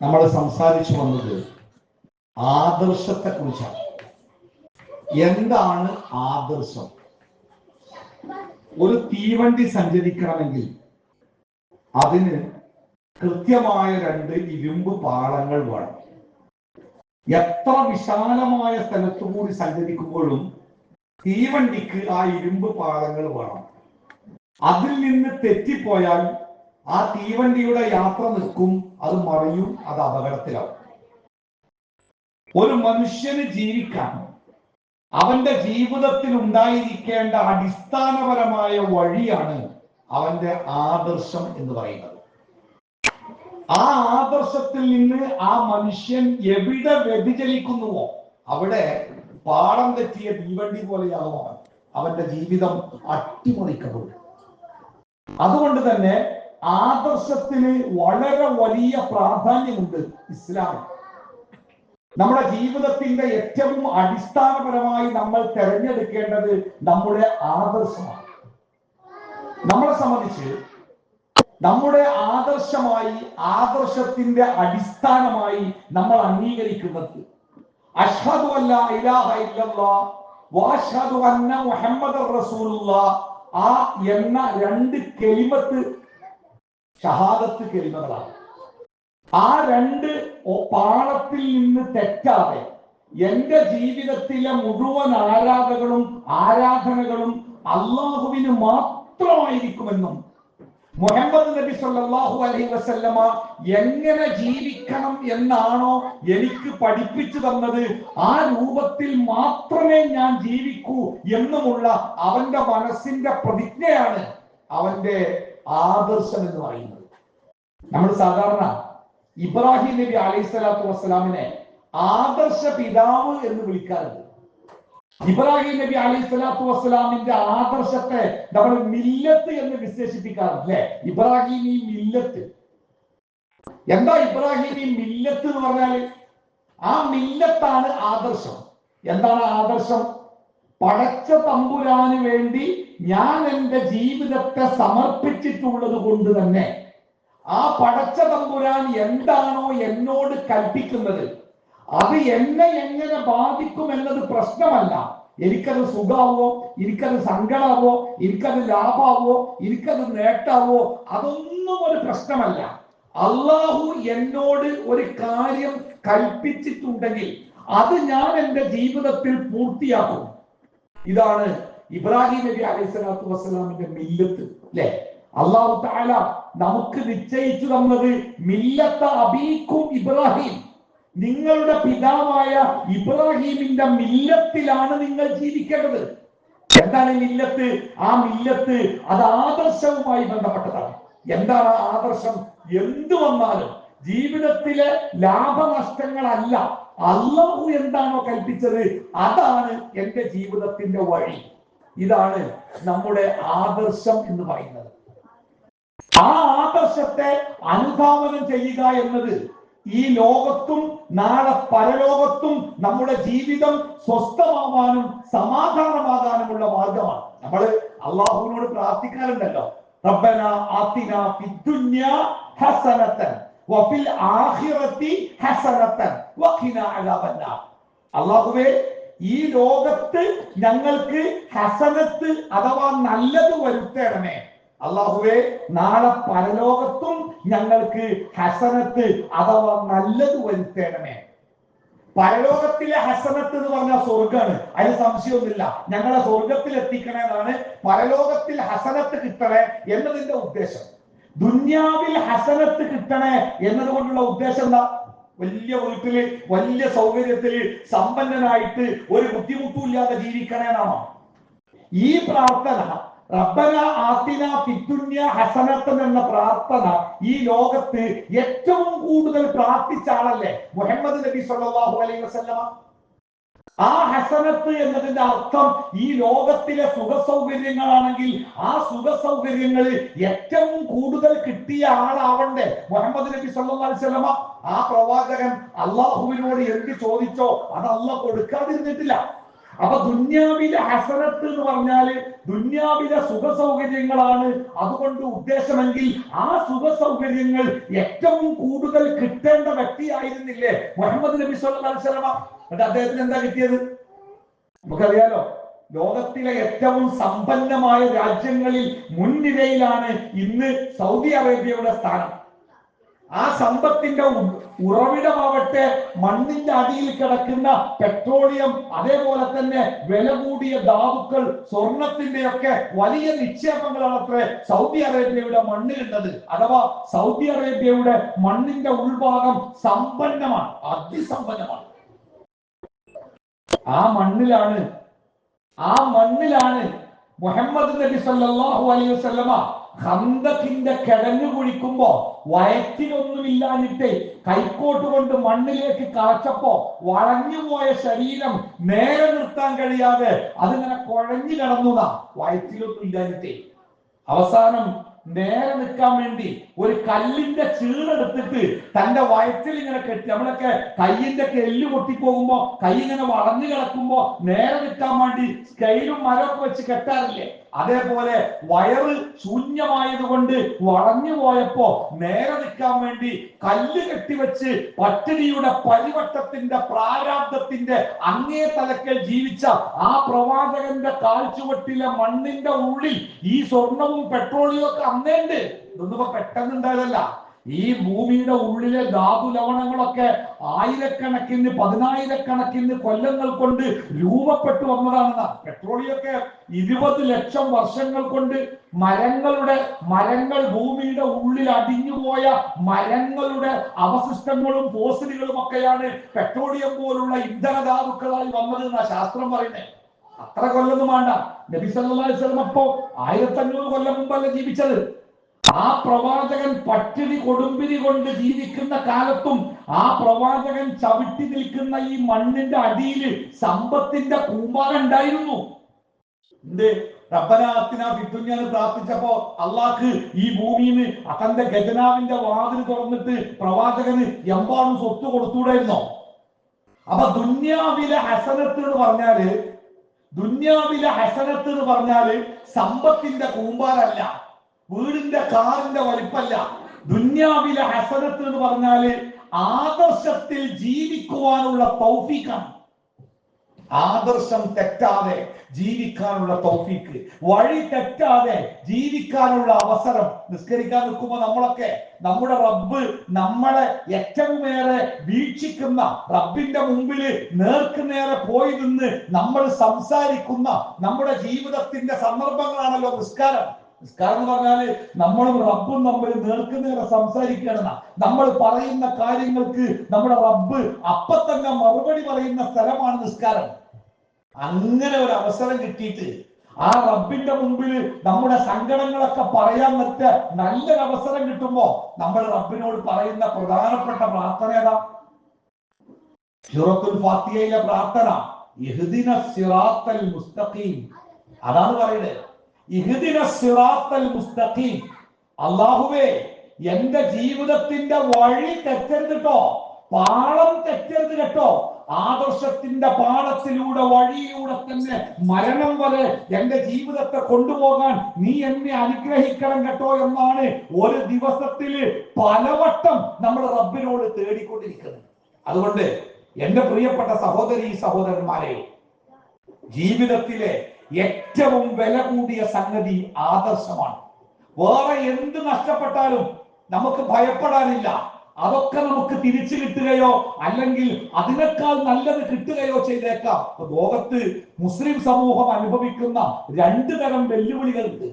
നമ്മൾ സംസാരിച്ചു വന്നത് ആദർശത്തെ കുറിച്ചാണ്. എന്താണ് ആദർശം? ഒരു തീവണ്ടി സഞ്ചരിക്കണമെങ്കിൽ അതിന് കൃത്യമായ 2 ഇരുമ്പ് പാളങ്ങൾ വേണം. എത്ര വിശാലമായ സ്ഥലത്തു കൂടി സഞ്ചരിക്കുമ്പോഴും തീവണ്ടിക്ക് ആ ഇരുമ്പ് പാളങ്ങൾ വേണം. അതിൽ നിന്ന് തെറ്റിപ്പോയാൽ ആ തീവണ്ടിയുടെ യാത്ര നിൽക്കും, അത് മറിയും, അത് അപകടത്തിലാവും. ഒരു മനുഷ്യന് ജീവിക്കാൻ അവന്റെ ജീവിതത്തിൽ ഉണ്ടായിരിക്കേണ്ട അടിസ്ഥാനപരമായ വഴിയാണ് അവന്റെ ആദർശം എന്ന് പറയുന്നത്. ആ ആദർശത്തിൽ നിന്ന് ആ മനുഷ്യൻ എവിടെ വ്യതിചലിക്കുന്നുവോ അവിടെ പാളം തെറ്റിയ തീവണ്ടി പോലെയാകുമോ അവന്റെ ജീവിതം അട്ടിമറിക്കപ്പെടും. അതുകൊണ്ട് തന്നെ ആദർശത്തിന് വളരെ വലിയ പ്രാധാന്യമുണ്ട് ഇസ്ലാമിൽ. നമ്മുടെ ജീവിതത്തിന്റെ ഏറ്റവും അടിസ്ഥാനപരമായി നമ്മൾ തിരഞ്ഞെടുക്കേണ്ടത് നമ്മുടെ ആദർശമാണ്. നമ്മളെ സംബന്ധിച്ച് നമ്മുടെ ആദർശമായി, ആദർശത്തിന്റെ അടിസ്ഥാനമായി നമ്മൾ അംഗീകരിക്കുന്നത് അഷ്ഹദു അല്ലാ ഇലാഹ ഇല്ലല്ലാഹ് വഅഷ്ഹദു അന്ന മുഹമ്മദർ റസൂലുള്ളാഹ് എന്ന 2 കലിമത്ത് ഷഹാദത്ത് കലിമകളാണ്. ആ 2 പാളത്തിൽ നിന്ന് തെറ്റാതെ എന്റെ ജീവിതത്തിലെ മുഴുവൻ ആരാധനകളും അള്ളാഹുവിന് മാത്രമായിരിക്കുമെന്നും മുഹമ്മദ് നബി സല്ലല്ലാഹു അലൈഹി വസല്ലമ എങ്ങനെ ജീവിക്കണം എന്നാണോ എനിക്ക് പഠിപ്പിച്ചു തന്നത് ആ രൂപത്തിൽ മാത്രമേ ഞാൻ ജീവിക്കൂ എന്നുമുള്ള അവന്റെ മനസ്സിന്റെ പ്രതിജ്ഞയാണ് അവന്റെ ആദർശം എന്ന് പറയുന്നത്. നമ്മൾ സാധാരണ ഇബ്രാഹിം നബി അലൈഹി സ്വലാത്തു വസ്സലാമിനെ ആദർശ പിതാവ് എന്ന് വിളിക്കാറുണ്ട്. ഇബ്രാഹിം നബി അലൈഹി സ്വലാത്തു വസ്സലാമിന്റെ ആദർശത്തെ നമ്മൾ മില്ലത്ത് എന്ന് വിശേഷിപ്പിക്കാറുണ്ട്, അല്ലെ? ഇബ്രാഹിമി മില്ലത്ത്. എന്താ ഇബ്രാഹിമി മില്ലത്ത് എന്ന് പറഞ്ഞാൽ? ആ മില്ലത്താണ് ആദർശം. എന്താണ് ആദർശം? പടച്ച തമ്പുരാന് വേണ്ടി ഞാൻ എന്റെ ജീവിതത്തെ സമർപ്പിച്ചിട്ടുള്ളത് കൊണ്ട് തന്നെ ആ പടച്ച തമ്പുരാൻ എന്താണോ എന്നോട് കൽപ്പിക്കുന്നത് അത് എന്നെ എങ്ങനെ ബാധിക്കും എന്നത് പ്രശ്നമല്ല. എനിക്കത് സുഖാവോ, എനിക്കത് സങ്കടാവോ, എനിക്കത് ലാഭാവോ, എനിക്കത് നേട്ടാവോ, അതൊന്നും ഒരു പ്രശ്നമല്ല. അള്ളാഹു എന്നോട് ഒരു കാര്യം കൽപ്പിച്ചിട്ടുണ്ടെങ്കിൽ അത് ഞാൻ എന്റെ ജീവിതത്തിൽ പൂർത്തിയാക്കും. ഇതാണ് ഇബ്രാഹിം നബി അലൈഹി സ്വലാത്തു വസ്സലാമിന്റെ മില്ലത്ത്, അല്ലെ? അള്ളാഹു തആല നമുക്ക് നിശ്ചയിച്ചു തന്നത് മില്ലത്ത അബീക്കും ഇബ്രാഹിം, നിങ്ങളുടെ പിതാവായ ഇബ്രാഹിമിന്റെ മില്ലത്തിലാണ് നിങ്ങൾ ജീവിക്കേണ്ടത്. എന്താണ് മില്ലത്ത്? ആ മില്ലത്ത് അത് ആദർശവുമായി ബന്ധപ്പെട്ടതാണ്. എന്താണ് ആദർശം? എന്തു വന്നാലും ജീവിതത്തിലെ ലാഭനഷ്ടങ്ങളല്ല, അല്ലാഹു എന്താണോ കൽപ്പിച്ചത് അതാണ് എന്റെ ജീവിതത്തിന്റെ വഴി. ഇതാണ് നമ്മുടെ ആദർശം എന്ന് പറയുന്നത്. ആ ആദർശത്തെ അനുധാവനം ചെയ്യുക എന്നത് ഈ ലോകത്തും നാളെ പരലോകത്തും നമ്മുടെ ജീവിതം സ്വസ്ഥമാവാനും സമാധാനമാകാനുമുള്ള മാർഗമാണ്. നമ്മൾ അള്ളാഹുവിനോട് പ്രാർത്ഥിക്കാറുണ്ടല്ലോ, റബ്ബനാ ആതിനാ ഫിദ്ദുനിയാ ഹസനതൻ വഫിൽ ആഖിറതി ഹസനതൻ വഖിനാ അദാബന്നാർ. അല്ലാഹുവേ, ഈ ലോകത്ത് ഞങ്ങൾക്ക് ഹസനത്ത് അഥവാ നല്ലത് വരുത്തണമേ. അല്ലാഹുവേ, നാളെ പരലോകത്തും ഞങ്ങൾക്ക് ഹസനത്ത് അഥവാ നല്ലത് വരുത്തണമേ. പരലോകത്തിലെ ഹസനത്ത് എന്ന് പറഞ്ഞാൽ സ്വർഗമാണ്, അതിന് സംശയമൊന്നുമില്ല. ഞങ്ങളെ സ്വർഗത്തിൽ എത്തിക്കണേന്നാണ് പരലോകത്തിൽ ഹസനത്ത് കിട്ടണേ എന്നതിന്റെ ഉദ്ദേശം. ദുന്യാവിൽ ഹസനത്ത് കിട്ടണേ എന്നതുകൊണ്ടുള്ള ഉദ്ദേശം എന്താ? വലിയ വീട്ടില് വലിയ സൗകര്യത്തില് സമ്പന്നനായിട്ട് ഒരു ബുദ്ധിമുട്ടുമില്ലാതെ ജീവിക്കണേന്നാണോ? ഈ പ്രാർത്ഥന റബ്ബന ആതിനാ ഫിദ്ദുനിയാ ഹസനത്തൻ എന്ന പ്രാർത്ഥന ഈ ലോകത്ത് ഏറ്റവും കൂടുതൽ പ്രാർത്ഥിച്ച ആളല്ലേ മുഹമ്മദ് നബി സല്ലല്ലാഹു അലൈഹി വസല്ലമ. ആ ഹസനത്ത് എന്നതിന്റെ അർത്ഥം ഈ ലോകത്തിലെ സുഖ സൗകര്യങ്ങളാണെങ്കിൽ ആ സുഖ സൗകര്യങ്ങളിൽ ഏറ്റവും കൂടുതൽ കിട്ടിയ ആളാവണ്ടേ മുഹമ്മദ് നബി സല്ലല്ലാഹു അലൈഹി വസല്ലമ. ആ പ്രവാചകൻ അള്ളാഹുവിനോട് എന്ത് ചോദിച്ചോ അത് അള്ളാഹ് കൊടുക്കാതിരുന്നിട്ടില്ല. അപ്പൊ ദുന്യാവിലെ ഹസനത്ത് എന്ന് പറഞ്ഞാല് ദുന്യാവിലെ സുഖ സൗകര്യങ്ങളാണ് അതുകൊണ്ട് ഉദ്ദേശമെങ്കിൽ ആ സുഖ സൗകര്യങ്ങൾ ഏറ്റവും കൂടുതൽ കിട്ടേണ്ട വ്യക്തിയായിരുന്നില്ലേ മുഹമ്മദ് നബി സല്ലല്ലാഹു അലൈഹി വസല്ലം? എന്നിട്ട് അദ്ദേഹത്തിന് എന്താ കിട്ടിയത്? നമുക്കറിയാലോ, ലോകത്തിലെ ഏറ്റവും സമ്പന്നമായ രാജ്യങ്ങളിൽ മുൻനിരയിലാണ് ഇന്ന് സൗദി അറേബ്യയുടെ സ്ഥാനം. ആ സമ്പത്തിന്റെ ഉറവിടമാവട്ടെ മണ്ണിന്റെ അടിയിൽ കിടക്കുന്ന പെട്രോളിയം, അതേപോലെ തന്നെ വില കൂടിയ ധാതുക്കൾ, സ്വർണത്തിന്റെയൊക്കെ വലിയ നിക്ഷേപങ്ങളാണ് അത്രേ സൗദി അറേബ്യയുടെ മണ്ണിലുള്ളത്. അഥവാ സൗദി അറേബ്യയുടെ മണ്ണിന്റെ ഉൾഭാഗം സമ്പന്നമാണ്, അതിസമ്പന്നമാണ്. ആ മണ്ണിലാണ് മുഹമ്മദ് നബി സല്ലല്ലാഹു അലൈഹി വസല്ലമ ഖന്തഖിന്റെ കിടങ്ങ് കുഴിക്കുമ്പോ വയറ്റിലൊന്നുമില്ലാഞ്ഞിട്ട് കൈക്കോട്ട് കൊണ്ട് മണ്ണിലേക്ക് കളച്ചപ്പോ വളഞ്ഞുപോയ ശരീരം നേരെ നിർത്താൻ കഴിയാതെ അതിങ്ങനെ കുഴഞ്ഞു കിടന്നുതാ, വയറ്റിലൊന്നും ഇല്ലാഞ്ഞിട്ടേ. അവസാനം നേരെ നിൽക്കാൻ വേണ്ടി ഒരു കല്ലിന്റെ ചീളെടുത്തിട്ട് തന്റെ വയറ്റിൽ ഇങ്ങനെ കെട്ടി. നമ്മളൊക്കെ കയ്യിന്റെ ഒക്കെ എല്ല് പൊട്ടിപ്പോകുമ്പോ കൈ ഇങ്ങനെ വളഞ്ഞു കിടക്കുമ്പോ നേരെ നിൽക്കാൻ വേണ്ടി സ്കെയിലും മരമൊക്കെ വെച്ച് കെട്ടാറില്ലേ? അതേപോലെ വയറ് ശൂന്യമായതുകൊണ്ട് വളഞ്ഞു പോയപ്പോ നേരെ നിൽക്കാൻ വേണ്ടി കല്ല് കെട്ടിവെച്ച് പട്ടിണിയുടെ പരിവട്ടത്തിന്റെ പ്രാരാബ്ദത്തിന്റെ അങ്ങേ തലക്കൽ ജീവിച്ച ആ പ്രവാചകന്റെ കാൽച്ചുവട്ടിലെ മണ്ണിന്റെ ഉള്ളിൽ ഈ സ്വർണവും പെട്രോളിയവും ഒക്കെ അന്നേണ്ട്. ഇതൊന്നും പെട്ടെന്ന് ഉണ്ടായതല്ല. ഈ ഭൂമിയുടെ ഉള്ളിലെ ധാതു ലവണങ്ങളൊക്കെ ആയിരക്കണക്കിന് പതിനായിരക്കണക്കിന് കൊല്ലങ്ങൾ കൊണ്ട് രൂപപ്പെട്ടു വന്നതാണ്. പെട്രോളിയൊക്കെ 20 ലക്ഷം വർഷങ്ങൾ കൊണ്ട് മരങ്ങൾ ഭൂമിയുടെ ഉള്ളിൽ അടിഞ്ഞുപോയ മരങ്ങളുടെ അവശിഷ്ടങ്ങളും ഫോസിലുകളും ഒക്കെയാണ് പെട്രോളിയം പോലുള്ള ഇന്ധനധാതുക്കളായി വന്നത് എന്നാ ശാസ്ത്രം പറയുന്നത്. അത്ര കൊല്ലൊന്നും വേണ്ട. നബി സല്ലല്ലാഹു അലൈഹി വസല്ലം അപ്പോ 1500 കൊല്ലം മുമ്പല്ല ജീവിച്ചത്. ആ പ്രവാചകൻ പട്ടിണി കൊടുമ്പിരി കൊണ്ട് ജീവിക്കുന്ന കാലത്തും ആ പ്രവാചകൻ ചവിട്ടി നിൽക്കുന്ന ഈ മണ്ണിന്റെ അടിയിൽ സമ്പത്തിന്റെ കൂമ്പാരം ഉണ്ടായിരുന്നു. എന്ത് റബ്ബനാത്തിന ഫിദ്ദുനിയാന്ന് പ്രാർത്ഥിച്ചപ്പോ അള്ളാഹ് ഈ ഭൂമിന്ന് തന്റെ ഖജനാവിന്റെ വാതിൽ തുറന്നിട്ട് പ്രവാചകന് എമ്പാടും സ്വത്ത് കൊടുത്തുകൂടായിരുന്നോ? അപ്പൊ ദുന്യാവിലെ ഹസനത്ത് എന്ന് പറഞ്ഞാല് സമ്പത്തിന്റെ കൂമ്പാരല്ല, വീടിന്റെ കാറിന്റെ വലിപ്പല്ല. ദുന്യാവിലെ ഹസനത്ത് എന്ന് പറഞ്ഞാല് ആദർശത്തിൽ ജീവിക്കുവാനുള്ള തൗഫീഖാണ്. ആദർശം തെറ്റാതെ ജീവിക്കാനുള്ള തൗഫീഖ്, വഴി തെറ്റാതെ ജീവിക്കാനുള്ള അവസരം. നിസ്കരിക്കാൻ നിൽക്കുമ്പോ നമ്മളൊക്കെ നമ്മുടെ റബ്ബ് നമ്മളെ ഏറ്റവുമേറെ വീക്ഷിക്കുന്ന റബ്ബിന്റെ മുമ്പിൽ നേർക്കുനേരെ പോയി നിന്ന് നമ്മൾ സംസാരിക്കുന്ന നമ്മുടെ ജീവിതത്തിന്റെ സന്ദർഭങ്ങളാണല്ലോ നിസ്കാരം. നിസ്കാരം എന്ന് പറഞ്ഞാല് നമ്മളും റബ്ബും തമ്മിൽ നേർക്കുനേരെ സംസാരിക്കണം. നമ്മൾ പറയുന്ന കാര്യങ്ങൾക്ക് നമ്മുടെ റബ്ബ് അപ്പൊ തന്നെ മറുപടി പറയുന്ന സ്ഥലമാണ് നിസ്കാരം. അങ്ങനെ ഒരു അവസരം കിട്ടിയിട്ട് ആ റബ്ബിന്റെ മുമ്പിൽ നമ്മുടെ സങ്കടങ്ങളൊക്കെ പറയാൻ പറ്റ നല്ലൊരു അവസരം കിട്ടുമ്പോ നമ്മൾ റബ്ബിനോട് പറയുന്ന പ്രധാനപ്പെട്ട പ്രാർത്ഥന ഏതാ? സൂറത്തുൽ ഫാത്തിഹയിലെ പ്രാർത്ഥന ഇഹ്ദിനസ് സിറാത്തൽ മുസ്തഖീം. അതാണ് പറയുന്നത്, ഇഹ്ദിനസ് സിറാത്തൽ മുസ്തഖീം. അല്ലാഹുവേ, എന്റെ ജീവിതത്തിന്റെ വഴി തെറ്റരുത് കേട്ടോ, പാളം തെറ്റരുത് കേട്ടോ. ആദർശത്തിന്റെ പാളത്തിലൂടെ വഴിയിലൂടെ തന്നെ മരണം വരെ എന്റെ ജീവിതത്തെ കൊണ്ടുപോകാൻ നീ എന്നെ അനുഗ്രഹിക്കണം കേട്ടോ എന്നാണ് ഒരു ദിവസത്തിൽ പലവട്ടം നമ്മൾ റബ്ബിനോട് തേടിക്കൊണ്ടിരിക്കുന്നത്. അതുകൊണ്ട് എന്റെ പ്രിയപ്പെട്ട സഹോദരന്മാരെ, ജീവിതത്തിലെ ഏറ്റവും വില കൂടിയ സംഗതി ആദർശമാണ്. വേറെ എന്ത് നഷ്ടപ്പെട്ടാലും നമുക്ക് ഭയപ്പെടാനില്ല. അതൊക്കെ നമുക്ക് തിരിച്ചു കിട്ടുകയോ അല്ലെങ്കിൽ അതിനേക്കാൾ നല്ലത് കിട്ടുകയോ ചെയ്തേക്കാം. ലോകത്ത് മുസ്ലിം സമൂഹം അനുഭവിക്കുന്ന 2 തരം വെല്ലുവിളികളുണ്ട്.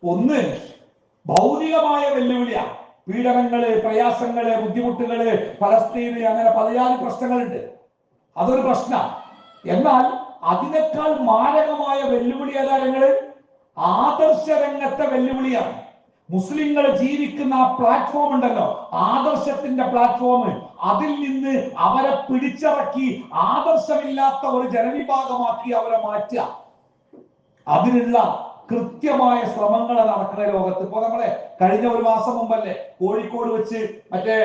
ഒന്ന് ഭൗതികമായ വെല്ലുവിളിയാണ്. പീഡനങ്ങള്, പ്രയാസങ്ങള്, ബുദ്ധിമുട്ടുകള്, ഫലസ്തീന്, അങ്ങനെ പലജാതി പ്രശ്നങ്ങളുണ്ട്. അതൊരു പ്രശ്നം. എന്നാൽ അതിനേക്കാൾ മാരകമായ വെല്ലുവിളി ഏതാരങ്ങള് ആദർശ രംഗത്തെ വെല്ലുവിളിയാണ്. മുസ്ലിങ്ങൾ ജീവിക്കുന്ന ആ പ്ലാറ്റ്ഫോം ഉണ്ടല്ലോ, ആദർശത്തിന്റെ പ്ലാറ്റ്ഫോം, അതിൽ നിന്ന് അവരെ പിടിച്ചിറക്കി ആദർശമില്ലാത്ത ഒരു ജനവിഭാഗമാക്കി അവരെ മാറ്റുക. അതിനുള്ള കൃത്യമായ ശ്രമങ്ങൾ നടക്കുന്ന ലോകത്ത്. ഇപ്പൊ നമ്മളെ കഴിഞ്ഞ ഒരു മാസം മുമ്പല്ലേ കോഴിക്കോട് വെച്ച് മറ്റേ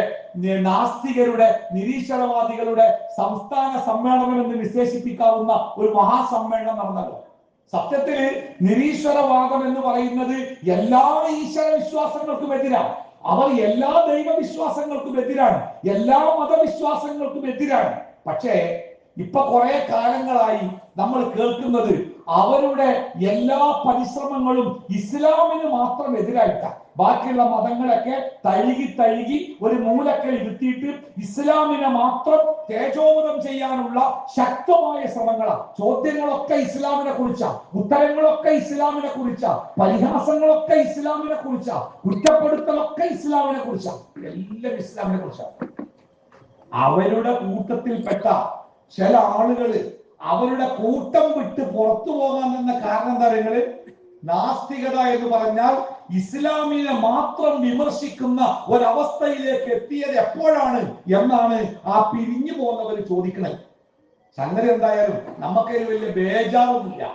നാസ്തികരുടെ നിരീശ്വരവാദികളുടെ സംസ്ഥാന സമ്മേളനം എന്ന് വിശേഷിപ്പിക്കാവുന്ന ഒരു മഹാസമ്മേളനം നടന്നല്ലോ. സത്യത്തിൽ നിരീശ്വരവാദം എന്ന് പറയുന്നത് എല്ലാ ഈശ്വര വിശ്വാസങ്ങൾക്കും എതിരാണ്. അവർ എല്ലാ ദൈവവിശ്വാസങ്ങൾക്കും എതിരാണ്, എല്ലാ മതവിശ്വാസങ്ങൾക്കും എതിരാണ്. പക്ഷേ ഇപ്പൊ കുറെ കാലങ്ങളായി നമ്മൾ കേൾക്കുന്നത് അവരുടെ എല്ലാ പരിശ്രമങ്ങളും ഇസ്ലാമിന് മാത്രം എതിരായിട്ടാണ്. ബാക്കിയുള്ള മതങ്ങളൊക്കെ തഴുകി ഒരു മൂലക്കൽ ഇരുത്തിയിട്ട് ഇസ്ലാമിനെ മാത്രം തേജോവധം ചെയ്യാനുള്ള ശക്തമായ ശ്രമങ്ങളാണ്. ചോദ്യങ്ങളൊക്കെ ഇസ്ലാമിനെ കുറിച്ചാ, ഉത്തരങ്ങളൊക്കെ ഇസ്ലാമിനെ കുറിച്ചാ, പരിഹാസങ്ങളൊക്കെ ഇസ്ലാമിനെ കുറിച്ചാ, കുറ്റപ്പെടുത്തലൊക്കെ ഇസ്ലാമിനെ കുറിച്ചാ, എല്ലാം ഇസ്ലാമിനെ കുറിച്ചാണ്. അവരുടെ കൂട്ടത്തിൽപ്പെട്ട ചില ആളുകള് അവരുടെ കൂട്ടം വിട്ട് പുറത്തു പോകാൻ എന്ന കാരണം എന്താ പറയുന്നത്? നാസ്തികത എന്ന് പറഞ്ഞാൽ ഇസ്ലാമിനെ മാത്രം വിമർശിക്കുന്ന ഒരവസ്ഥയിലേക്ക് എത്തിയത് എപ്പോഴാണ് എന്നാണ് ആ പിരിഞ്ഞു പോകുന്നവർ ചോദിക്കുന്നത്. സംഗതി എന്തായാലും നമുക്കതിൽ വലിയ ബേജാറൊന്നുമില്ല.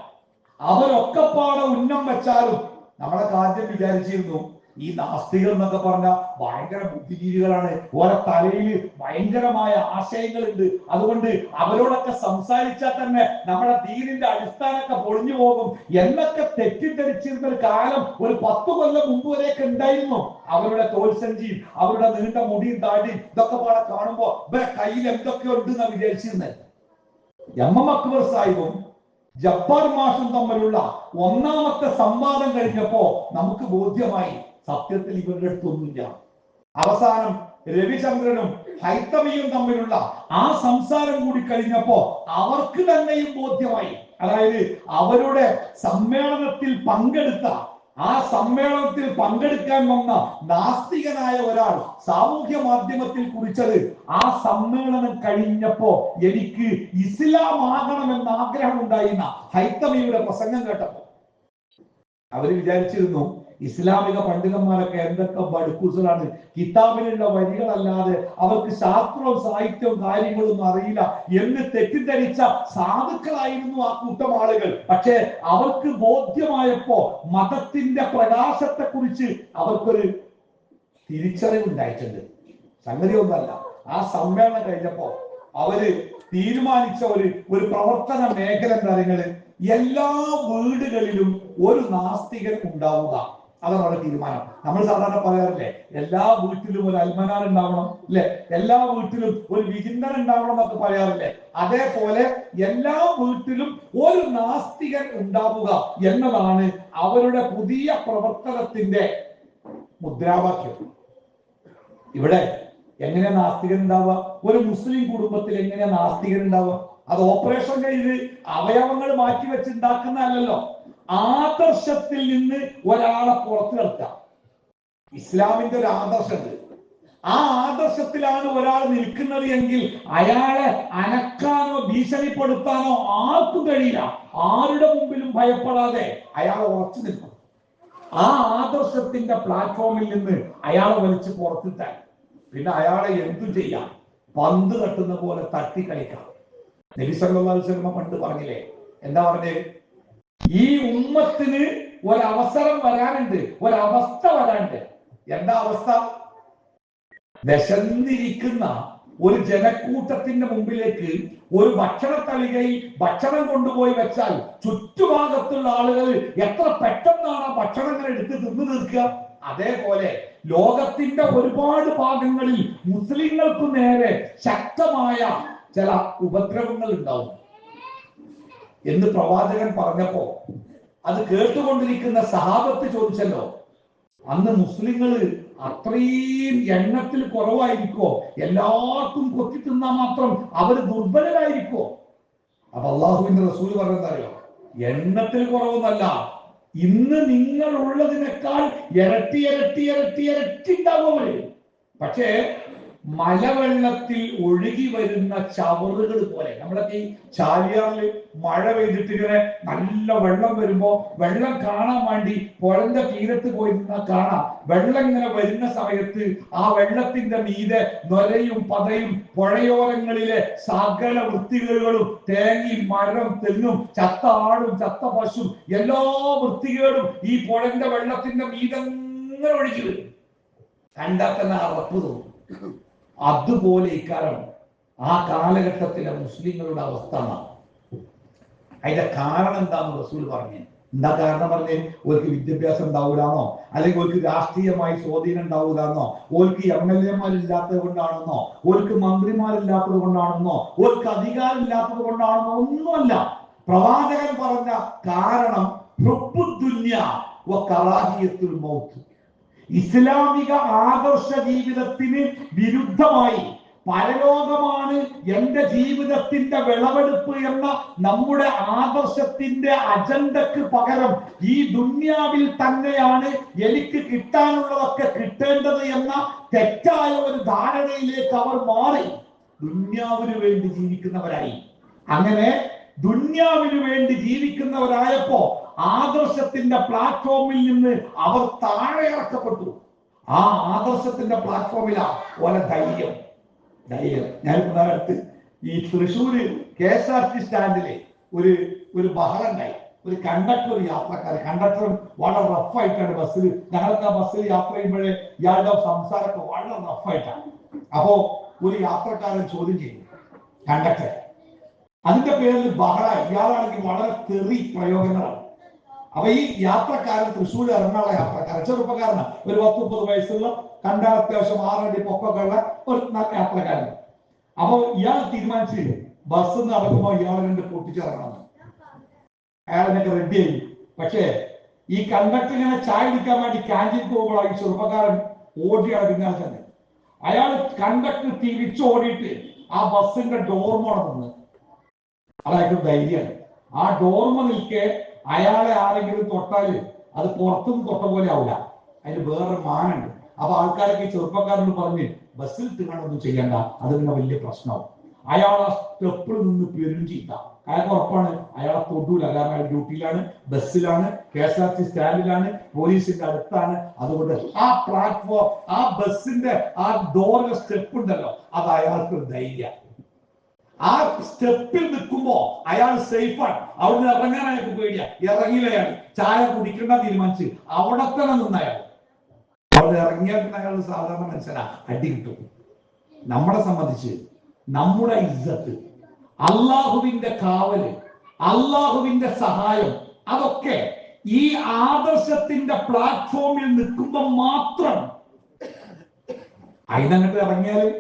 അവരൊക്കെപ്പാടെ ഉന്നം വെച്ചാലും നമ്മളെ ആദ്യം വിചാരിച്ചിരുന്നു ഈ നാസ്തികൾ എന്നൊക്കെ പറഞ്ഞ ഭയങ്കര ബുദ്ധിജീവികളാണ്, ഓരോ തലയിൽ ഭയങ്കരമായ ആശയങ്ങളുണ്ട്, അതുകൊണ്ട് അവരോടൊക്കെ സംസാരിച്ചാൽ തന്നെ നമ്മുടെ ദീനിന്റെ അടിസ്ഥാനമൊക്കെ പൊളിഞ്ഞു പോകും എന്നൊക്കെ തെറ്റിദ്ധരിച്ചിരുന്ന ഒരു കാലം ഒരു 10 കൊല്ലം മുമ്പ് വരെയൊക്കെ ഉണ്ടായിരുന്നു. അവരുടെ തോൽസഞ്ചിയും അവരുടെ നീണ്ട മുടിയും താടിയും ഇതൊക്കെ പാടെ കാണുമ്പോ ഇവരെ കയ്യിൽ എന്തൊക്കെ ഉണ്ടെന്നാ വിചാരിച്ചിരുന്നത്. എം അക്ബർ സാഹിബും ജബ്ബാർ മാഷും തമ്മിലുള്ള ഒന്നാമത്തെ സംവാദം കഴിഞ്ഞപ്പോ നമുക്ക് ബോധ്യമായി സത്യത്തിൽ ഇവരുടെ അടുത്തൊന്നുമില്ല. അവസാനം രവിചന്ദ്രനും ഹൈത്തമിയും തമ്മിലുള്ള ആ സംസാരം കൂടി കഴിഞ്ഞപ്പോ അവർക്ക് തന്നെയും ബോധ്യമായി. അതായത് അവരുടെ സമ്മേളനത്തിൽ പങ്കെടുത്ത ആ സമ്മേളനത്തിൽ പങ്കെടുക്കാൻ വന്ന നാസ്തികനായ ഒരാൾ സാമൂഹ്യ മാധ്യമത്തിൽ കുറിച്ചത് ആ സമ്മേളനം കഴിഞ്ഞപ്പോ എനിക്ക് ഇസ്ലാം ആകണമെന്ന് ആഗ്രഹം ഉണ്ടായിരുന്ന ഹൈത്തമിയുടെ പ്രസംഗം കേട്ടപ്പോ അവര് വിചാരിച്ചിരുന്നു ഇസ്ലാമിക പണ്ഡിതന്മാരൊക്കെ എന്തൊക്കെ ബടുക്കൂസുകളാണ്, കിതാബിലുള്ള വരികളല്ലാതെ അവർക്ക് ശാസ്ത്രവും സാഹിത്യവും കാര്യങ്ങളൊന്നും അറിയില്ല എന്ന് തെറ്റിദ്ധരിച്ച സാധുക്കളായിരുന്നു ആ കൂട്ടം ആളുകൾ. പക്ഷെ അവർക്ക് ബോധ്യമായപ്പോ മതത്തിന്റെ പ്രകാശത്തെ കുറിച്ച് അവർക്കൊരു തിരിച്ചറിവുണ്ടായിട്ടുണ്ട്. സംഗതി ഒന്നല്ല, ആ സമ്മേളനം കഴിഞ്ഞപ്പോ അവര് തീരുമാനിച്ച ഒരു പ്രവർത്തന മേഖല എന്താ പറയുന്നത്? എല്ലാ വീടുകളിലും ഒരു നാസ്തികൻ ഉണ്ടാവുക. അതാണ് അവരുടെ തീരുമാനം. നമ്മൾ സാധാരണ പറയാറില്ലേ, എല്ലാ വീട്ടിലും ഒരു അൽമനാർ ഉണ്ടാവണം അല്ലെ, എല്ലാ വീട്ടിലും ഒരു വിചിന്തനം ഉണ്ടാവണം എന്നൊക്കെ പറയാറില്ലേ. അതേപോലെ എല്ലാ വീട്ടിലും ഒരു നാസ്തികൻ ഉണ്ടാവുക എന്നതാണ് അവരുടെ പുതിയ പ്രവർത്തനത്തിന്റെ മുദ്രാവാക്യം. ഇവിടെ എങ്ങനെ നാസ്തികൻ ഉണ്ടാവുക? ഒരു മുസ്ലിം കുടുംബത്തിൽ എങ്ങനെ നാസ്തികൻ ഉണ്ടാവുക? അത് ഓപ്പറേഷൻ ചെയ്ത് അവയവങ്ങൾ മാറ്റി വെച്ച് ഉണ്ടാക്കുന്നതല്ലോ. ആദർശത്തിൽ നിന്ന് ഒരാളെ പുറത്തു നിർത്താം. ഇസ്ലാമിന്റെ ഒരു ആദർശമുണ്ട്. ആ ആദർശത്തിലാണ് ഒരാൾ നിൽക്കുന്നത് എങ്കിൽ അയാളെ അനക്കാനോ ഭീഷണിപ്പെടുത്താനോ ആർക്കും കഴിയില്ല. ആരുടെ മുമ്പിലും ഭയപ്പെടാതെ അയാൾ ഉറച്ചു നിൽക്കും. ആ ആദർശത്തിന്റെ പ്ലാറ്റ്ഫോമിൽ നിന്ന് അയാളെ വലിച്ച് പുറത്തിട്ടാൽ പിന്നെ അയാളെ എന്തു ചെയ്യാം? പന്ത് തട്ടുന്ന പോലെ തട്ടി കളിക്കാം. നബി സല്ലല്ലാഹു അലൈഹി വസല്ലം പണ്ട് പറഞ്ഞില്ലേ, എന്താ പറഞ്ഞേ? ഈ ഉമ്മത്തിന് ഒരവസരം വരാനുണ്ട്, ഒരവസ്ഥ വരാനുണ്ട്. എന്താ അവസ്ഥ? വിശന്നിരിക്കുന്ന ഒരു ജനക്കൂട്ടത്തിന്റെ മുമ്പിലേക്ക് ഒരു ഭക്ഷണ തളികയിൽ ഭക്ഷണം കൊണ്ടുപോയി വെച്ചാൽ ചുറ്റുഭാഗത്തുള്ള ആളുകൾ എത്ര പെട്ടെന്നാണ് ആ ഭക്ഷണങ്ങൾ എടുത്ത് തിന്നു തീർക്കുക. അതേപോലെ ലോകത്തിന്റെ ഒരുപാട് ഭാഗങ്ങളിൽ മുസ്ലിങ്ങൾക്ക് നേരെ ശക്തമായ ചില ഉപദ്രവങ്ങൾ ഉണ്ടാവും എന്ന് പ്രവാചകൻ പറഞ്ഞപ്പോ അത് കേട്ടുകൊണ്ടിരിക്കുന്ന സഹാബത്ത് ചോദിച്ചല്ലോ, അന്ന് മുസ്ലിങ്ങള് അത്രയും എണ്ണത്തിൽ കുറവായിരിക്കോ? എല്ലാവർക്കും കൊത്തി തിന്നാ മാത്രം അവർ ദുർബലരായിരിക്കോ? അപ്പൊ അള്ളാഹുവിന്റെ റസൂൽ പറഞ്ഞതറിയോ? എണ്ണത്തിൽ കുറവൊന്നല്ല, ഇന്ന് നിങ്ങൾ ഉള്ളതിനേക്കാൾ ഇരട്ടി ഉണ്ടാവും. പക്ഷേ മലവെള്ളത്തിൽ ഒഴുകി വരുന്ന ചവറുകൾ പോലെ. നമ്മളൊക്കെ ഈ ചാലിയാറില് മഴ പെയ്തിട്ട് ഇങ്ങനെ നല്ല വെള്ളം വരുമ്പോ വെള്ളം കാണാൻ വേണ്ടി പുഴന്റെ തീരത്ത് പോയി നിന്നാൽ കാണാം. വെള്ളം ഇങ്ങനെ വരുന്ന സമയത്ത് ആ വെള്ളത്തിന്റെ മീതെ നൊരയും പതയും പുഴയോരങ്ങളിലെ സകല വൃത്തികേടുകളും, തേങ്ങയും മരം തെങ്ങും ചത്ത ആടും ചത്ത പശുവും എല്ലാ വൃത്തികേടും ഈ പുഴന്റെ വെള്ളത്തിന്റെ മീതെ ഇങ്ങനെ ഒഴുകി വരും. കണ്ടാൽ തന്നെ അറപ്പ് തോന്നും. അതുപോലെ ഇക്കാലം ആ കാലഘട്ടത്തിലെ മുസ്ലിങ്ങളുടെ അവസ്ഥ. അതിന്റെ കാരണം എന്താന്ന് റസൂൽ പറഞ്ഞു. എന്താ കാരണം പറഞ്ഞേ? ഓർക്ക് വിദ്യാഭ്യാസം ഉണ്ടാവൂലാന്നോ, അല്ലെങ്കിൽ ഓർക്ക് രാഷ്ട്രീയമായി സ്വാധീനം ഉണ്ടാവൂലാന്നോ, ഓർക്ക് MLA-മാരില്ലാത്തത് കൊണ്ടാണെന്നോ, ഓർക്ക് മന്ത്രിമാരില്ലാത്തത് കൊണ്ടാണെന്നോ, ഓർക്ക് അധികാരം ഇല്ലാത്തത് കൊണ്ടാണെന്നോ ഒന്നുമല്ല. പ്രവാചകൻ പറഞ്ഞ കാരണം ഇസ്ലാമിക ആദർശ ജീവിതത്തിന് വിരുദ്ധമായി പരലോകമാണ് എന്റെ ജീവിതത്തിന്റെ വിളവെടുപ്പ് എന്ന നമ്മുടെ ആദർശത്തിന്റെ അജണ്ടക്ക് പകരം ഈ ദുന്യാവിൽ തന്നെയാണ് എനിക്ക് കിട്ടാനുള്ളതൊക്കെ കിട്ടേണ്ടത് എന്ന തെറ്റായ ഒരു ധാരണയിലേക്ക് അവർ മാറി ദുന്യാവിന് വേണ്ടി ജീവിക്കുന്നവരായി. അങ്ങനെ ദുന്യാവിന് വേണ്ടി ജീവിക്കുന്നവരായപ്പോ ആദർശത്തിന്റെ പ്ലാറ്റ്ഫോമിൽ നിന്ന് അവർ താഴെ ഇറക്കപ്പെട്ടു. ആ ആദർശത്തിന്റെ പ്ലാറ്റ്ഫോമിലാ ഓലെ ധൈര്യം. ഞാൻ അടുത്ത് ഈ തൃശ്ശൂര് KSRTC സ്റ്റാൻഡിലെ ഒരു ബഹളം ഉണ്ടായി. ഒരു കണ്ടക്ടർ കണ്ടക്ടറും വളരെ റഫായിട്ടാണ് ബസ്സിൽ, ഞങ്ങൾക്ക് ആ ബസ്സിൽ യാത്ര ചെയ്യുമ്പോഴേ ഇയാളുടെ സംസാരമൊക്കെ വളരെ റഫായിട്ടാണ്. അപ്പോ ഒരു യാത്രക്കാരൻ ചോദ്യം ചെയ്തു കണ്ടക്ടർ. അതിന്റെ പേരിൽ ബഹള. ഇയാളാണെങ്കിൽ വളരെ തെറി പ്രയോഗങ്ങളാണ്. അപ്പൊ ഈ യാത്രക്കാരൻ തൃശ്ശൂർ എറണാകുളം യാത്രക്കാരൻ, ചെറുപ്പക്കാരനാണ്, ഒരു 10-30 വയസ്സുള്ള, കണ്ടാൽ അത്യാവശ്യം 6 അടി പൊക്കൊക്കെ ഉള്ള ഒരു യാത്രക്കാരൻ. അപ്പൊ ഇയാൾ തീരുമാനിച്ച് ബസ് നടക്കുമ്പോ ഇയാളെ കണ്ട് പൊട്ടിച്ചിറങ്ങണം. അയാളിനൊക്കെ റെഡിയായി. പക്ഷേ ഈ കണ്ടക്ടർ ഇങ്ങനെ ചായ കുടിക്കാൻ വേണ്ടി ക്യാൻറ്റീൻ പോകുമ്പോഴാണ് ഈ ചെറുപ്പക്കാരൻ ഓടിയാണ് പിന്നാലെ തന്നെ. അയാൾ കണ്ടക്ടർ തിരിച്ചോടിയിട്ട് ആ ബസ്സിന്റെ ഡോർമോടെ നിന്ന്. അതായത് ധൈര്യമാണ്. ആ ഡോർമ നിൽക്കെ അയാളെ ആരെങ്കിലും തൊട്ടാല് അത് പുറത്തുനിന്ന് തൊട്ട പോലെ ആവില്ല, അതിന് വേറെ മാനുണ്ട്. അപ്പൊ ആൾക്കാരൊക്കെ ചെറുപ്പക്കാരനോട് പറഞ്ഞ് ബസ്സിൽ തിന്നാണൊന്നും ചെയ്യണ്ട, അത് പിന്നെ വലിയ പ്രശ്നമാവും. അയാൾ ആ സ്റ്റെപ്പിൽ നിന്ന് പെരുഞ്ചീത്ത. അയാൾക്ക് ഉറപ്പാണ് അയാളെ തൊടൂല. കാരണം അയാൾ ഡ്യൂട്ടിയിലാണ്, ബസ്സിലാണ്, KSRTC സ്റ്റാൻഡിലാണ്, പോലീസിന്റെ അടുത്താണ്. അതുകൊണ്ട് ആ പ്ലാറ്റ്ഫോം, ആ ബസ്സിന്റെ ആ ഡോറിന്റെ സ്റ്റെപ്പ് ഉണ്ടല്ലോ, അത് അയാൾക്കൊരു ധൈര്യം. ആ സ്റ്റെപ്പിൽ നിൽക്കുമ്പോ അയാൾ സേഫാണ്. അവിടുന്ന് ഇറങ്ങാൻ അയാൾക്ക് പേടിയാ. ഇറങ്ങിയില്ല. അയാൾ ചായ കുടിക്കണ്ട തീരുമാനിച്ച് അവിടെ തന്നെ നിന്നയാൾ. അവിടെ ഇറങ്ങിയാൽ പിന്നെ അയാൾ സാധാരണ മനുഷ്യനാ, അടി കിട്ടും. നമ്മളെ സംബന്ധിച്ച് നമ്മുടെ ഇസ്സത്ത്, അള്ളാഹുവിന്റെ കാവല്, അള്ളാഹുവിന്റെ സഹായം, അതൊക്കെ ഈ ആദർശത്തിന്റെ പ്ലാറ്റ്ഫോമിൽ നിൽക്കുമ്പോ മാത്രം. അതിനങ്ങോട്ട് ഇറങ്ങിയാല്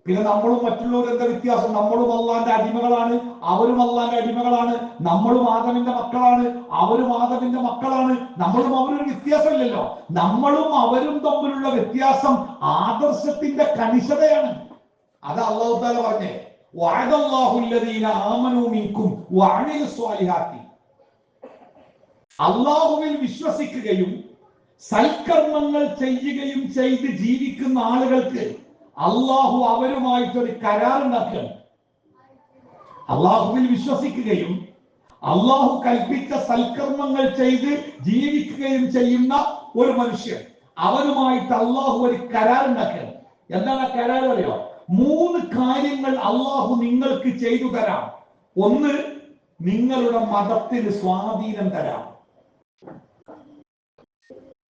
പിന്നെ നമ്മളും മറ്റുള്ളവരും എന്താ വ്യത്യാസം? നമ്മളും അള്ളാന്റെ അടിമകളാണ്, അവരും അള്ളാന്റെ അടിമകളാണ്. നമ്മളും ആദമിന്റെ മക്കളാണ്, അവരും ആദമിന്റെ മക്കളാണ്. നമ്മളും അവരും വ്യത്യാസമില്ലല്ലോ. നമ്മളും അവരും തമ്മിലുള്ള വ്യത്യാസം ആദർശത്തിന്റെ കണിശതയാണ്. അത് അല്ലാഹു തആല പറഞ്ഞേ, വഅദല്ലാഹുല്ലദീന ആമനൂ മിൻകും വഅമിലുസ്വാലിഹാത്തി. അള്ളാഹുവിൽ വിശ്വസിക്കുകയും സൽക്കർമ്മങ്ങൾ ചെയ്യുകയും ചെയ്ത് ജീവിക്കുന്ന ആളുകൾക്ക് അള്ളാഹു അവരുമായിട്ടൊരു കരാറുണ്ടാക്കുകയാണ്. അള്ളാഹുവിൽ വിശ്വസിക്കുകയും അള്ളാഹു കൽപ്പിച്ച സൽക്കർമ്മങ്ങൾ ചെയ്ത് ജീവിക്കുകയും ചെയ്യുന്ന ഒരു മനുഷ്യൻ, അവരുമായിട്ട് അള്ളാഹു ഒരു കരാറുണ്ടാക്കുകയാണ്. എന്താണ് ആ കരാർ അറിയോ? 3 കാര്യങ്ങൾ അള്ളാഹു നിങ്ങൾക്ക് ചെയ്തു തരാം. 1, നിങ്ങളുടെ മതത്തിന് സ്വാധീനം തരാം.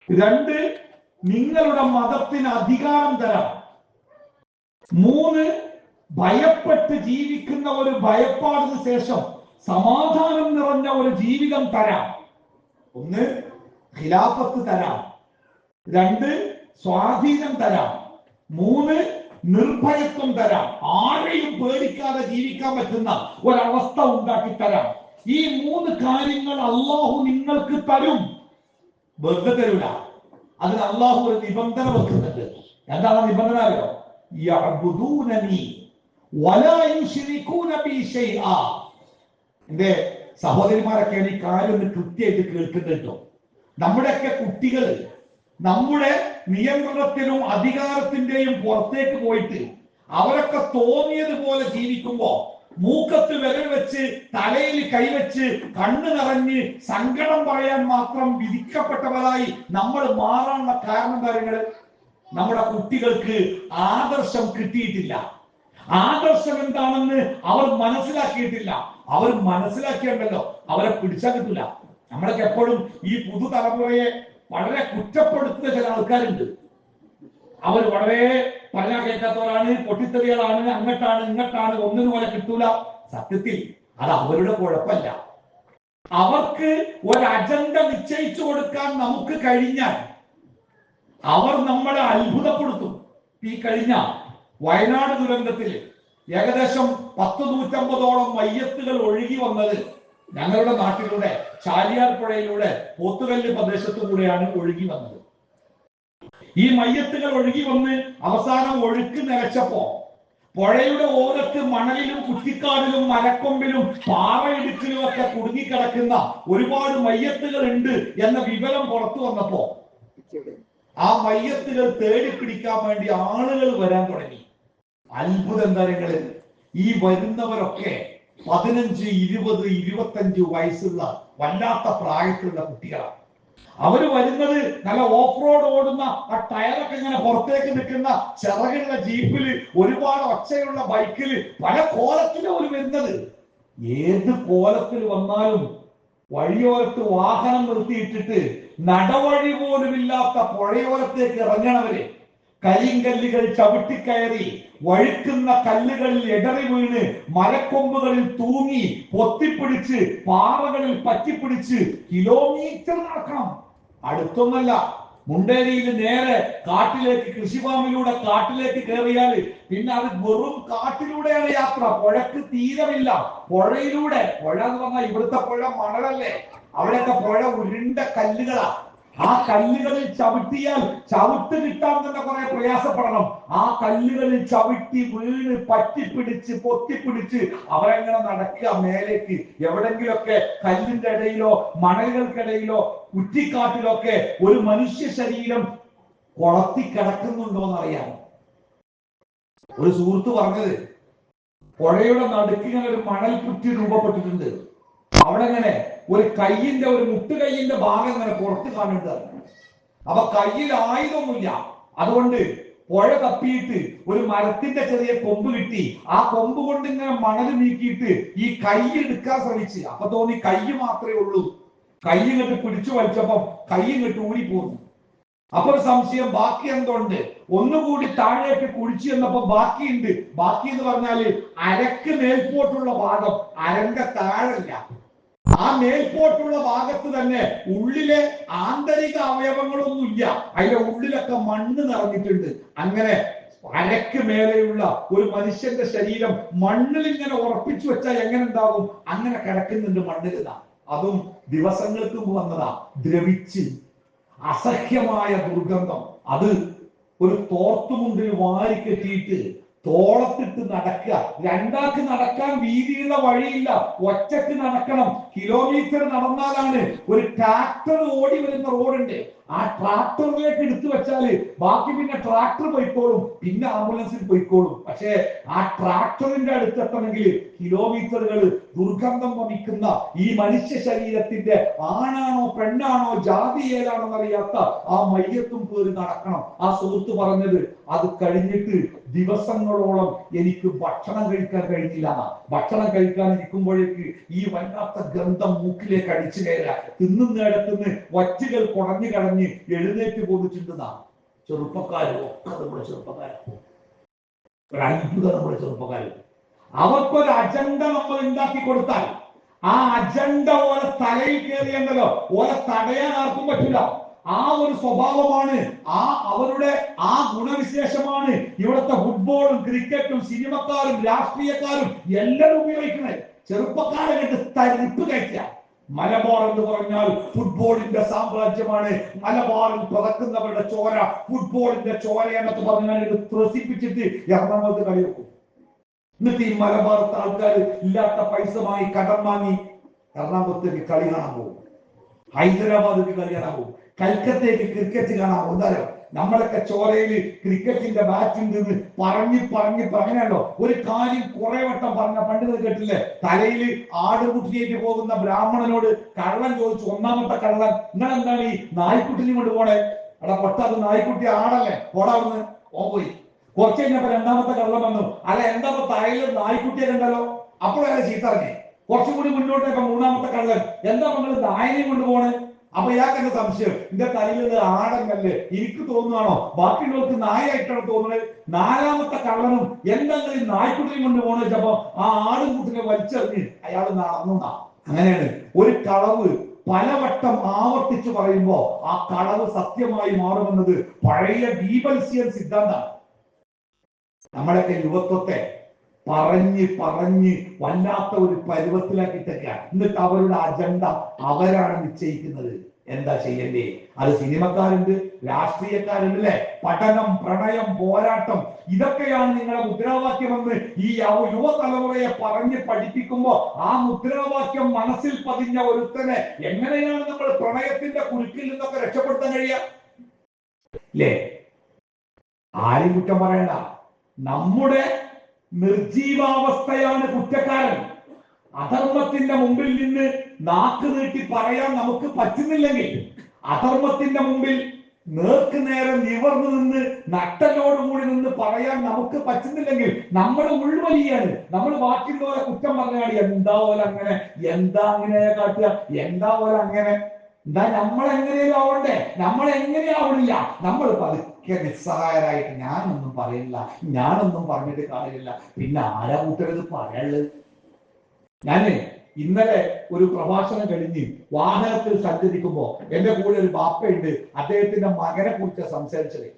2, നിങ്ങളുടെ മതത്തിന് അധികാരം തരാം. 3, ഭയപ്പെട്ട് ജീവിക്കുന്ന ഒരു ഭയപ്പാടിന് ശേഷം സമാധാനം നിറഞ്ഞ ഒരു ജീവിതം തരാം. 1, ഖിലാഫത്ത് തരാം. 2, സ്വാധീനം തരാം. 3, നിർഭയത്വം തരാം. ആരെയും പേടിക്കാതെ ജീവിക്കാൻ പറ്റുന്ന ഒരവസ്ഥ ഉണ്ടാക്കി തരാം. ഈ 3 കാര്യങ്ങൾ അള്ളാഹു നിങ്ങൾക്ക് തരും. വെറുതെ തരൂല. അതിന് അള്ളാഹു ഒരു നിബന്ധന വെക്കുന്നുണ്ട്. എന്താണ് നിബന്ധന അറിയോ? യഅ്ബുദൂനനി വലാ യുശ്രികൂന ബി ശൈആ. എന്റെ സഹോദരിമാരൊക്കെ ഈ കാര്യം ഒന്ന് കൃത്യമായിട്ട് കേൾക്കുന്നുണ്ടോ? നമ്മുടെയൊക്കെ കുട്ടികൾ നമ്മുടെ നിയന്ത്രണത്തിനും അധികാരത്തിന്റെയും പുറത്തേക്ക് പോയിട്ട് അവരൊക്കെ തോന്നിയതുപോലെ ജീവിക്കുമ്പോ മൂക്കത്ത് വിരൽ വെച്ച് തലയിൽ കൈവച്ച് കണ്ണ് നിറഞ്ഞ് സങ്കടം പറയാൻ മാത്രം വിധിക്കപ്പെട്ടവരായി നമ്മൾ മാറാനുള്ള കാരണം കാര്യങ്ങള് നമ്മുടെ കുട്ടികൾക്ക് ആദർശം കിട്ടിയിട്ടില്ല. ആദർശം എന്താണെന്ന് അവർ മനസ്സിലാക്കിയിട്ടില്ല. അവർ മനസ്സിലാക്കിയുണ്ടല്ലോ അവരെ പിടിച്ചാൽ കിട്ടില്ല. നമ്മളൊക്കെ എപ്പോഴും ഈ പുതുതലമുറയെ വളരെ കുറ്റപ്പെടുത്തുന്ന ചില ആൾക്കാരുണ്ട്. അവർ വളരെ പറഞ്ഞാൽ കേൾക്കാത്തവരാണ്, പൊട്ടിത്തെറികളാണ്, അങ്ങോട്ടാണ് ഇങ്ങോട്ടാണ്, ഒന്നിനു പോലെ കിട്ടൂല. സത്യത്തിൽ അത് അവരുടെ കുഴപ്പമല്ല. അവർക്ക് ഒരു അജണ്ട നിശ്ചയിച്ചു കൊടുക്കാൻ നമുക്ക് കഴിഞ്ഞാൽ അവർ നമ്മളെ അത്ഭുതപ്പെടുത്തും. ഈ കഴിഞ്ഞ വയനാട് ദുരന്തത്തിൽ ഏകദേശം 150 മയ്യത്തുകൾ ഒഴുകി വന്നത് ഞങ്ങളുടെ നാട്ടിലൂടെ ചാലിയാർ പുഴയിലൂടെ പോത്തുകല്ല് പ്രദേശത്തു കൂടെയാണ് ഒഴുകി വന്നത്. ഈ മയ്യത്തുകൾ ഒഴുകി വന്ന് അവസാനം ഒഴുക്ക് നിലച്ചപ്പോ പുഴയുടെ ഓരത്ത് മണലിലും കുറ്റിക്കാടിലും മരക്കൊമ്പിലും പാറയിടുക്കിലും ഒക്കെ കുടുങ്ങിക്കിടക്കുന്ന ഒരുപാട് മയ്യത്തുകൾ ഉണ്ട് എന്ന വിവരം പുറത്തു വന്നപ്പോ ആ മയ്യത്തുകൾ തേടി പിടിക്കാൻ വേണ്ടി ആളുകൾ വരാൻ തുടങ്ങി. അത്ഭുതം എന്താ നിങ്ങള്, ഈ വരുന്നവരൊക്കെ 15, 20, 25 വയസ്സുള്ള വല്ലാത്ത പ്രായത്തിലുള്ള കുട്ടികളാണ്. അവര് വരുന്നത് നല്ല ഓഫ് റോഡ് ഓടുന്ന ആ ടയറൊക്കെ ഇങ്ങനെ പുറത്തേക്ക് നിൽക്കുന്ന ചിറകുള്ള ജീപ്പില്, ഒരുപാട് ഒച്ചയുള്ള ബൈക്കില്, പല കോലത്തിലും അവർ വരുന്നത്. ഏത് കോലത്തിൽ വന്നാലും വഴിയോരത്ത് വാഹനം നിർത്തിയിട്ടിട്ട് നടവഴി പോലുമില്ലാത്ത പുഴയോരത്തേക്ക് ഇറങ്ങണവര് കരിങ്കല്ലുകൾ ചവിട്ടിക്കയറി വഴുക്കുന്ന കല്ലുകളിൽ ഇടറി വീണ് മരക്കൊമ്പുകളിൽ തൂങ്ങി പൊത്തിപ്പിടിച്ച് പാറകളിൽ പറ്റിപ്പിടിച്ച് കിലോമീറ്റർ നടക്കണം. അടുത്തൊന്നല്ല, മുണ്ടേരിയിൽ നേരെ കാട്ടിലേക്ക്, കൃഷിഫാമിലൂടെ കാട്ടിലേക്ക് കയറിയാൽ പിന്നെ അത് വെറും കാട്ടിലൂടെയാണ് യാത്ര. പുഴക്ക് തീരമില്ല. പുഴയിലൂടെ, പുഴ എന്ന് പറഞ്ഞാൽ ഇവിടുത്തെ പുഴ മണലല്ലേ, അവിടെയൊക്കെ പുഴ ഉരുണ്ട കല്ലുകളാ. ആ കല്ലുകളിൽ ചവിട്ടിയാൽ ചവിട്ട് കിട്ടാൻ തന്നെ കുറെ പ്രയാസപ്പെടണം. ആ കല്ലുകളിൽ ചവിട്ടി വീണ് പറ്റിപ്പിടിച്ച് പൊത്തിപ്പിടിച്ച് അവരെങ്ങനെ നടക്കുക മേലേക്ക്. എവിടെങ്കിലൊക്കെ കല്ലിന്റെ ഇടയിലോ മണലുകൾക്കിടയിലോ കുറ്റിക്കാട്ടിലൊക്കെ ഒരു മനുഷ്യ ശരീരം കൊളത്തി കിടക്കുന്നുണ്ടോന്ന് അറിയാം. ഒരു സുഹൃത്ത് പറഞ്ഞത്, പുഴയുടെ നടുക്കിങ്ങനെ ഒരു മണൽപുറ്റി രൂപപ്പെട്ടിട്ടുണ്ട്. അവിടെ ഇങ്ങനെ ഒരു കയ്യിന്റെ, ഒരു മുട്ടുകൈയിന്റെ ഭാഗം ഇങ്ങനെ പുറത്ത് കാണുന്നത്. അപ്പൊ കയ്യിൽ ആയുധമൊന്നുമില്ല. അതുകൊണ്ട് പുഴ തപ്പിയിട്ട് ഒരു മരത്തിന്റെ ചെറിയ കൊമ്പ് കിട്ടി. ആ കൊമ്പ് കൊണ്ട് ഇങ്ങനെ മണൽ നീക്കിയിട്ട് ഈ കൈ എടുക്കാൻ ശ്രമിച്ചു. അപ്പൊ തോന്നി കൈ മാത്രമേ ഉള്ളൂ. കൈ ഇങ്ങോട്ട് പിടിച്ചു വലിച്ചപ്പം കൈ ഇങ്ങോട്ട് ഊരിപ്പോന്നു. അപ്പൊ ഒരു സംശയം, ബാക്കി എന്തുണ്ട്? ഒന്നുകൂടി താഴേക്ക് കുഴിച്ചു എന്നപ്പോ ബാക്കിയുണ്ട്. ബാക്കി എന്ന് പറഞ്ഞാല് അരക്ക് മേൽപോട്ടുള്ള ഭാഗം, അരന്റെ താഴല്ല, ആ മേൽപോട്ടുള്ള ഭാഗത്ത് തന്നെ ഉള്ളിലെ ആന്തരിക അവയവങ്ങളൊന്നുമില്ല. അതിന്റെ ഉള്ളിലൊക്കെ മണ്ണ് നിറഞ്ഞിട്ടുണ്ട്. അങ്ങനെ അരക്ക് മേലെയുള്ള ഒരു മനുഷ്യന്റെ ശരീരം മണ്ണിൽ ഇങ്ങനെ ഉറപ്പിച്ചു വെച്ചാൽ എങ്ങനെ ഉണ്ടാകും? അങ്ങനെ കിടക്കുന്നുണ്ട് മണ്ണിൽ. അതും ദിവസങ്ങൾക്ക് മുമ്പ് വന്നതാ, ദ്രവിച്ച് അസഹ്യമായ ദുർഗന്ധം. അത് ഒരു തോർത്തുമുണ്ടിൽ വാരിക്കെട്ടിയിട്ട് തോളത്തിട്ട് നടക്കുക. രണ്ടാക്ക് നടക്കാൻ വീതിയുള്ള വഴിയില്ല, ഒറ്റക്ക് നടക്കണം. കിലോമീറ്റർ നടന്നാലാണ് ഒരു ട്രാക്ടർ ഓടി വരുന്ന റോഡുണ്ട്. ആ ട്രാക്ടറിലേക്ക് എടുത്തു വെച്ചാല് ബാക്കി പിന്നെ ട്രാക്ടർ പോയിക്കോളും, പിന്നെ ആംബുലൻസിൽ പോയിക്കോളും. പക്ഷേ ആ ട്രാക്ടറിന്റെ അടുത്തെത്തണമെങ്കിൽ കിലോമീറ്ററുകൾ ദുർഗന്ധം വമിക്കുന്ന ഈ മനുഷ്യ ശരീരത്തിന്റെ ആണാണോ പെണ്ണാണോ ജാതി ഏതാണെന്ന് അറിയാത്ത ആ മയ്യത്തും പേര് നടക്കണം. ആ സുഹൃത്ത് പറഞ്ഞത്, അത് കഴിഞ്ഞിട്ട് ദിവസങ്ങളോളം എനിക്ക് ഭക്ഷണം കഴിക്കാൻ കഴിഞ്ഞില്ല. ഭക്ഷണം കഴിക്കാൻ ഇരിക്കുമ്പോഴേക്ക് ഈ വല്ലാത്ത ഗന്ധം മൂക്കിലേക്ക് അടിച്ചു കയറുക. തിന്നുന്നിടത്തുനിന്ന് വറ്റുകൾ കുടഞ്ഞു കടഞ്ഞ് എഴുന്നേറ്റ് പോന്നിട്ടുണ്ടെന്നാണ്. ചെറുപ്പക്കാരും ഒക്കെ നമ്മുടെ ചെറുപ്പക്കാരും, ഒരു അത്ഭുതം നമ്മുടെ ചെറുപ്പക്കാരും. അവർക്കൊരു അജണ്ട നമ്മൾ ഉണ്ടാക്കി കൊടുത്താൽ ആ അജണ്ട ഓരോ തലയിൽ കയറിയുണ്ടല്ലോ, ഓരോ തടയാൻ ആർക്കും പറ്റില്ല. ആ ഒരു സ്വഭാവമാണ്, അവരുടെ ആ ഗുണവിശേഷമാണ് ഇവിടുത്തെ ഫുട്ബോളും ക്രിക്കറ്റും സിനിമക്കാരും രാഷ്ട്രീയക്കാരും എല്ലാവരും ഉപയോഗിക്കുന്നത്. ചെറുപ്പക്കാരെ കണ്ട് തരിപ്പ് കയറ്റുക. മലബാർ എന്ന് പറഞ്ഞാൽ ഫുട്ബോളിന്റെ സാമ്രാജ്യമാണ്. മലബാറിൽ പിറക്കുന്നവരുടെ ചോര ഫുട്ബോളിന്റെ ചോര എന്നൊക്കെ പറഞ്ഞാൽ ഇത് ത്രസിപ്പിച്ചിട്ട് എറണാകുളത്ത് കളി വെക്കും. എന്നിട്ട് ഈ മലബാറത്തെ ആൾക്കാർ ഇല്ലാത്ത പൈസ വാങ്ങി കടം വാങ്ങി എറണാകുളത്തേക്ക് കളി കാണാൻ പോകും, ഹൈദരാബാദിലേക്ക് കളി കാണാൻ പോകും, കൽക്കത്തയ്ക്ക് ക്രിക്കറ്റ് കാണാൻ പോകും. എന്തായാലും നമ്മളൊക്കെ ചോരയില് ക്രിക്കറ്റിന്റെ ബാറ്റ് ഉണ്ടെന്ന് പറഞ്ഞല്ലോ. ഒരു കാര്യം കുറെ വട്ടം പറഞ്ഞ പണ്ട് കേട്ടില്ലേ? തലയിൽ ആടുകുട്ടിയേക്ക് പോകുന്ന ബ്രാഹ്മണനോട് കള്ളൻ ചോദിച്ചു, ഒന്നാമത്തെ കള്ളൻ, നിങ്ങൾ എന്താണ് ഈ നായ്ക്കുട്ടിനെ കൊണ്ട് പോണേ? അവിടെ പൊട്ട, അത് നായ്ക്കുട്ടി ആടല്ലേ, പോടാവുന്ന്. ഓ പോയി. കുറച്ച് കഴിഞ്ഞപ്പോ രണ്ടാമത്തെ കള്ളം വന്നു, അല്ല എന്താ തലയിൽ നായ്ക്കുട്ടിയെ കണ്ടല്ലോ. അപ്പോഴാണ് ചീത്തറിഞ്ഞേ. കുറച്ചും കൂടി മുന്നോട്ട് ഇപ്പൊ മൂന്നാമത്തെ കള്ളൻ, എന്താ നിങ്ങൾ നായനെയും കൊണ്ട് പോണേ? അപ്പൊ ഇയാൾക്ക് എന്റെ സംശയം, എന്റെ തലയിൽ ആടങ്ങല്ലേ, എനിക്ക് തോന്നുകയാണോ ബാക്കിയുള്ളവർക്ക് നായായിട്ടാണ് തോന്നുന്നത്? നാലാമത്തെ കള്ളനും എന്തെങ്കിലും നായ്ക്കുട്ടിനെ കൊണ്ട് പോണെന്ന് വെച്ചപ്പോ ആ ആടും കുട്ടിനെ വലിച്ചെറിഞ്ഞ് അയാൾ നടന്നുണ്ടാ. അങ്ങനെയാണ് ഒരു കളവ് പലവട്ടം ആവർത്തിച്ചു പറയുമ്പോ ആ കളവ് സത്യമായി മാറുമെന്നത് പഴയ ബീബൽസിയൻ സിദ്ധാന്തമാണ്. നമ്മളൊക്കെ യുവത്വത്തെ പറഞ്ഞ് വല്ലാത്ത ഒരു പരുവത്തിലാക്കിയിട്ടൊക്കെ, എന്നിട്ട് അവരുടെ അജണ്ട അവരാണ് നിശ്ചയിക്കുന്നത്. എന്താ ചെയ്യണ്ടേ? അത് സിനിമക്കാരുണ്ട്, രാഷ്ട്രീയക്കാരുണ്ട്, അല്ലെ? പഠനം, പ്രണയം, പോരാട്ടം, ഇതൊക്കെയാണ് നിങ്ങളെ മുദ്രാവാക്യമെന്ന് ഈ യുവതലമുറയെ പറഞ്ഞ് പഠിപ്പിക്കുമ്പോ ആ മുദ്രാവാക്യം മനസ്സിൽ പതിഞ്ഞ ഒരുത്തനെ എങ്ങനെയാണ് നമ്മൾ പ്രണയത്തിന്റെ കുരുക്കിൽ നിന്നൊക്കെ രക്ഷപ്പെടുത്താൻ കഴിയുക? അല്ലേ? ആരും കുറ്റം പറയണ്ട. നമ്മുടെ നിർജീവാവസ്ഥയാണ് കുറ്റക്കാരൻ. അധർമ്മത്തിന്റെ മുമ്പിൽ നിന്ന് നാക്ക് നീട്ടി പറയാൻ നമുക്ക് പറ്റുന്നില്ലെങ്കിൽ, അധർമ്മത്തിന്റെ മുമ്പിൽ നേർക്ക് നേരെ നിവർന്നു നിന്ന് നട്ടലോടുകൂടി നിന്ന് പറയാൻ നമുക്ക് പറ്റുന്നില്ലെങ്കിൽ നമ്മൾ ഉൾവലിയാണ്. നമ്മൾ ബാക്കിയുള്ളവരെ കുറ്റം പറഞ്ഞാണ്, എന്താ പോലെ അങ്ങനെ, എന്താ അങ്ങനെ കാട്ടുക, എന്താ പോലെ അങ്ങനെ. എന്താ നമ്മളെങ്ങനെയും ആവണ്ടേ? നമ്മളെങ്ങനെയാവണില്ല. നമ്മൾ പതുക്കെ നിസ്സഹായരായിട്ട് ഞാനൊന്നും പറയില്ല, ഞാനൊന്നും പറഞ്ഞിട്ട് കാര്യമില്ല, പിന്നെ ആരാ കൂട്ടരുത് പറയാനുള്ളത്? ഞാന് ഇന്നലെ ഒരു പ്രഭാഷണം കഴിഞ്ഞ് വാഹനത്തിൽ സഞ്ചരിക്കുമ്പോ എന്റെ കൂടെ ഒരു ബാപ്പയുണ്ട്. അദ്ദേഹത്തിന്റെ മകനെ കുറിച്ച് സംസാരിച്ചത്.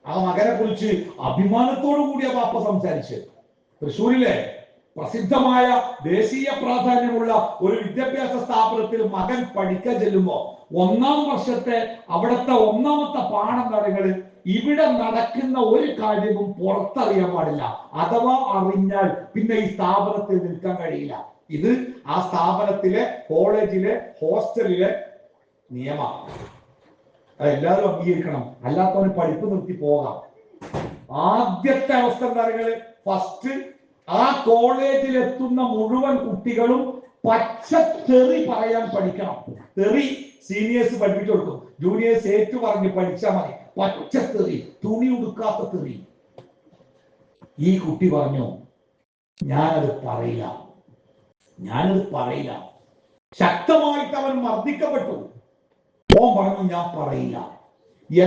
ആ മകനെ കുറിച്ച് അഭിമാനത്തോടു കൂടിയ ബാപ്പ സംസാരിച്ചത്. തൃശ്ശൂരിലെ പ്രസിദ്ധമായ ദേശീയ പ്രാധാന്യമുള്ള ഒരു വിദ്യാഭ്യാസ സ്ഥാപനത്തിൽ മകൻ പഠിക്കാൻ ചെല്ലുമ്പോ ഒന്നാം വർഷത്തെ അവിടുത്തെ ഒന്നാമത്തെ പാഠങ്ങൾ, ഇവിടെ നടക്കുന്ന ഒരു കാര്യവും പുറത്തറിയാൻ പാടില്ല. അഥവാ അറിഞ്ഞാൽ പിന്നെ ഈ സ്ഥാപനത്തിൽ നിൽക്കാൻ കഴിയില്ല. ഇത് ആ സ്ഥാപനത്തിലെ, കോളേജിലെ, ഹോസ്റ്റലിലെ നിയമമാണ്. അതെല്ലാവരും അംഗീകരിക്കണം, അല്ലാത്തവന് പഠിപ്പ് നിർത്തി പോകാം. ആദ്യത്തെ അവസ്ഥ എന്താ? ഫസ്റ്റ് ആ കോളേജിൽ എത്തുന്ന മുഴുവൻ കുട്ടികളും പച്ചത്തെറി പറയാൻ പഠിക്കണം. തെറി സീനിയേഴ്സ് പഠിപ്പിച്ചു കൊടുക്കും, ജൂനിയേഴ്സ് ഏറ്റു പറഞ്ഞ് പഠിച്ചാൽ മതി. പച്ചത്തെറി, തുണി ഉടുക്കാത്ത തെറി. ഈ കുട്ടി പറഞ്ഞു, ഞാനത് പറയില്ല. ശക്തമായിട്ട് അവൻ മർദ്ദിക്കപ്പെട്ടു. ഓൻ പറഞ്ഞു, ഞാൻ പറയില്ല.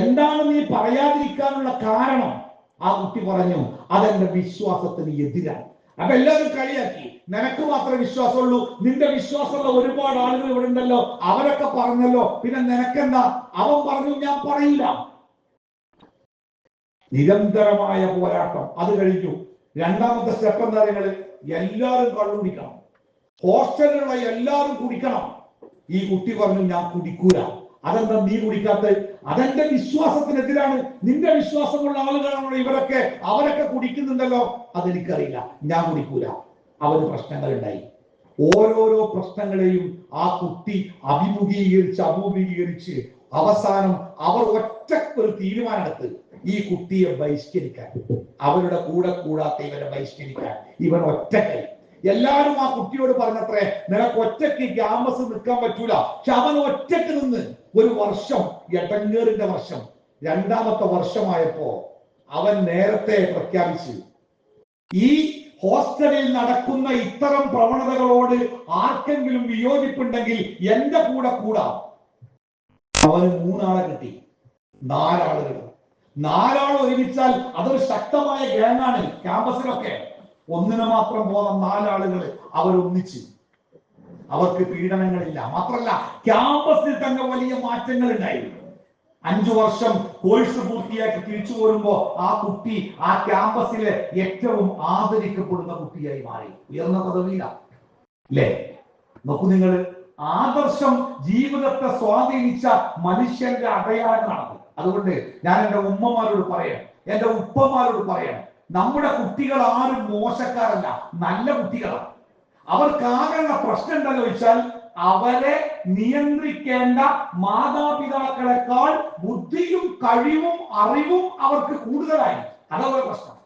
എന്താണ് നീ പറയാതിരിക്കാനുള്ള കാരണം? ആ കുട്ടി പറഞ്ഞു, അതെന്റെ വിശ്വാസത്തിന് എതിരാണ്. അപ്പൊ എല്ലാവരും കളിയാക്കി, നിനക്ക് മാത്രമേ വിശ്വാസമുള്ളൂ, നിന്റെ വിശ്വാസമുള്ള ഒരുപാട് ആളുകൾ ഇവിടെ ഉണ്ടല്ലോ, അവരൊക്കെ പറഞ്ഞല്ലോ, പിന്നെ നിനക്കെന്താ? അവൻ പറഞ്ഞു, ഞാൻ പറയില്ല. നിരന്തരമായ പോരാട്ടം. അത് കഴിഞ്ഞു. രണ്ടാമത്തെ സ്റ്റെപ്പ് എന്താ? എല്ലാവരും കള്ളുകുടിക്കണം, ഹോസ്റ്റലിലുള്ള എല്ലാവരും കുടിക്കണം. ഈ കുട്ടി പറഞ്ഞു, ഞാൻ കുടിക്കൂല. അതെന്താ നീ കുടിക്കാത്തത്? അതെന്റെ വിശ്വാസത്തിനെതിരാണ്. നിന്റെ വിശ്വാസമുള്ള ആളുകളാണോ ഇവരൊക്കെ? അവരൊക്കെ കുടിക്കുന്നുണ്ടല്ലോ, അതെനിക്കറിയില്ല, ഞാൻ കുടിക്കൂല. അവന് പ്രശ്നങ്ങൾ ഉണ്ടായി. ഓരോരോ പ്രശ്നങ്ങളെയും ആ കുട്ടി അഭിമുഖീകരിച്ച് അവസാനം അവർ ഒറ്റ ഒരു തീരുമാനമെടുത്ത് ഈ കുട്ടിയെ ബഹിഷ്കരിക്കാൻ. അവരുടെ കൂടെ കൂടാത്ത ഇവരെ ബഹിഷ്കരിക്കാൻ ഇവൻ ഒറ്റക്കൈ. എല്ലാവരും ആ കുട്ടിയോട് പറഞ്ഞത്രേ, നിനക്ക് ഒറ്റയ്ക്ക് ക്യാമ്പസ് നിൽക്കാൻ പറ്റൂല. പക്ഷെ അവൻ ഒറ്റയ്ക്ക് നിന്ന് ഒരു വർഷം, എടങ്ങേറിന്റെ വർഷം, രണ്ടാമത്തെ വർഷമായപ്പോ അവൻ നേരത്തെ പ്രഖ്യാപിച്ചു, ഈ ഹോസ്റ്റലിൽ നടക്കുന്ന ഇത്തരം പ്രവണതകളോട് ആർക്കെങ്കിലും വിയോജിപ്പുണ്ടെങ്കിൽ എന്റെ കൂടെ കൂടാം. അവന് 3 ആളെ കിട്ടി. 4 ആളുകൾ. 4 ആൾ ഒരുമിച്ചാൽ അതൊരു ശക്തമായ ഗ്യാങ്ങാണ്. ക്യാമ്പസിലൊക്കെ ഒന്നിനെ മാത്രം പോകാൻ 4 ആളുകൾ അവരൊന്നിച്ച്. അവർക്ക് പീഡനങ്ങളില്ല. മാത്രമല്ല, ക്യാമ്പസിൽ തന്നെ വലിയ മാറ്റങ്ങൾ ഉണ്ടായിരുന്നു. 5 വർഷം കോഴ്സ് പൂർത്തിയാക്കി തിരിച്ചു പോരുമ്പോ ആ കുട്ടി ആ ക്യാമ്പസിലെ ഏറ്റവും ആദരിക്കപ്പെടുന്ന കുട്ടിയായി മാറി. ഉയർന്ന പദവിയില്ല, അല്ലേ? നോക്കൂ നിങ്ങൾ, ആദർശം ജീവിതത്തെ സ്വാധീനിച്ച മനുഷ്യന്റെ അടയാളങ്ങളാണ്. അതുകൊണ്ട് ഞാൻ എന്റെ ഉമ്മമാരോട് പറയാം, എന്റെ ഉപ്പമാരോട് പറയാം, നമ്മുടെ കുട്ടികൾ ആരും മോശക്കാരല്ല, നല്ല കുട്ടികളാണ്. അവർക്കാകെയുള്ള പ്രശ്നം എന്താണെന്ന് വെച്ചാൽ അവരെ നിയന്ത്രിക്കേണ്ട മാതാപിതാക്കളെക്കാൾ ബുദ്ധിയും കഴിവും അറിവും അവർക്ക് കൂടുതലായി. അതവരുടെ പ്രശ്നം.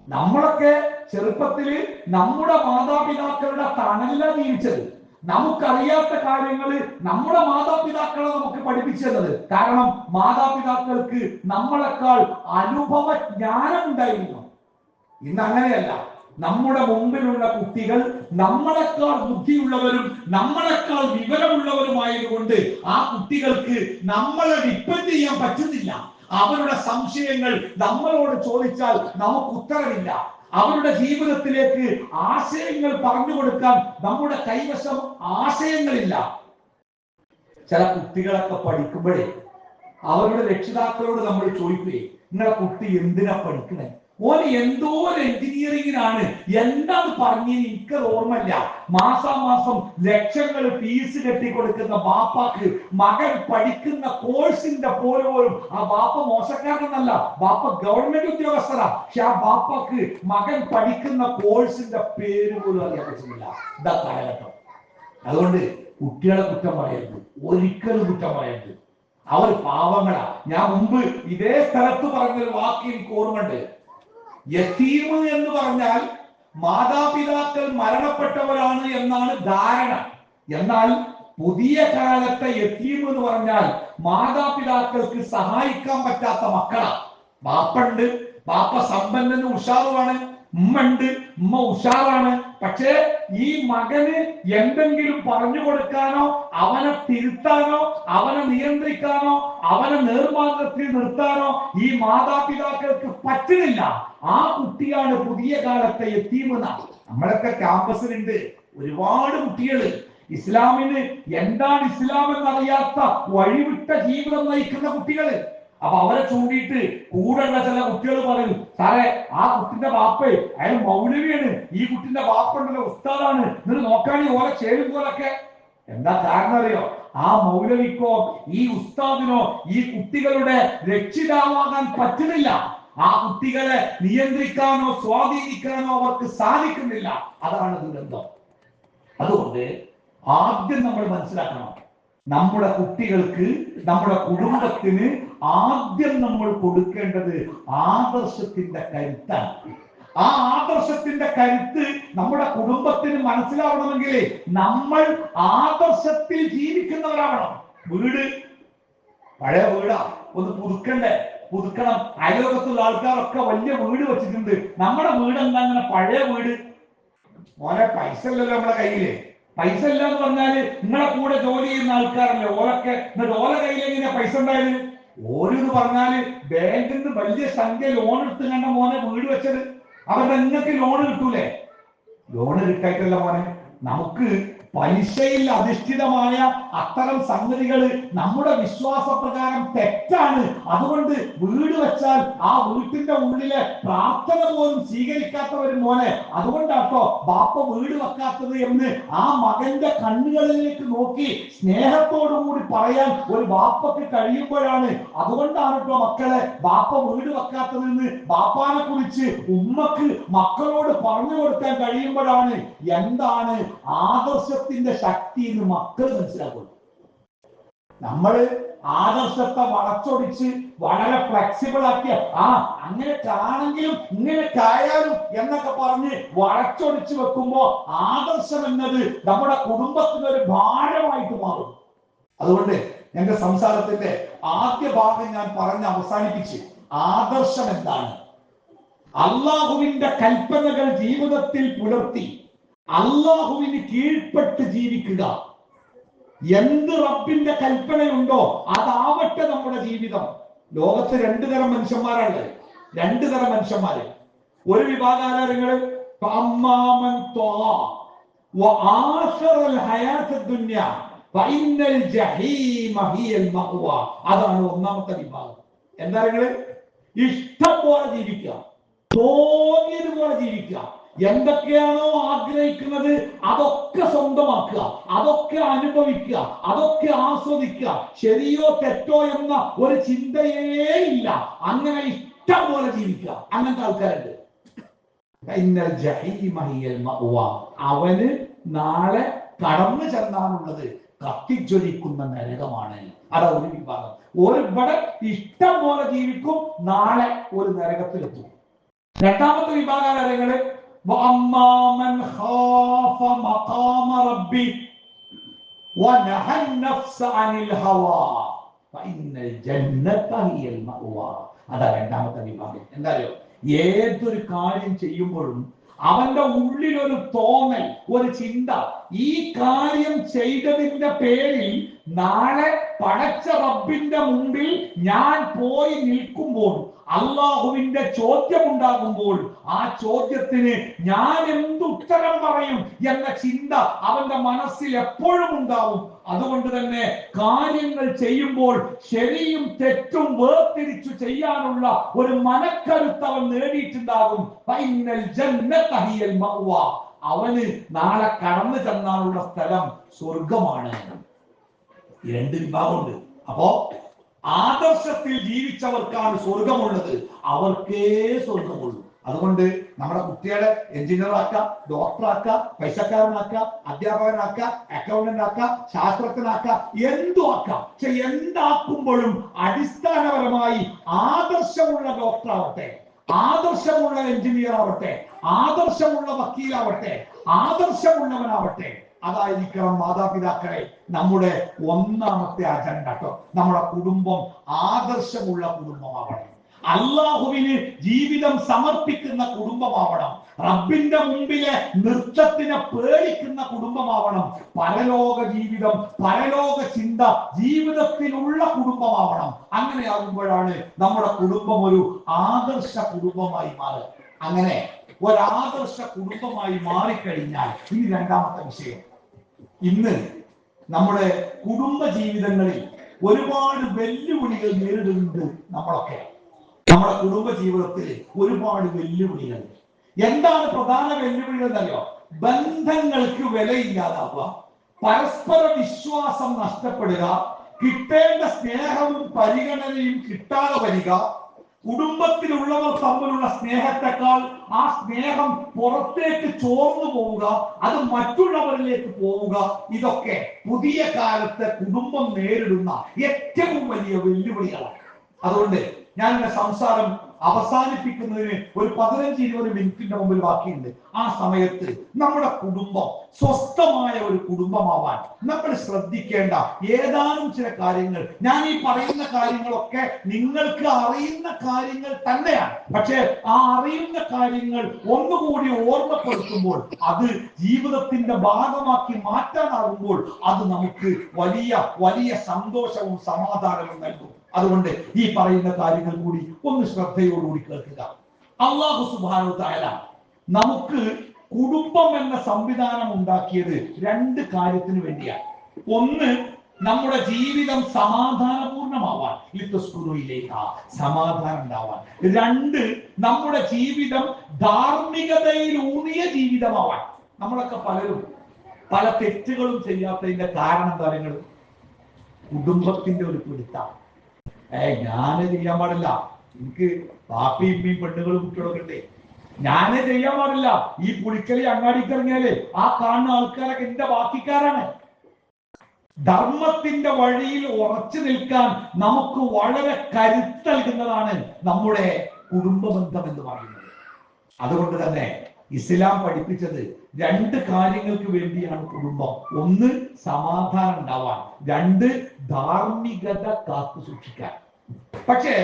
നമ്മളൊക്കെ ചെറുപ്പത്തിൽ നമ്മുടെ മാതാപിതാക്കളുടെ തണലിലാണ് ജീവിച്ചത്. നമുക്കറിയാത്ത കാര്യങ്ങൾ നമ്മുടെ മാതാപിതാക്കളെ നമുക്ക് പഠിപ്പിച്ചു തന്നത്. കാരണം മാതാപിതാക്കൾക്ക് നമ്മളെക്കാൾ അനുഭവ ജ്ഞാനം ഉണ്ടായിരുന്നു. ഇന്ന് അങ്ങനെയല്ല. നമ്മുടെ മുമ്പിലുള്ള കുട്ടികൾ നമ്മളെക്കാൾ ബുദ്ധിയുള്ളവരും നമ്മളെക്കാൾ വിവരമുള്ളവരുമായതുകൊണ്ട് ആ കുട്ടികൾക്ക് നമ്മളെ ഡിപ്പെൻഡ് ചെയ്യാൻ പറ്റുന്നില്ല. അവരുടെ സംശയങ്ങൾ നമ്മളോട് ചോദിച്ചാൽ നമുക്ക് ഉത്തരവില്ല. അവരുടെ ജീവിതത്തിലേക്ക് ആശയങ്ങൾ പറഞ്ഞു കൊടുക്കാൻ നമ്മുടെ കൈവശം ആശയങ്ങളില്ല. ചില കുട്ടികളൊക്കെ പഠിക്കുമ്പോഴേ അവരുടെ രക്ഷിതാക്കളോട് നമ്മൾ ചോദിക്കുകയെ, നിങ്ങളെ കുട്ടി എന്തിനാ പഠിക്കണേ? ഓന് എന്തോ ഒരു എഞ്ചിനീയറിംഗിനാണ്, എന്താണ് പറഞ്ഞത് എനിക്കത് ഓർമ്മയില്ല. മാസാമാസം ലക്ഷങ്ങൾ ഫീസ് കെട്ടിക്കൊടുക്കുന്ന ബാപ്പാക്ക് മകൻ പഠിക്കുന്ന കോഴ്സിന്റെ പോലും ആ ബാപ്പ മോശക്കാരനല്ല, ബാപ്പ ഗവൺമെന്റ് ഉദ്യോഗസ്ഥരാ. പക്ഷെ ആ ബാപ്പാക്ക് മകൻ പഠിക്കുന്ന കോഴ്സിന്റെ പേര് പോലും അറിയാൻ പറ്റുന്നില്ല. ഇതാ കാലഘട്ടം. അതുകൊണ്ട് കുട്ടികളെ കുറ്റം പറയരുത്, ഒരിക്കലും കുറ്റം പറയരുത്. അവർ പാവങ്ങളാ. ഞാൻ മുമ്പ് ഇതേ സ്ഥലത്ത് പറഞ്ഞൊരു വാക്ക് എനിക്ക് ഓർമ്മയുണ്ട്. യതീം എന്ന് പറഞ്ഞാൽ മാതാപിതാക്കൾ മരണപ്പെട്ടവരാണ് എന്നാണ് ധാരണ. എന്നാൽ പുതിയ കാലത്തെ യതീം എന്ന് പറഞ്ഞാൽ മാതാപിതാക്കൾക്ക് സഹായിക്കാൻ പറ്റാത്ത മക്കളാ. ബാപ്പുണ്ട്, ബാപ്പ സമ്പന്നനും ഉഷാറുമാണ്. ഉമ്മ ഉണ്ട്, ഉമ്മ ഉഷാറാണ്. പക്ഷേ ഈ മകന് എന്തെങ്കിലും പറഞ്ഞു കൊടുക്കാനോ അവനെ തിരുത്താനോ അവനെ നിയന്ത്രിക്കാനോ അവനെ നേർമാർഗത്തിൽ നിർത്താനോ ഈ മാതാപിതാക്കൾക്ക് പറ്റുന്നില്ല. ആ കുട്ടിയാണ് പുതിയ കാലത്തെ യതീം. നമ്മളൊക്കെ ക്യാമ്പസിലുണ്ട് ഒരുപാട് കുട്ടികൾ ഇസ്ലാമിന് എന്താണ് ഇസ്ലാം എന്നറിയാത്ത വഴിവിട്ട ജീവിതം നയിക്കുന്ന കുട്ടികൾ. അപ്പൊ അവരെ ചൂണ്ടിയിട്ട് കൂടെയുള്ള ചില കുട്ടികൾ പറയും, സാറേ ആ കുട്ടിന്റെ ബാപ്പേ അയാൾ മൗലവിയാണ്, ഈ കുട്ടിന്റെ ബാപ്പുണ്ടല്ലോ ഉസ്താദാണ്, നിങ്ങൾ നോക്കാണി ഓരോ ചേരും പോലൊക്കെ. എന്താ കാരണം അറിയോ? ആ മൗലവിക്കോ ഈ ഉസ്താദിനോ ഈ കുട്ടികളുടെ രക്ഷിതാവാകാൻ പറ്റുന്നില്ല. ആ കുട്ടികളെ നിയന്ത്രിക്കാനോ സ്വാധീനിക്കാനോ അവർക്ക് സാധിക്കുന്നില്ല. അതാണ് ദുരന്തം. അതുകൊണ്ട് ആദ്യം നമ്മൾ മനസ്സിലാക്കണം, നമ്മുടെ കുട്ടികൾക്ക് നമ്മുടെ കുടുംബത്തിന് ആദ്യം നമ്മൾ കൊടുക്കേണ്ടത് ആദർശത്തിന്റെ കരുത്താണ്. ആ ആദർശത്തിന്റെ കരുത്ത് നമ്മുടെ കുടുംബത്തിന് മനസ്സിലാവണമെങ്കിൽ നമ്മൾ ആദർശത്തിൽ ജീവിക്കുന്നവരാവണം. വീട് പഴയ വീടാ, ഒന്ന് പുതുക്കണം. അയലോകത്തുള്ള ആൾക്കാരൊക്കെ വലിയ വീട് വെച്ചിട്ടുണ്ട്. നമ്മുടെ വീട് എന്താ അങ്ങനെ പഴയ വീട്? മോനെ പൈസ ഇല്ലല്ലോ നമ്മുടെ കയ്യില്. പൈസ ഇല്ല എന്ന് പറഞ്ഞാല് നിങ്ങളെ കൂടെ ജോലി ചെയ്യുന്ന ആൾക്കാരല്ലേ ഓരൊക്കെ. എന്നിട്ട് ഓരോ കയ്യിൽ എങ്ങനെയാ പൈസ ഉണ്ടായത്? ഓരോന്ന് പറഞ്ഞാല് ബാങ്കിൽ നിന്ന് വലിയ സംഖ്യ ലോൺ എടുത്ത് കണ്ട മോനെ വീട് വെച്ചത്. അവരുടെ നിങ്ങൾക്ക് ലോൺ കിട്ടൂലേ? ലോണ് കിട്ടായിട്ടല്ല മോനെ, നമുക്ക് പലിശയിൽ അധിഷ്ഠിതമായ അത്തരം സംഗതികൾ നമ്മുടെ വിശ്വാസപ്രകാരം തെറ്റാണ്. അതുകൊണ്ട് വീട് വെച്ചാൽ ആ വീട്ടിന്റെ ഉള്ളിലെ പ്രാർത്ഥന പോലും സ്വീകരിക്കാത്തവർ മോനെ, അതുകൊണ്ടാട്ടോ ബാപ്പ വീട് വെക്കാത്തത് എന്ന് ആ മകന്റെ കണ്ണുകളിലേക്ക് നോക്കി സ്നേഹത്തോടുകൂടി പറയാൻ ഒരു ബാപ്പക്ക് കഴിയുമ്പോഴാണ്. അതുകൊണ്ടാണ് കേട്ടോ മക്കളെ ബാപ്പ വീട് വെക്കാത്തതെന്ന് ബാപ്പാനെ കുറിച്ച് ഉമ്മക്ക് മക്കളോട് പറഞ്ഞു കൊടുക്കാൻ കഴിയുമ്പോഴാണ് എന്താണ് ആദർശത്തിന്റെ ശക്തി എന്ന് മക്കൾ മനസ്സിലാക്കുള്ളൂ. നമ്മള് ആദർശത്തെ വളച്ചൊടിച്ച് വളരെ ഫ്ലെക്സിബിൾ ആക്കിയ അങ്ങനെ ആണെങ്കിലും ഇങ്ങനെയൊക്കെ ആയാലും എന്നൊക്കെ പറഞ്ഞ് വളച്ചൊടിച്ച് വെക്കുമ്പോ ആദർശം എന്നത് നമ്മുടെ കുടുംബത്തിന് ഒരു ഭാരമായിട്ട് മാറും. അതുകൊണ്ട് എന്റെ സംസാരത്തിന്റെ ആദ്യ ഭാഗം ഞാൻ പറഞ്ഞ് അവസാനിപ്പിച്ച്, ആദർശം എന്താണ്? അള്ളാഹുവിന്റെ കൽപ്പനകൾ ജീവിതത്തിൽ പുലർത്തി അള്ളാഹുവിന് കീഴ്പ്പെട്ട് ജീവിക്കുക. എന്ത് റബ്ബിന്റെ കൽപ്പനയുണ്ടോ അതാവട്ടെ നമ്മുടെ ജീവിതം. ലോകത്ത് രണ്ടു തരം മനുഷ്യന്മാരാണ്. രണ്ടു തരം മനുഷ്യന്മാര്. ഒരു വിഭാഗം ആരാധനകൾ അതാണ് ഒന്നാമത്തെ വിഭാഗം. എന്താ നിങ്ങള്? ഇഷ്ടം പോലെ ജീവിക്കുക, തോന്നിയതുപോലെ ജീവിക്കുക, എന്തൊക്കെയാണോ ആഗ്രഹിക്കുന്നത് അതൊക്കെ സ്വന്തമാക്കുക, അതൊക്കെ അനുഭവിക്കുക, അതൊക്കെ ആസ്വദിക്കുക. ശരിയോ തെറ്റോ എന്ന ഒരു ചിന്തയേ ഇല്ല. അങ്ങനെ ഇഷ്ടം പോലെ ജീവിക്കുക. അങ്ങനത്തെ ആൾക്കാരുണ്ട്. അവന് നാളെ കടന്നു ചെന്നാലുള്ളത് കത്തിജ്വലിക്കുന്ന നരകമാണ്. അതാ ഒരു വിഭാഗം. ഇവിടെ ഇഷ്ടം പോലെ ജീവിക്കും, നാളെ ഒരു നരകത്തിലെത്തും. രണ്ടാമത്തെ വിഭാഗം നരകങ്ങള് അതാ രണ്ടാമത്തെ വിഭാഗം. എന്തായാലും ഏതൊരു കാര്യം ചെയ്യുമ്പോഴും അവന്റെ ഉള്ളിലൊരു തോന്നൽ, ഒരു ചിന്ത, ഈ കാര്യം ചെയ്തതിന്റെ പേരിൽ നാളെ പടച്ച റബ്ബിന്റെ മുമ്പിൽ ഞാൻ പോയി നിൽക്കുമ്പോൾ, അള്ളാഹുവിന്റെ ചോദ്യം ഉണ്ടാകുമ്പോൾ, ആ ചോദ്യത്തിന് ഞാൻ എന്ത് ഉത്തരം പറയും എന്ന ചിന്ത അവന്റെ മനസ്സിൽ എപ്പോഴും ഉണ്ടാവും. അതുകൊണ്ട് തന്നെ കാര്യങ്ങൾ ചെയ്യുമ്പോൾ ശരിയും തെറ്റും വേർതിരിച്ചു ചെയ്യാനുള്ള ഒരു മനക്കരുത്ത് അവൻ നേടിയിട്ടുണ്ടാകും. അവന് നാളെ കടന്നു ചെന്നാലുള്ള സ്ഥലം സ്വർഗമാണ്. രണ്ട് വിഭാഗമുണ്ട്. അപ്പോ ആദർശത്തിൽ ജീവിച്ചവർക്കാണ് സ്വർഗമുള്ളത്, അവർക്കേ സ്വർഗമുള്ളൂ. അതുകൊണ്ട് നമ്മുടെ കുട്ടികളെ എഞ്ചിനീയറാക്കാം, ഡോക്ടറാക്കാം, പൈസക്കാരനാക്കാം, അധ്യാപകനാക്കാം, അക്കൗണ്ടന്റ് ആക്കാം, ശാസ്ത്രജ്ഞനാക്കാം, എന്തും ആക്കാം. പക്ഷെ എന്താക്കുമ്പോഴും അടിസ്ഥാനപരമായി ആദർശമുള്ള ഡോക്ടറാവട്ടെ, ആദർശമുള്ള എഞ്ചിനീയർ ആവട്ടെ, ആദർശമുള്ള വക്കീലാവട്ടെ, ആദർശമുള്ളവനാവട്ടെ, അതായിരിക്കണം മാതാപിതാക്കളെ നമ്മുടെ ഒന്നാമത്തെ അജണ്ട കേട്ടോ. നമ്മുടെ കുടുംബം ആദർശമുള്ള കുടുംബമാവണം, അള്ളാഹുവിന് ജീവിതം സമർപ്പിക്കുന്ന കുടുംബമാവണം, റബ്ബിന്റെ മുമ്പിലെ നൃത്തത്തിനെ പേടിക്കുന്ന കുടുംബമാവണം, പരലോക ജീവിതം, പരലോക ചിന്ത ജീവിതത്തിലുള്ള കുടുംബമാവണം. അങ്ങനെയാകുമ്പോഴാണ് നമ്മുടെ കുടുംബം ഒരു ആദർശ കുടുംബമായി മാറുക. അങ്ങനെ ഒരാദർശ കുടുംബമായി മാറിക്കഴിഞ്ഞാൽ, ഇനി രണ്ടാമത്തെ വിഷയം, ഇന്ന് നമ്മുടെ കുടുംബ ജീവിതങ്ങളിൽ ഒരുപാട് വെല്ലുവിളികൾ നേരിടുന്നുണ്ട്. നമ്മളൊക്കെ നമ്മുടെ കുടുംബ ജീവിതത്തിൽ ഒരുപാട് വെല്ലുവിളികൾ. എന്താണ് പ്രധാന വെല്ലുവിളികൾ എന്നറിയോ? ബന്ധങ്ങൾക്ക് വിലയില്ലാതാവുക, പരസ്പര വിശ്വാസം നഷ്ടപ്പെടുക, കിട്ടേണ്ട സ്നേഹവും പരിഗണനയും കിട്ടാതെ വരിക, കുടുംബത്തിലുള്ളവർ തമ്മിലുള്ള സ്നേഹത്തെക്കാൾ ആ സ്നേഹം പുറത്തേക്ക് ചോർന്നു പോവുക, അത് മറ്റുള്ളവരിലേക്ക് പോവുക. ഇതൊക്കെ പുതിയ കാലത്തെ കുടുംബം നേരിടുന്ന ഏറ്റവും വലിയ വെല്ലുവിളികളാണ്. അതുകൊണ്ട് ഞാൻ എന്റെ സംസാരം അവസാനിപ്പിക്കുന്നതിന് ഒരു 15-20 മിനിറ്റിന്റെ മുമ്പിൽ ബാക്കിയുണ്ട്. ആ സമയത്ത് നമ്മുടെ കുടുംബം സ്വസ്ഥമായ ഒരു കുടുംബമാവാൻ നമ്മൾ ശ്രദ്ധിക്കേണ്ട ഏതാനും ചില കാര്യങ്ങൾ, ഞാൻ ഈ പറയുന്ന കാര്യങ്ങളൊക്കെ നിങ്ങൾക്ക് അറിയുന്ന കാര്യങ്ങൾ തന്നെയാണ്. പക്ഷെ ആ അറിയുന്ന കാര്യങ്ങൾ ഒന്നുകൂടി ഓർമ്മപ്പെടുത്തുമ്പോൾ, അത് ജീവിതത്തിന്റെ ഭാഗമാക്കി മാറ്റാനാകുമ്പോൾ, അത് നമുക്ക് വലിയ വലിയ സന്തോഷവും സമാധാനവും നൽകും. അതുകൊണ്ട് ഈ പറയുന്ന കാര്യങ്ങൾ കൂടി ഒന്ന് ശ്രദ്ധയോടുകൂടി കേൾക്കുക. അല്ലാഹു സുബ്ഹാനഹു തആല നമുക്ക് കുടുംബം എന്ന സംവിധാനം ഉണ്ടാക്കിയത് രണ്ട് കാര്യത്തിന് വേണ്ടിയാണ്. ഒന്ന്, നമ്മുടെ ജീവിതം സമാധാനപൂർണമാവാൻ, സമാധാനം ഉണ്ടാവാൻ. രണ്ട്, നമ്മുടെ ജീവിതം ധാർമ്മികതയിൽ ഊന്നിയ ജീവിതമാവാൻ. നമ്മളൊക്കെ പലരും പല തെറ്റുകളും ചെയ്യാത്തതിന്റെ കാരണം കാര്യങ്ങൾ കുടുംബത്തിന്റെ ഒരു പിടുത്താണ്. ഞാന് ചെയ്യാൻ പാടില്ല, എനിക്ക് പാപ്പിയും ഇമ്മയും പെണ്ണുങ്ങളും കുട്ടികളൊക്കെ ഉണ്ട്, ഞാനേ ചെയ്യാൻ പാടില്ല. ഈ പുളിക്കലി അങ്ങാടിക്ക് ഇറങ്ങിയാല് ആ കാണുന്ന ആൾക്കാരൊക്കെ എന്റെ ബാക്കിക്കാരാണ്. ധർമ്മത്തിന്റെ വഴിയിൽ ഉറച്ചു നിൽക്കാൻ നമുക്ക് വളരെ കരുത്ത് നൽകുന്നതാണ് നമ്മുടെ കുടുംബ ബന്ധം എന്ന് പറയുന്നത്. അതുകൊണ്ട് തന്നെ ഇസ്ലാം പഠിപ്പിച്ചത് രണ്ട് കാര്യങ്ങൾക്ക് വേണ്ടിയാണ് കുടുംബം. ഒന്ന്, സമാധാനം ഉണ്ടാവാൻ. രണ്ട്, ധാർമ്മികത കാത്തു സൂക്ഷിക്കാൻ. പക്ഷേ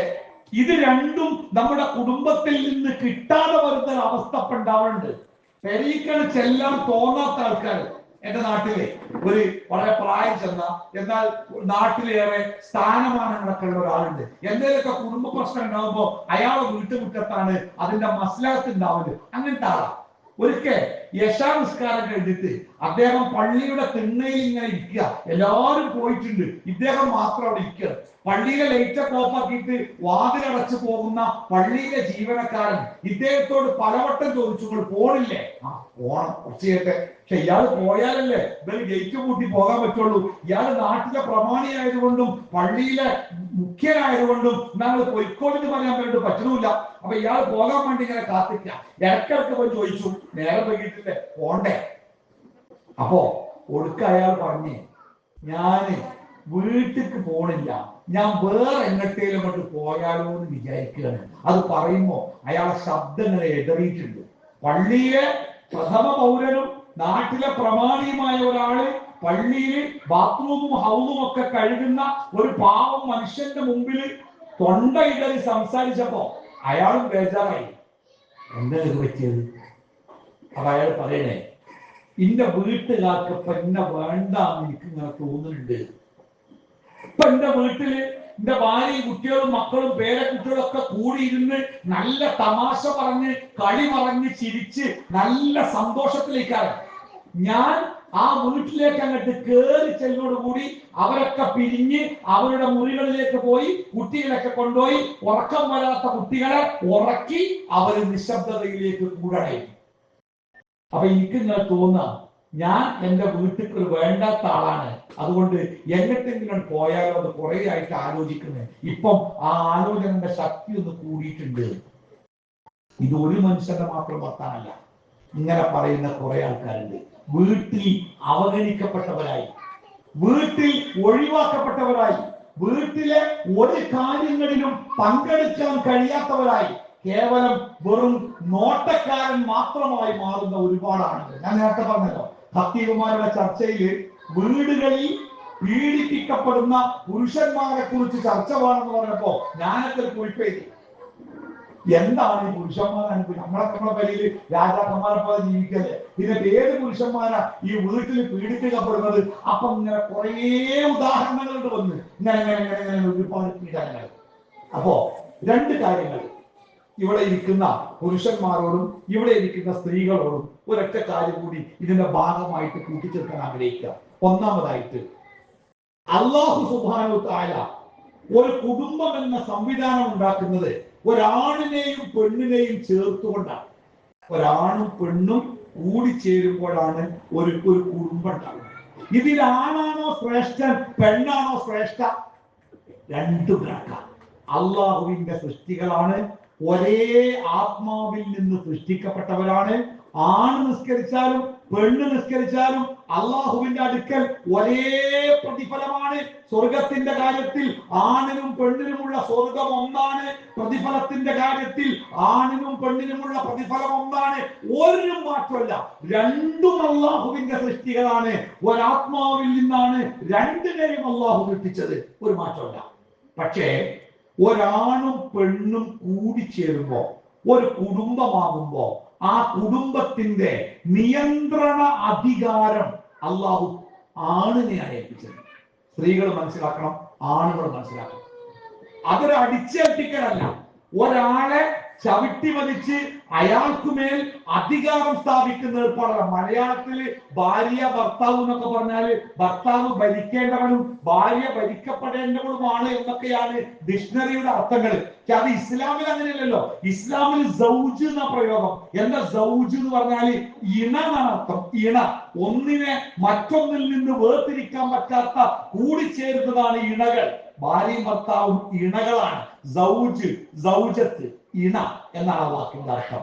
ഇത് രണ്ടും നമ്മുടെ കുടുംബത്തിൽ നിന്ന് കിട്ടാതെ വരുന്ന അവസ്ഥ ഉണ്ടാവുന്നുണ്ട്. പെരീക്കൾ ചെല്ലാൻ തോന്നാത്ത ആൾക്കാർ എന്റെ നാട്ടിലെ ഒരു വളരെ പ്രായം ചെന്ന, എന്നാൽ നാട്ടിലേറെ സ്ഥാനമാനങ്ങളൊക്കെ ഉള്ള ഒരാളുണ്ട്. എന്തെങ്കിലുമൊക്കെ കുടുംബ പ്രശ്നം ഉണ്ടാകുമ്പോ അയാളെ വീട്ടുമുറ്റത്താണ് അതിന്റെ മസ്ലഹത്ത് ഉണ്ടാവില്ല. അങ്ങനത്തെ ആളാ. ഒരിക്കൽ യശാ നിസ്കാരം കഴിഞ്ഞിട്ട് അദ്ദേഹം പള്ളിയുടെ തിണ്ണയിൽ ഇങ്ങനെ ഇരിക്കുക, എല്ലാവരും പോയിട്ടുണ്ട്, ഇദ്ദേഹം മാത്രം അവിടെ ഇരിക്കുക. പള്ളിയിലെ ലൈറ്റൊക്കെ ഓഫാക്കിയിട്ട് വാതിലടച്ചു പോകുന്ന പള്ളിയിലെ ജീവനക്കാരൻ ഇദ്ദേഹത്തോട് പലവട്ടം ചോദിച്ചു, പോണില്ലേ? ആ പോണം, കുറച്ച് കേട്ടെ. പക്ഷെ ഇയാൾ പോയാലല്ലേ ഇവര് ഗേറ്റ് പൂട്ടി പോകാൻ പറ്റുള്ളൂ. ഇയാൾ നാട്ടിലെ പ്രമാണിയായതുകൊണ്ടും പള്ളിയിലെ മുഖ്യനായതുകൊണ്ടും നമ്മൾ പൊയ്ക്കോളിന്ന് പറയാൻ വേണ്ടി പറ്റുന്നില്ല. അപ്പൊ ഇയാൾ പോകാൻ വേണ്ടി ഇങ്ങനെ കാത്തിക്ക. ഇടക്കിടക്ക് പോയി ചോദിച്ചു, നേരെ വൈകിട്ടില്ലേ, പോണ്ടേ? അപ്പോ ഒടുക്ക അയാൾ പറഞ്ഞേ, ഞാന് വീട്ടിക്ക് പോണില്ല, ഞാൻ വേറെ എങ്ങട്ടേലും കൊണ്ട് പോയാലോ എന്ന് വിചാരിക്കുകയാണ്. അത് പറയുമ്പോ അയാളെ ശബ്ദങ്ങളെ എടറിയിട്ടുണ്ട്. പള്ളിയിലെ പ്രഥമ പൗരനും നാട്ടിലെ പ്രമാണിയുമായ ഒരാള് പള്ളിയിൽ ബാത്റൂമും ഹൗസും ഒക്കെ കഴുകുന്ന ഒരു പാവം മനുഷ്യന്റെ മുമ്പിൽ തൊണ്ടയിടറി സംസാരിച്ചപ്പോ അയാളും ബേജാറായി. എന്താ ഇത് പറ്റിയത്? അപ്പൊ അയാൾ പറയണേ, എന്റെ വീട്ടുകാർക്ക് ഇപ്പൊ എന്നെ വേണ്ടാന്ന് എനിക്ക് ഇങ്ങനെ തോന്നുന്നുണ്ട്. ഇപ്പൊ എന്റെ വീട്ടില് എന്റെ ഭാര്യയും കുട്ടികളും മക്കളും പേരക്കുട്ടികളും ഒക്കെ കൂടിയിരുന്ന് നല്ല തമാശ പറഞ്ഞ് കളി പറഞ്ഞ് ചിരിച്ച് നല്ല സന്തോഷത്തിലേക്കാണ്. ഞാൻ ആ വീട്ടിലേക്ക് അങ്ങോട്ട് കയറി ചെല്ലോടുകൂടി അവരൊക്കെ പിരിഞ്ഞ് അവരുടെ മുറികളിലേക്ക് പോയി കുട്ടികളൊക്കെ കൊണ്ടുപോയി ഉറക്കം വരാത്ത കുട്ടികളെ ഉറക്കി അവർ നിശബ്ദതയിലേക്ക് കൂടണേ. അപ്പൊ എനിക്ക് ഇങ്ങനെ തോന്നാം, ഞാൻ എന്റെ വീട്ടിൽ വേണ്ടാത്ത ആളാണ്, അതുകൊണ്ട് എങ്ങോട്ടെങ്കിലും പോയാലോ അത് കുറെ ആയിട്ട് ആലോചിക്കുന്നത്. ഇപ്പം ആ ആലോചനയുടെ ശക്തി ഒന്ന് കൂടിയിട്ടുണ്ട്. ഇത് ഒരു മനുഷ്യന്റെ മാത്രം വർത്താനല്ല, ഇങ്ങനെ പറയുന്ന കുറെ ആൾക്കാരുണ്ട്. വീട്ടിൽ അവഗണിക്കപ്പെട്ടവരായി, വീട്ടിൽ ഒഴിവാക്കപ്പെട്ടവരായി, വീട്ടിലെ ഒരു കാര്യങ്ങളിലും പങ്കെടുക്കാൻ കഴിയാത്തവരായി, കേവലം വെറും നോട്ടക്കാരൻ മാത്രമായി മാറുന്ന ഒരുപാട് ആളുകൾ. ഞാൻ നേരത്തെ പറഞ്ഞല്ലോ, ഖത്തീബുമാരുടെ ചർച്ചയിൽ വീടുകളിൽ പീഡിപ്പിക്കപ്പെടുന്ന പുരുഷന്മാരെ കുറിച്ച് ചർച്ച വേണമെന്ന് പറഞ്ഞപ്പോ ഞാനൊക്കെ കുറിപ്പേരി, എന്താണ് ഈ പുരുഷന്മാരാണ്? നമ്മളെ പേരിൽ രാജാക്കന്മാരെ പോലെ ജീവിക്കല്ലേ, ഇതിനൊക്കെ ഏത് പുരുഷന്മാരാ ഈ വീട്ടിൽ പീഡിപ്പിക്കപ്പെടുന്നത്? അപ്പം ഇങ്ങനെ കുറേ ഉദാഹരണങ്ങൾ വന്ന് ഇങ്ങനെ ഒരുപാട് പീഡനങ്ങൾ. അപ്പോ രണ്ട് കാര്യങ്ങൾ ഇവിടെ ഇരിക്കുന്ന പുരുഷന്മാരോടും ഇവിടെ ഇരിക്കുന്ന സ്ത്രീകളോടും ഒരൊറ്റ കാര്യം കൂടി ഇതിന്റെ ഭാഗമായിട്ട് കൂട്ടിച്ചേർക്കാൻ ആഗ്രഹിക്കുക. ഒന്നാമതായിട്ട്, അല്ലാഹു സുബ്ഹാനഹു തആല ഒരു കുടുംബം എന്ന സംവിധാനം ഉണ്ടാക്കുന്നത് ഒരാണിനെയും പെണ്ണിനെയും ചേർത്തുകൊണ്ടാണ്. ഒരാണും പെണ്ണും കൂടിച്ചേരുമ്പോഴാണ് ഒരു കുടുംബം ഉണ്ടാകുന്നത്. ഇതിൽ ആണാണോ ശ്രേഷ്ഠൻ, പെണ്ണാണോ ശ്രേഷ്ഠ? രണ്ടു കണക്കാണ്. അള്ളാഹുവിന്റെ സൃഷ്ടികളാണ്, ഒരേ ആത്മാവിൽ നിന്ന് സൃഷ്ടിക്കപ്പെട്ടവരാണ്. ആണ് നിസ്കരിച്ചാലും പെണ്ണ് നിസ്കരിച്ചാലും അള്ളാഹുവിന്റെ അടുക്കൽ ഒരേ പ്രതിഫലമാണ്. സ്വർഗത്തിന്റെ കാര്യത്തിൽ ആണിനും പെണ്ണിനുമുള്ള സ്വർഗം ഒന്നാണ്, പ്രതിഫലത്തിന്റെ കാര്യത്തിൽ ആണിനും പെണ്ണിനുമുള്ള പ്രതിഫലം ഒന്നാണ്. ഒരു മാറ്റമല്ല, രണ്ടും അള്ളാഹുവിന്റെ സൃഷ്ടികളാണ്. ഒരാത്മാവിൽ നിന്നാണ് രണ്ടിനെയും അള്ളാഹു സൃഷ്ടിച്ചത്, ഒരു മാറ്റമല്ല. പക്ഷേ ഒരാണും പെണ്ണും കൂടിച്ചേരുമ്പോ ഒരു കുടുംബമാകുമ്പോ ആ കുടുംബത്തിന്റെ നിയന്ത്രണ അധികാരം അള്ളാഹു ആണിനെയാണ് ഏൽപ്പിച്ചത്. സ്ത്രീകൾ മനസ്സിലാക്കണം, ആണുകൾ മനസ്സിലാക്കണം. അതൊരു അടിച്ചേൽപ്പിക്കലല്ല. ഒരാളെ ചവിട്ടി മതിച്ച് അയാൾക്കുമേൽ അധികാരം സ്ഥാപിക്കുന്ന ഏർപ്പാടല്ല. മലയാളത്തില് ഭാര്യ ഭർത്താവ് എന്നൊക്കെ പറഞ്ഞാല് ഭർത്താവ് ഭരിക്കേണ്ടവനും ഭാര്യ ഭരിക്കപ്പെടേണ്ടവളുമാണ് എന്നൊക്കെയാണ് ഡിക്ഷണറിയുടെ അർത്ഥങ്ങൾ. പക്ഷെ അത് ഇസ്ലാമിൽ അങ്ങനെയല്ലല്ലോ. ഇസ്ലാമിൽ സൗജ് എന്ന പ്രയോഗം. എന്താ സൗജ് എന്ന് പറഞ്ഞാല്? ഇണ എന്നാണ് അർത്ഥം. ഇണ, ഒന്നിനെ മറ്റൊന്നിൽ നിന്ന് വേർതിരിക്കാൻ പറ്റാത്ത കൂടിച്ചേരുന്നതാണ് ഇണകൾ. ഭാര്യയും ഭർത്താവും ഇണകളാണ്. സൗജ്, സൗജത്ത്, ഇണ എന്നാണ് ആ വാക്കിന്റെ അർത്ഥം.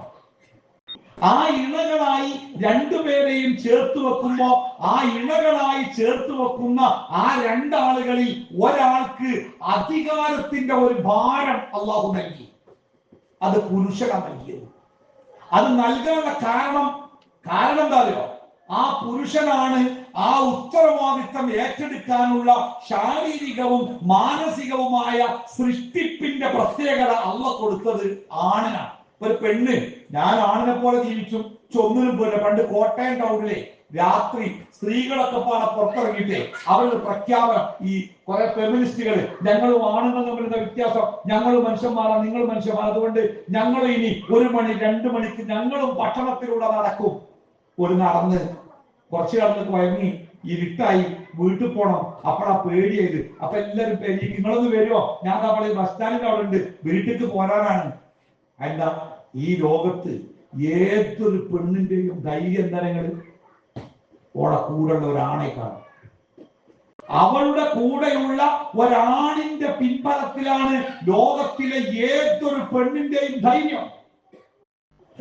ആ ഇണകളായി രണ്ടുപേരെയും ചേർത്ത് വെക്കുമ്പോ ആ ഇണകളായി ചേർത്ത് വെക്കുന്ന ആ രണ്ടാളുകളിൽ ഒരാൾക്ക് അധികാരത്തിന്റെ ഒരു ഭാരം അള്ളാഹു നൽകി. അത് പുരുഷനാണ് നൽകിയത്. അത് നൽകാനുള്ള കാരണം എന്താ അറിയോ? ആ പുരുഷനാണ് ആ ഉത്തരവാദിത്തം ഏറ്റെടുക്കാനുള്ള ശാരീരികവും മാനസികവുമായ സൃഷ്ടിപ്പിന്റെ പ്രത്യേകത അള്ളാഹു കൊടുത്തത് ആണിനാണ്. ഒരു പെണ്ണ്, ഞാൻ ആണിനെ പോലെ ജീവിച്ചു, ഒന്നിനും പോലെ. പണ്ട് കോട്ടയം ടൗണിലെ രാത്രി സ്ത്രീകളൊക്കെ പാടെ പുറത്തിറങ്ങിയിട്ട് അവരുടെ പ്രഖ്യാപനം, ഈ കുറെ ഫെമിനിസ്റ്റുകൾ, ഞങ്ങളും ആണുങ്ങൾ തമ്മിലുള്ള വ്യത്യാസം, ഞങ്ങൾ മനുഷ്യന്മാരാണ്, നിങ്ങൾ മനുഷ്യന്മാർ, അതുകൊണ്ട് ഞങ്ങൾ ഇനി 1 മണി 2 മണിക്ക് ഞങ്ങളും ഭക്ഷണത്തിലൂടെ നടക്കും. ഒരു നടന്ന് കുറച്ചു കാലത്തേക്ക് വഴങ്ങി, ഇരുട്ടായി, വീട്ടിൽ പോണം. അപ്പോഴാ പേടിയായത്. അപ്പൊ എല്ലാവരും പേടി, നിങ്ങളൊന്ന് വരുമോ, ഞാൻ നമ്മളെ ബസ് സ്റ്റാൻഡിന്റെ അവിടെ ഉണ്ട്, വീട്ടിലേക്ക് പോരാനാണ്. എന്താ, ഈ ലോകത്ത് ഏതൊരു പെണ്ണിന്റെയും ധൈര്യം തരങ്ങൾ ഓടെ കൂടെയുള്ള ഒരാണെ കാണും. അവളുടെ കൂടെയുള്ള ഒരാണിന്റെ പിൻബലത്തിലാണ് ലോകത്തിലെ ഏതൊരു പെണ്ണിന്റെയും ധൈര്യം.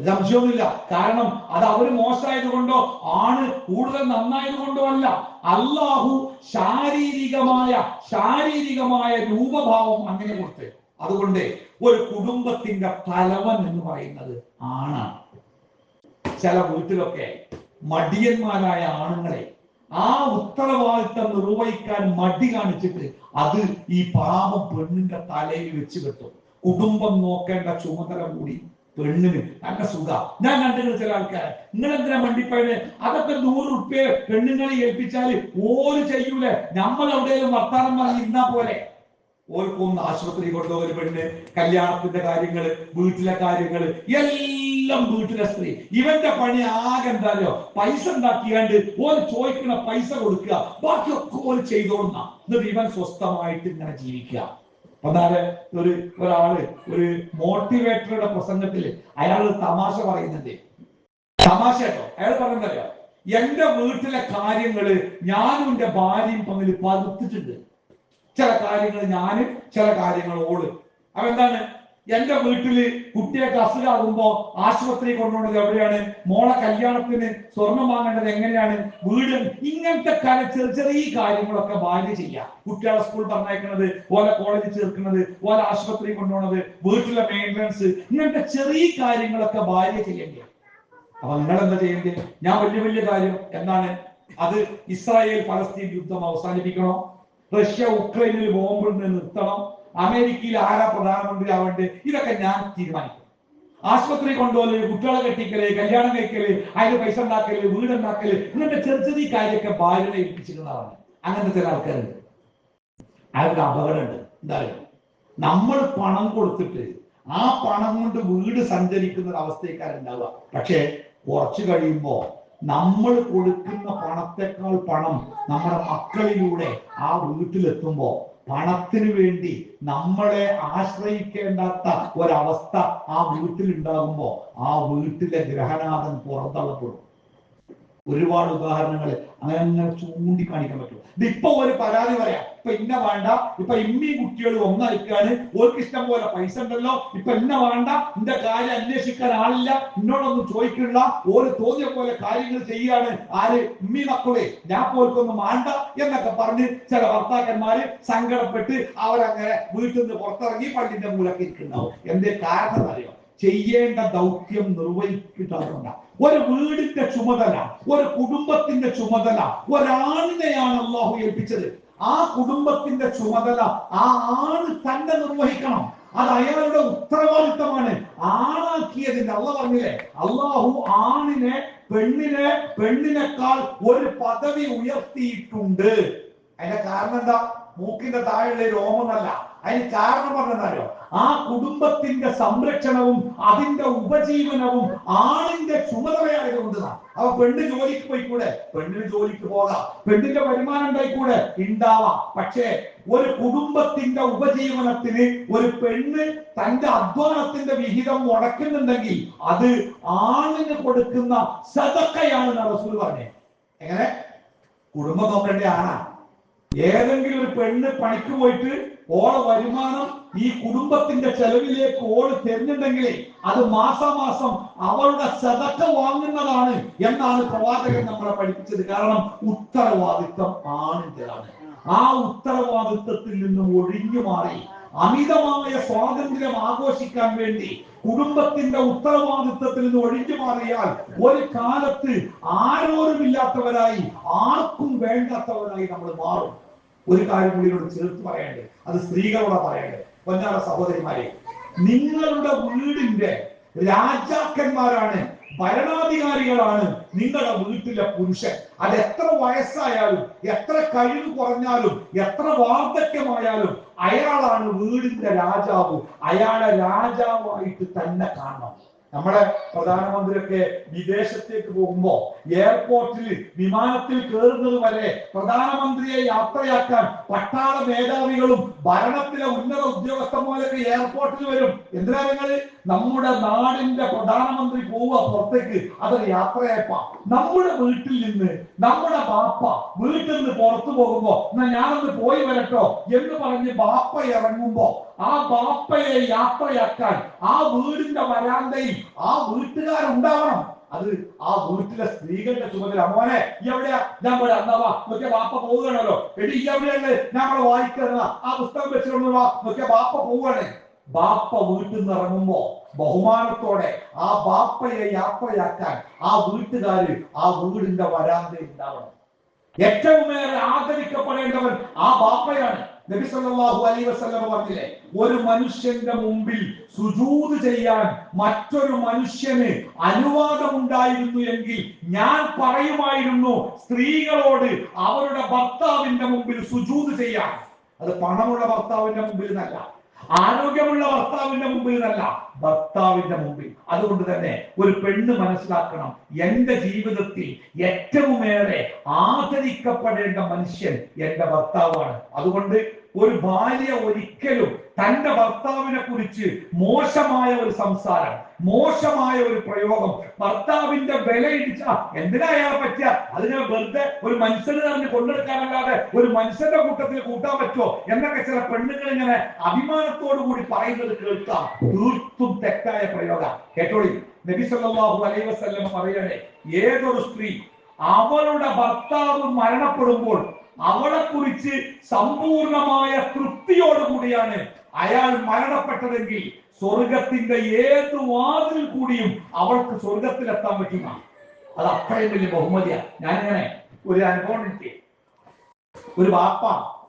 സംശയമൊന്നുമില്ല. കാരണം അത് അവര് മോശമായത് കൊണ്ടോ ആണ് കൂടുതൽ നന്നായത് കൊണ്ടോ അല്ല. അള്ളാഹു ശാരീരികമായ രൂപഭാവം അങ്ങനെ കൊടുത്ത്. അതുകൊണ്ട് ഒരു കുടുംബത്തിന്റെ തലവൻ എന്ന് പറയുന്നത് ആണാണ്. ചില വീട്ടിലൊക്കെ മടിയന്മാരായ ആണുങ്ങളെ ആ ഉത്തരവാദിത്തം നിർവഹിക്കാൻ മടി കാണിച്ചിട്ട് അത് ഈ പാവം പെണ്ണിന്റെ തലയിൽ വെച്ച് കെട്ടും. കുടുംബം നോക്കേണ്ട ചുമതല കൂടി പെണ്ണിന്. നല്ല സുഖ. ഞാൻ കണ്ടിരുന്ന ചില ആൾക്കാരെ, നിങ്ങൾ എന്തിനാ വണ്ടിപ്പയന്, അതൊക്കെ 100 റുപ്യ പെണ്ണുങ്ങളെ ഏൽപ്പിച്ചാല് ഓര് ചെയ്യൂലേ, നമ്മൾ എവിടെയെങ്കിലും വർത്താനം പറഞ്ഞിരുന്നാ പോലെ. ഓർക്കൊന്ന് ആശുപത്രി കൊണ്ടുപോകൽ പെണ്ണ്, കല്യാണത്തിന്റെ കാര്യങ്ങള്, വീട്ടിലെ കാര്യങ്ങള്, എല്ലാം വീട്ടിലെ സ്ത്രീ. ഇവന്റെ പണി ആകെ എന്തായാലോ പൈസ ഉണ്ടാക്കിയാണ്ട് ഓര് ചോദിക്കുന്ന പൈസ കൊടുക്കുക, ബാക്കിയൊക്കെ ഓര് ചെയ്തോളുന്ന. എന്നിട്ട് ഇവൻ സ്വസ്ഥമായിട്ട് ഇങ്ങനെ ജീവിക്കുക. അതായത് ഒരാള് ഒരു മോട്ടിവേറ്ററുടെ പ്രസംഗത്തില് അയാൾ തമാശ പറയുന്നുണ്ട്. തമാശ കേട്ടോ. അയാൾ പറഞ്ഞല്ലോ, എന്റെ വീട്ടിലെ കാര്യങ്ങള് ഞാനും എന്റെ ഭാര്യയും തമ്മിൽ പകുത്തിട്ടുണ്ട്. ചില കാര്യങ്ങൾ ഞാനും ചില കാര്യങ്ങൾ ഓള്. അതെന്താണ്, എന്റെ വീട്ടില് കുട്ടിയൊക്കെ അസുഖമാകുമ്പോ ആശുപത്രി കൊണ്ടുപോകുന്നത് എവിടെയാണ്, മോളെ കല്യാണത്തിന് സ്വർണം വാങ്ങേണ്ടത് എങ്ങനെയാണ്, വീട്, ഇങ്ങനത്തെ ചെറിയ കാര്യങ്ങളൊക്കെ ഭാര്യ ചെയ്യാം. കുട്ടികളെ സ്കൂൾ പറഞ്ഞയക്കുന്നത്, ഓലെ കോളേജിൽ ചേർക്കുന്നത്, ഓലെ ആശുപത്രി കൊണ്ടുപോകുന്നത്, വീട്ടിലെ മെയിൻ്റനൻസ്, ഇങ്ങനത്തെ ചെറിയ കാര്യങ്ങളൊക്കെ ഭാര്യ ചെയ്യേണ്ടത്. അപ്പൊ നിങ്ങൾ എന്താ ചെയ്യേണ്ടത്? ഞാൻ വലിയ കാര്യം എന്താണ്, അത് ഇസ്രായേൽ ഫലസ്തീൻ യുദ്ധം അവസാനിപ്പിക്കണോ, റഷ്യ ഉക്രൈനിൽ ബോംബിടുന്നത് നിർത്തണം, അമേരിക്കയിൽ ആരാ പ്രധാനമന്ത്രി ആവേണ്ടത്, ഇതൊക്കെ ഞാൻ തീരുമാനിക്കും. ആശുപത്രി കൊണ്ടുപോകല്, കുട്ടികളെ കെട്ടിക്കല്, കല്യാണം കഴിക്കല്, അതിന് പൈസ ഉണ്ടാക്കല്, വീടുണ്ടാക്കല്, ഇങ്ങനത്തെ ചെറിയ കാര്യമൊക്കെ ഭാര്യനെ ഏൽപ്പിച്ചിരുന്നതാണ്. അങ്ങനത്തെ ചില ആൾക്കാരുണ്ട്. അതൊക്കെ അപകടമുണ്ട്. എന്താ പറയുക, നമ്മൾ പണം കൊടുത്തിട്ട് ആ പണം കൊണ്ട് വീട് സഞ്ചരിക്കുന്ന ഒരു അവസ്ഥക്കാരുണ്ടാവുക. പക്ഷെ കുറച്ചു കഴിയുമ്പോ നമ്മൾ കൊടുക്കുന്ന പണത്തെക്കാൾ പണം നമ്മുടെ മക്കളിലൂടെ ആ വീട്ടിലെത്തുമ്പോ പണത്തിന് വേണ്ടി നമ്മളെ ആശ്രയിക്കേണ്ടാത്ത ഒരവസ്ഥ ആ വീട്ടിലുണ്ടാകുമ്പോ ആ വീട്ടിലെ ഗ്രഹനാഥൻ പുറന്തള്ളപ്പെടും. ഒരുപാട് ഉദാഹരണങ്ങൾ അങ്ങനെ ചൂണ്ടിക്കാണിക്കാൻ പറ്റും. ഇതിപ്പോ ഒരു പരാതി പറയാം, ഇപ്പൊ ഇന്ന വേണ്ട, ഇപ്പൊ ഇമ്മയും കുട്ടികളും ഒന്നയക്കാണ്, ഓർക്ക് ഇഷ്ടം പോലെ പൈസ ഉണ്ടല്ലോ, ഇപ്പൊ ഇന്ന വേണ്ട, എന്റെ കാര്യം അന്വേഷിക്കാൻ ആളില്ല, എന്നോടൊന്നും ചോദിക്കില്ല, ഓര് തോന്നിയ പോലെ കാര്യങ്ങൾ ചെയ്യാണ് ആര്, ഇമ്മി മക്കളെ, ഞാൻ പോൽക്കൊന്നും വേണ്ട എന്നൊക്കെ പറഞ്ഞ് ചില ഭർത്താക്കന്മാര് സങ്കടപ്പെട്ട് അവരങ്ങനെ വീട്ടിൽ നിന്ന് പുറത്തിറങ്ങി പള്ളിന്റെ മൂലക്ക് ഇരിക്കുന്നുണ്ടാവും. എന്തേ കാരണം അറിയോ? ചെയ്യേണ്ട ദൗത്യം നിർവഹിച്ചിട്ടുണ്ട. ഒരു വീടിന്റെ ചുമതല, ഒരു കുടുംബത്തിന്റെ ചുമതല ഒരാണിനെയാണ് അള്ളാഹു ഏൽപ്പിച്ചത്. ആ കുടുംബത്തിന്റെ ചുമതല ആ ആണ് തന്നെ നിർവഹിക്കണം. അത് അയാളുടെ ഉത്തരവാദിത്തമാണ്. ആണാക്കിയതിന്റെ അള്ളാഹ് പറഞ്ഞില്ലേ, അള്ളാഹു ആണിനെ പെണ്ണിനേക്കാൾ ഒരു പദവി ഉയർത്തിയിട്ടുണ്ട്. അതിന്റെ കാരണം എന്താ? മൂക്കിന്റെ താഴെയുള്ള രോമമല്ല. അതിന് കാരണം പറഞ്ഞാലോ, ആ കുടുംബത്തിന്റെ സംരക്ഷണവും അതിന്റെ ഉപജീവനവും ആണിന്റെ ചുമതലയായതുകൊണ്ട്. അപ്പൊ പെണ്ണ് ജോലിക്ക് പോയിക്കൂടെ? പെണ്ണിന് ജോലിക്ക് പോകാം, പെണ്ണിന്റെ വരുമാനം ഉണ്ടായിക്കൂടെ? ഉണ്ടാവാം. പക്ഷേ ഒരു കുടുംബത്തിന്റെ ഉപജീവനത്തിന് ഒരു പെണ്ണ് തന്റെ അധ്വാനത്തിന്റെ വിഹിതം മുടക്കുന്നുണ്ടെങ്കിൽ അത് ആണിന് കൊടുക്കുന്ന സദഖയാണ് റസൂൽ പറഞ്ഞത്. എങ്ങനെ? കുടുംബം നോക്കേണ്ട ആണാ. ഏതെങ്കിലും ഒരു പെണ്ണ് പണിക്ക് പോയിട്ട് ഓളെ വരുമാനം ഈ കുടുംബത്തിന്റെ ചെലവിലേക്ക് ഓള് തരുന്നുണ്ടെങ്കിലേ അത് മാസാമാസം അവളുടെ സദഖ വാങ്ങുന്നതാണ് എന്നാണ് പ്രവാചകൻ നമ്മളെ പഠിപ്പിച്ചത്. കാരണം ഉത്തരവാദിത്വം ആണിൻ്റെതാണ്. ആ ഉത്തരവാദിത്വത്തിൽ നിന്നും ഒഴിഞ്ഞു മാറി അമിതമായ സ്വാതന്ത്ര്യം ആഘോഷിക്കാൻ വേണ്ടി കുടുംബത്തിന്റെ ഉത്തരവാദിത്വത്തിൽ നിന്ന് ഒഴിഞ്ഞു മാറിയാൽ ഒരു കാലത്ത് ആരോരുമില്ലാത്തവരായി, ആർക്കും വേണ്ടാത്തവരായി നമ്മൾ മാറും. ഒരു കാര്യം കൂടിയോട് ചേർത്ത് പറയണ്ടേ, അത് സ്ത്രീകളോട് പറയണ്ടേ. പൊന്നാര സഹോദരിമാരെ, നിങ്ങളുടെ വീടിന്റെ രാജാക്കന്മാരാണ്, ഭരണാധികാരികളാണ് നിങ്ങളുടെ വീട്ടിലെ പുരുഷൻ. അത് എത്ര വയസ്സായാലും, എത്ര കഴിവ് കുറഞ്ഞാലും, എത്ര വാർദ്ധക്യമായാലും അയാളാണ് വീടിന്റെ രാജാവ്. അയാളെ രാജാവായിട്ട് തന്നെ കാണണം. നമ്മുടെ പ്രധാനമന്ത്രിയൊക്കെ വിദേശത്തേക്ക് പോകുമ്പോ എയർപോർട്ടിൽ വിമാനത്തിൽ കയറുന്നത് വരെ പ്രധാനമന്ത്രിയെ യാത്രയാക്കാൻ പട്ടാള മേധാവികളും ഭരണത്തിലെ ഉന്നത ഉദ്യോഗസ്ഥന്മാരൊക്കെ എയർപോർട്ടിൽ വരും. എന്തിനാ? നിങ്ങൾ നമ്മുടെ നാടിന്റെ പ്രധാനമന്ത്രി പോവുക പുറത്തേക്ക്, അതൊരു യാത്രയപ്പ. നമ്മുടെ വീട്ടിൽ നിന്ന് നമ്മുടെ ബാപ്പ വീട്ടിൽ നിന്ന് പുറത്തു പോകുമ്പോ എന്നാ ഞാനൊന്ന് പോയി വരട്ടോ എന്ന് പറഞ്ഞ് ബാപ്പ ഇറങ്ങുമ്പോ ആ ബാപ്പയെ യാത്രയാക്കാൻ ആ വീടിന്റെ വരാന്തയിൽ ആ വീട്ടുകാരുണ്ടാവണം. അത് ആ വീട്ടിലെ സ്ത്രീകളുടെ ചുമതല. മോനെ എവിടെയാ? ഞാൻ പോലെ അന്നവാ നോക്കിയ ബാപ്പ പോവുകയാണല്ലോ. എടി എവിടെയല്ലേ ഞങ്ങളെ വായിക്കുന്ന ആ പുസ്തകം വെച്ചിട്ടുള്ള നോക്കിയ ബാപ്പ പോവുകയാണ്. ബാപ്പ വീട്ടിൽ നിന്ന് ഇറങ്ങുമ്പോ ബഹുമാനത്തോടെ ആ ബാപ്പയെ യാത്രയാക്കാൻ ആ വീട്ടുകാര് ആ വീടിന്റെ വരാന്തയിൽ ഉണ്ടാവണം. ഏറ്റവുമേറെ ആദരിക്കപ്പെടേണ്ടവൻ ആ ബാപ്പയാണ്. നബി സല്ലല്ലാഹു അലൈഹി വസല്ലം പറഞ്ഞില്ലേ, ഒരു മനുഷ്യന്റെ മുമ്പിൽ സുജൂദ് ചെയ്യാൻ മറ്റൊരു മനുഷ്യന് അനുവാദമുണ്ടായിരുന്നു എങ്കിൽ ഞാൻ പറയുമായിരുന്നു സ്ത്രീകളോട് അവരുടെ ഭർത്താവിന്റെ മുമ്പിൽ സുജൂദ് ചെയ്യാൻ. അത് പണമുള്ള ഭർത്താവിന്റെ മുമ്പിൽ എന്നല്ല, ആരോഗ്യമുള്ള ഭർത്താവിന്റെ മുമ്പിൽ എന്നല്ല, ഭർത്താവിന്റെ മുമ്പിൽ. അതുകൊണ്ട് തന്നെ ഒരു പെണ്ണ് മനസ്സിലാക്കണം, എന്റെ ജീവിതത്തിൽ ഏറ്റവുമേറെ ആദരിക്കപ്പെടേണ്ട മനുഷ്യൻ എന്റെ ഭർത്താവാണ്. അതുകൊണ്ട് ഒരു ഭാര്യ ഒരിക്കലും തന്റെ ഭർത്താവിനെ കുറിച്ച് മോശമായ ഒരു സംസാരം, മോശമായ ഒരു പ്രയോഗം, ഭർത്താവിന്റെ വില ഇടിച്ച എന്തിനാ അയാളെ പറ്റിയ അതിനെ വെറുതെ ഒരു മനുഷ്യന് തന്നെ കൊണ്ടെടുക്കാനല്ലാതെ ഒരു മനുഷ്യന്റെ കൂട്ടത്തിൽ കൂട്ടാൻ പറ്റുമോ എന്നൊക്കെ ചില പെണ്ണുങ്ങൾ ഇങ്ങനെ അഭിമാനത്തോടു കൂടി പറയുന്നത് കേൾക്കാം. തീർത്തും തെറ്റായ പ്രയോഗം. കേട്ടോളി, നബി സല്ലല്ലാഹു അലൈഹി വസല്ലം പറയണേ, ഏതൊരു സ്ത്രീ അവളുടെ ഭർത്താവ് മരണപ്പെടുമ്പോൾ അവളെ കുറിച്ച് സമ്പൂർണമായ തൃപ്തിയോടുകൂടിയാണ് അയാൾ മരണപ്പെട്ടതെങ്കിൽ സ്വർഗത്തിന്റെ ഏത് വാതിൽ കൂടിയും അവൾക്ക് സ്വർഗത്തിലെത്താൻ പറ്റുന്ന, അത് അത്രയും വലിയ ബഹുമതിയാണ്. ഞാനിങ്ങനെ ഒരു അനുഭവം എനിക്ക്, ഒരു ബാപ്പ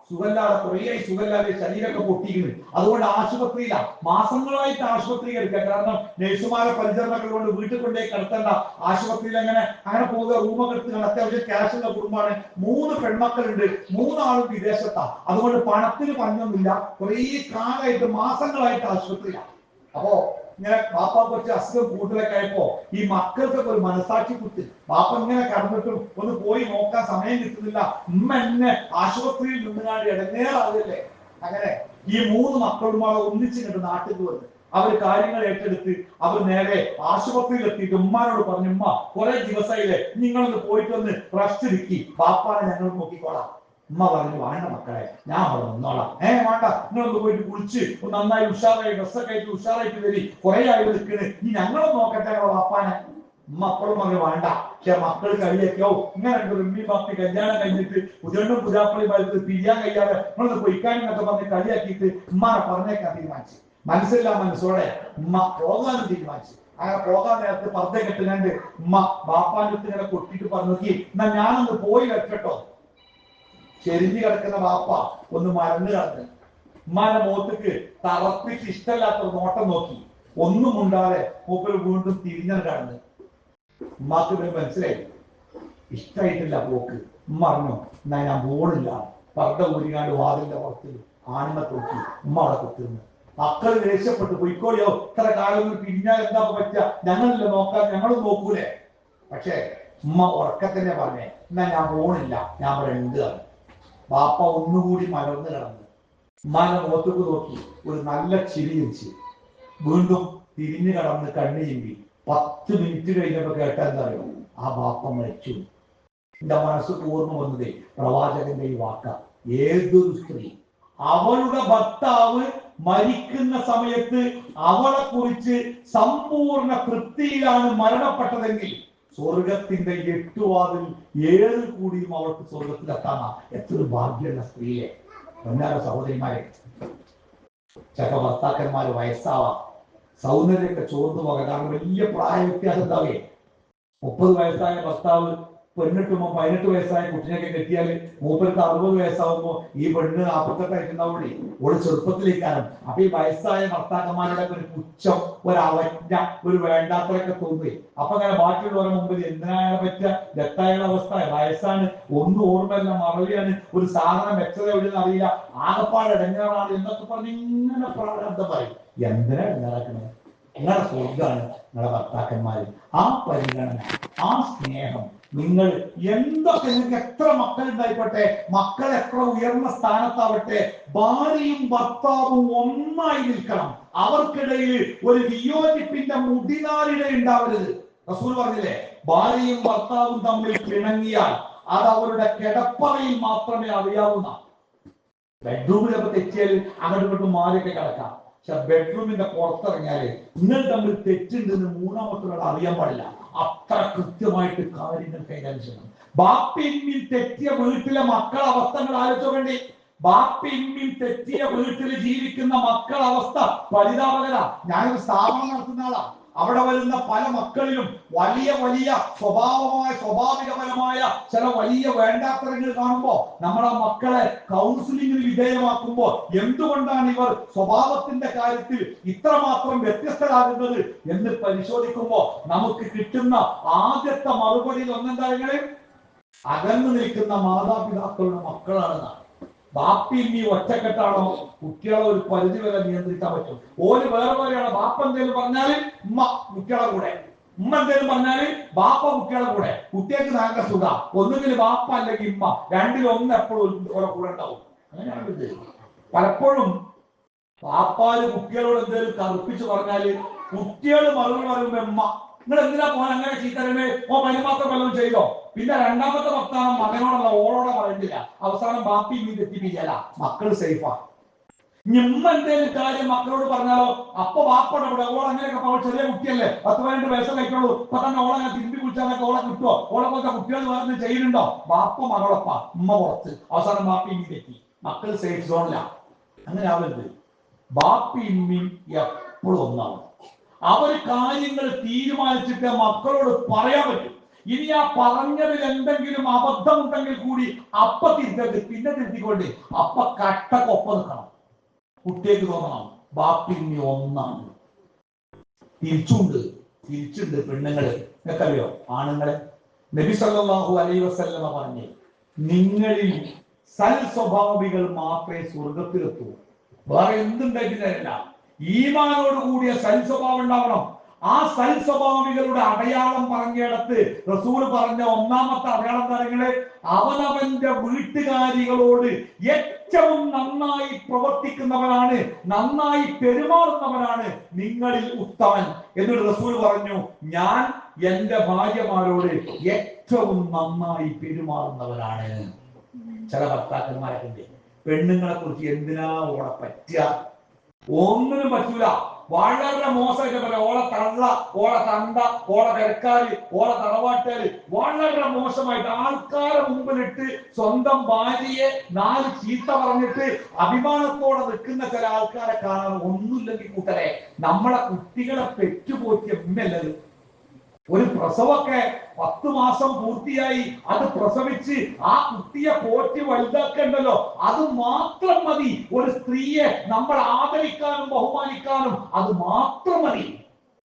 സുഖല്ലാതെ സുഖല്ലാതെ ശരീരമൊക്കെ പൊട്ടിക്കുന്നു. അതുകൊണ്ട് ആശുപത്രിയിലാണ്, മാസങ്ങളായിട്ട് ആശുപത്രിയിൽ എടുക്കുക. കാരണം നഴ്സുമാരെ പരിചരണങ്ങൾ കൊണ്ട് വീട്ടിൽ കൊണ്ടേ കിടത്തേണ്ട, ആശുപത്രിയിൽ അങ്ങനെ പോകുക, റൂമൊക്കെ എടുത്ത് അത്യാവശ്യം ക്യാഷുള്ള കുടുംബമാണ്. 3 പെൺമക്കളുണ്ട്, 3 ആളും വിദേശത്താണ്. അതുകൊണ്ട് പണത്തിന് പഞ്ഞൊന്നുമില്ല. കുറേ കാലമായിട്ട് മാസങ്ങളായിട്ട് ആശുപത്രിയിലാണ്. അപ്പോ ഇങ്ങനെ ബാപ്പ കുറച്ച് അസുഖം കൂടുതലൊക്കെ ആയപ്പോ ഈ മക്കൾക്കൊക്കെ ഒരു മനസാക്ഷി കുത്തി, ബാപ്പ ഇങ്ങനെ കടന്നിട്ടും ഒന്ന് പോയി നോക്കാൻ സമയം കിട്ടുന്നില്ല. ഉമ്മ എന്നെ ആശുപത്രിയിൽ നിന്നുകാണ്ട് ഇടങ്ങേറാവില്ലേ. അങ്ങനെ ഈ 3 മക്കളുമാരെ ഒന്നിച്ചിട്ട് നാട്ടിൽ വന്ന് അവർ കാര്യങ്ങൾ ഏറ്റെടുത്ത് അവർ നേരെ ആശുപത്രിയിൽ എത്തിയിട്ട് ഉമ്മാനോട് പറഞ്ഞു, ഉമ്മ കുറെ ദിവസമായില്ലേ, നിങ്ങളൊന്ന് പോയിട്ട് ഒന്ന് റെസ്റ്റ് എടുക്കി, ബാപ്പാനെ ഞങ്ങൾ നോക്കിക്കോളാം. ഉമ്മ പറഞ്ഞു, വേണ്ട മക്കളെ, ഞാൻ അവിടെ നിന്നോളാം. വേണ്ട, നിങ്ങളൊന്ന് പോയിട്ട് കുളിച്ച് നന്നായി ഉഷാറായി ഡ്രസ്സൊക്കെ ആയിട്ട് ഉഷാറായിട്ട് വരി, കുറെ ആയി നിൽക്കണ്, ഈ ഞങ്ങളും നോക്കട്ടെ ബാപ്പാനെ. ഉമ്മ അപ്പോഴും പറഞ്ഞു വേണ്ട. പക്ഷെ മക്കൾ കളിയൊക്കെയോ ഇങ്ങനെ ഒരു ഉമ്മി ബാപ്പി കല്യാണം കഴിഞ്ഞിട്ട് പുതിയണ്ണും പുതിയാപ്പളിയുമായിട്ട് പിരിയാൻ കഴിയാതെ നിങ്ങളൊന്ന് പൊയ്ക്കാനെന്നൊക്കെ പറഞ്ഞ് കളിയാക്കിയിട്ട് ഉമ്മാനെ പറഞ്ഞേക്കാൻ തീരുമാനിച്ചു. മനസ്സില്ലാ മനസ്സോടെ ഉമ്മ പോകാനും തീരുമാനിച്ചു. അങ്ങനെ പോകാൻ നേരത്തെ പർദ്ദ കെട്ടുകണ്ട് ഉമ്മ ബാപ്പാന്റെ അടുത്ത് ഇങ്ങനെ കൊട്ടിട്ട് പറഞ്ഞു, നോക്കി എന്നാ ഞാനൊന്ന് പോയി വെക്കട്ടോ. ചെരിഞ്ഞു കിടക്കുന്ന ബാപ്പ ഒന്ന് മറന്നു കിടന്ന് ഉമ്മാന്റെ മുഖത്തേക്ക് തറപ്പിച്ച് ഇഷ്ടമില്ലാത്ത നോട്ടം നോക്കി, ഒന്നും ഉണ്ടാതെ മൂപ്പര് വീണ്ടും തിരിഞ്ഞു കിടന്ന്. ഉമ്മാക്ക് മനസ്സിലായി ഇഷ്ടായിട്ടില്ല പോക്ക്. ഉമ്മ അറിഞ്ഞു, എന്നാ ഞാൻ പോണില്ല. പർദ്ദ ഊരികാണ്ട് വാതിലിന്റെ പുറത്ത് ആണിനെ നോക്കി ഉമ്മ അവിടെ കുത്തുന്നു. മക്കൾ ദേഷ്യപ്പെട്ട്, പൊയ്ക്കോളിയോ, ഇത്ര കാലം പിരിഞ്ഞാൽ എന്താ പറ്റുക, ഞങ്ങളില്ല നോക്കാൻ, ഞങ്ങളും നോക്കൂലേ. പക്ഷെ ഉമ്മ ഉറക്കത്തന്നെ പറഞ്ഞേ, എന്നാ ഞാൻ പോണില്ല, ഞാൻ അവിടെ ഉണ്ട്. ബാപ്പ ഒന്നുകൂടി മലർന്നു കിടന്നു ഉമ്മാന്റെ മുഖത്തേക്ക് നോക്കി ഒരു നല്ല ചിരി വെച്ച് വീണ്ടും തിരിഞ്ഞു കിടന്ന് കണ്ണു ചിമ്പി. 10 മിനിറ്റ് കഴിഞ്ഞപ്പോ കേട്ടാ എന്താ അറിയോ, ആ ബാപ്പ മരിച്ചു. എന്റെ മനസ്സ് ഓർമ്മ വന്നതേ പ്രവാചകന്റെ ഈ വാക്ക. ഏതൊരു സ്ത്രീ അവളുടെ ഭർത്താവ് മരിക്കുന്ന സമയത്ത് അവളെ കുറിച്ച് സമ്പൂർണ്ണ തൃപ്തിയിലാണ് മരണപ്പെട്ടതെങ്കിൽ സ്വർഗത്തിന്റെ 8 വാതിൽ 7 കൂടിയും അവൾക്ക് സ്വർഗത്തിലെത്താനാ. എത്ര ഭാഗ്യമുള്ള സ്ത്രീയെ. പൊന്നാര സഹോദരിമാരെ, ചില ഭർത്താക്കന്മാര് വയസ്സാവാം, സൗന്ദര്യമൊക്കെ ചോർന്നു പോകാം. കാരണം വലിയ പ്രായ വ്യത്യാസം ഉണ്ടാവേ. 30 വയസ്സായ ഭർത്താവ് പെണ്ണിട്ടുമ്പോ 18 വയസ്സായ കുട്ടിനെയൊക്കെ കെട്ടിയാല് മൂപ്പർക്ക് 60 വയസ്സാവുമ്പോ ഈ പെണ്ണ് 48 ആയിട്ടുണ്ടാവൂലേ, ഒരു ചെറുപ്പത്തിലേക്കാനും. അപ്പൊ ഈ വയസ്സായ ഭർത്താക്കന്മാരുടെ ഒരു പുച്ഛം, ഒരു അവജ്ഞ, ഒരു വേണ്ടാത്തതൊക്കെ തോന്നുകയും അപ്പൊ അങ്ങനെ ബാക്കിയുള്ളവരുടെ മുമ്പിൽ എന്തിനായാലും പറ്റുക, ദത്തായുള്ള അവസ്ഥ, വയസ്സാണ്, ഒന്നും ഓർമ്മയല്ല, മറവിയാണ്, ഒരു സാധനം വെച്ചത് എവിടെയെന്ന് അറിയില്ല, ആകപ്പാട് ഇടങ്ങാറാണ് എന്നൊക്കെ പറഞ്ഞ് ഇങ്ങനെ പ്രാരബ്ധം പറയും. എന്തിനാ ഇടങ്ങാറാക്കണേ? നിങ്ങളുടെ സ്വർഗാണ് നിങ്ങളുടെ ഭർത്താക്കന്മാര്. ആ പരിഗണന, ആ സ്നേഹം, നിങ്ങൾ എന്തൊക്കെ, നിങ്ങൾക്ക് എത്ര മക്കൾ ഉണ്ടായിക്കോട്ടെ, മക്കൾ എത്ര ഉയർന്ന സ്ഥാനത്താവട്ടെ, ഭാര്യയും ഭർത്താവും ഒന്നായി നിൽക്കണം. അവർക്കിടയിൽ ഒരു വിയോജിപ്പിന്റെ മുടിനാരിട ഉണ്ടാവരുത്. റസൂൽ പറഞ്ഞില്ലേ, ഭാര്യയും ഭർത്താവും തമ്മിൽ പിണങ്ങിയാൽ അത് അവരുടെ കിടപ്പറയിൽ മാത്രമേ അറിയാവുന്ന. ബെഡ്റൂമിലൊക്കെ തെറ്റിയാൽ അങ്ങോട്ടും ഇങ്ങോട്ടും മാറിയൊക്കെ കിടക്കാം. പക്ഷെ ബെഡ്റൂമിന്റെ പുറത്തിറങ്ങിയാല് നിങ്ങൾ തമ്മിൽ തെറ്റുണ്ടെന്ന് മൂന്നാമത്തെ ഒരാൾ അറിയാൻ പാടില്ല. അത്ര കൃത്യമായിട്ട് കാര്യങ്ങൾ കൈകാര്യം ചെയ്യണം. ബാപ്പിന്മിൽ തെറ്റിയ വീട്ടിലെ മക്കളെ അവസ്ഥകൾ ആലോചിച്ചോ വേണ്ടി. ബാപ്പിന്മിൽ തെറ്റിയ വീട്ടിൽ ജീവിക്കുന്ന മക്കളെ അവസ്ഥ പരിതാപകര. ഞാനൊരു സ്ഥാപനം നടത്തുന്ന ആളാ. അവിടെ വരുന്ന പല മക്കളിലും വലിയ വലിയ സ്വാഭാവികപരമായ ചില വലിയ വേണ്ടാത്തരങ്ങൾ കാണുമ്പോൾ നമ്മൾ ആ മക്കളെ കൗൺസിലിംഗിന് വിധേയമാക്കുമ്പോൾ എന്തുകൊണ്ടാണ് ഇവർ സ്വഭാവത്തിന്റെ കാര്യത്തിൽ ഇത്രമാത്രം വ്യത്യസ്തരാകുന്നത് എന്ന് പരിശോധിക്കുമ്പോൾ നമുക്ക് കിട്ടുന്ന ആദ്യത്തെ മറുപടിയിൽ ഒന്നെന്താ, അകന്നു നിൽക്കുന്ന മാതാപിതാക്കളുടെ മക്കളാണെന്നാണ്. ബാപ്പി നീ ഒറ്റക്കെട്ടാണോ, കുട്ടികളെ ഒരു പരിധി വരെ നിയന്ത്രിക്കാൻ പറ്റും. ഓര് വേറെ വേറെയാണ്. ബാപ്പ എന്തേലും പറഞ്ഞാല് ഉമ്മ കുട്ടികളെ കൂടെ, ഉമ്മ എന്തേലും പറഞ്ഞാല് ബാപ്പ കുട്ടികളെ കൂടെ. കുട്ടികൾക്ക് നല്ല സുഖ. ഒന്നുകിൽ ബാപ്പ അല്ലെങ്കിൽ ഉമ്മ, രണ്ടിലൊന്ന് എപ്പോഴും ഓരോ കൂടെ ഉണ്ടാവും. അങ്ങനെയാണ് ഇത്. പലപ്പോഴും ബാപ്പാര് കുട്ടികളോട് എന്തേലും കറുപ്പിച്ച് പറഞ്ഞാല് കുട്ടികൾ മറുപടി പറയുമ്പോ ഉമ്മ നിങ്ങൾ എന്തിനാ പോകാൻ അങ്ങനെ ചീത്തരമേ, മരുമാത്രം വല്ലതും ചെയ്തോ. പിന്നെ രണ്ടാമത്തെ വർത്താനം മകനോടല്ല ഓളോടെ പറയണ്ടില്ല. അവസാനം ബാപ്പി നീ തെറ്റിപ്പിക്കല, മക്കൾ സേഫാ. ഞമ്മ എന്തേലും കാര്യം മക്കളോട് പറഞ്ഞാലോ അപ്പൊ ബാപ്പയുടെ കൂടെ ഓൾ അങ്ങനെയൊക്കെ ചെറിയ കുട്ടിയല്ലേ, 10-12 വയസ്സ് കഴിക്കുള്ളൂ, ഇപ്പൊ തന്നെ ഓളെ തിരുമ്പി കുളിച്ചാലൊക്കെ ഓളെ കിട്ടുമോ, ഓളെ പോലത്തെ കുട്ടികൾ വേറെ ചെയ്യുന്നുണ്ടോ. ബാപ്പ മകളൊപ്പ, ഉമ്മ പുറത്ത്. അവസാനം ബാപ്പി നീ തെറ്റി, മക്കൾ സേഫ് സോണില്ല. അങ്ങനെ ആവരുത്. ബാപ്പി ഇമ്മയും എപ്പോഴും ഒന്നാവും. അവര് കാര്യങ്ങൾ തീരുമാനിച്ചിട്ട് മക്കളോട് പറയാൻ പറ്റും. ഇനി ആ പറഞ്ഞതിൽ എന്തെങ്കിലും അബദ്ധമുണ്ടെങ്കിൽ കൂടി അപ്പ തിരുത്തരുത്, പിന്നെ തിരുത്തിക്കൊണ്ട് അപ്പ കട്ടക്കൊപ്പം നിൽക്കണം. കുട്ടിയേക്ക് തോന്നണം ബാപ്പി ഇനി ഒന്നാണ്. തിരിച്ചുണ്ട് പെണ്ണുങ്ങള്. നിങ്ങൾക്കറിയോ ആണുങ്ങളെ? നബി സല്ലല്ലാഹു അലൈഹി വസല്ലമ പറഞ്ഞു, നിങ്ങളിൽ സൽ സ്വഭാവികൾ മാത്രമേ സ്വർഗത്തിലെത്തൂ. വേറെ എന്തുണ്ടായിട്ടില്ല. ഈമാനോട് കൂടിയ സൽസ്വഭാവം ഉണ്ടാവണം. ആ സൽസ്വഭാവികളുടെ അടയാളം പറഞ്ഞിടത്ത് റസൂൽ പറഞ്ഞ ഒന്നാമത്തെ അടയാളം കാര്യങ്ങള്, അവനവന്റെ വീട്ടുകാരികളോട് ഏറ്റവും നന്നായി പ്രവർത്തിക്കുന്നവനാണ്, നന്നായി പെരുമാറുന്നവനാണ് നിങ്ങളിൽ ഉത്തമൻ. എന്നിട്ട് റസൂൽ പറഞ്ഞു, ഞാൻ എന്റെ ഭാര്യമാരോട് ഏറ്റവും നന്നായി പെരുമാറുന്നവരാണ്. ചില ഭർത്താക്കന്മാരൊക്കെ പെണ്ണുങ്ങളെ കുറിച്ച് എന്തിനാ ഓളെ പറ്റുക, ഒന്നിനും പറ്റൂല, വളരെ മോശമായിട്ട് പറയാം. ഓളെ തള്ള, ഓളെ തണ്ട, ഓളെ പെരക്കാര്, ഓളെ തറവാട്ടുകാര് വളരെ മോശമായിട്ട് ആൾക്കാരെ മുമ്പിലിട്ട് സ്വന്തം ഭാര്യയെ 4 ചീത്ത പറഞ്ഞിട്ട് അഭിമാനത്തോടെ നിൽക്കുന്ന ചില ആൾക്കാരെ കാണാൻ. ഒന്നുമില്ലെങ്കിൽ കൂട്ടരെ, നമ്മളെ കുട്ടികളെ പെറ്റുപോറ്റിയ ഉമ്മല്ലത്. ഒരു പ്രസവമൊക്കെ 10 മാസം പൂർത്തിയായി അത് പ്രസവിച്ച് ആ കുട്ടിയെ പോറ്റി വലുതാക്കണ്ടല്ലോ, അത് മാത്രം മതി ഒരു സ്ത്രീയെ നമ്മൾ ആദരിക്കാനും ബഹുമാനിക്കാനും. അത് മാത്രം മതി.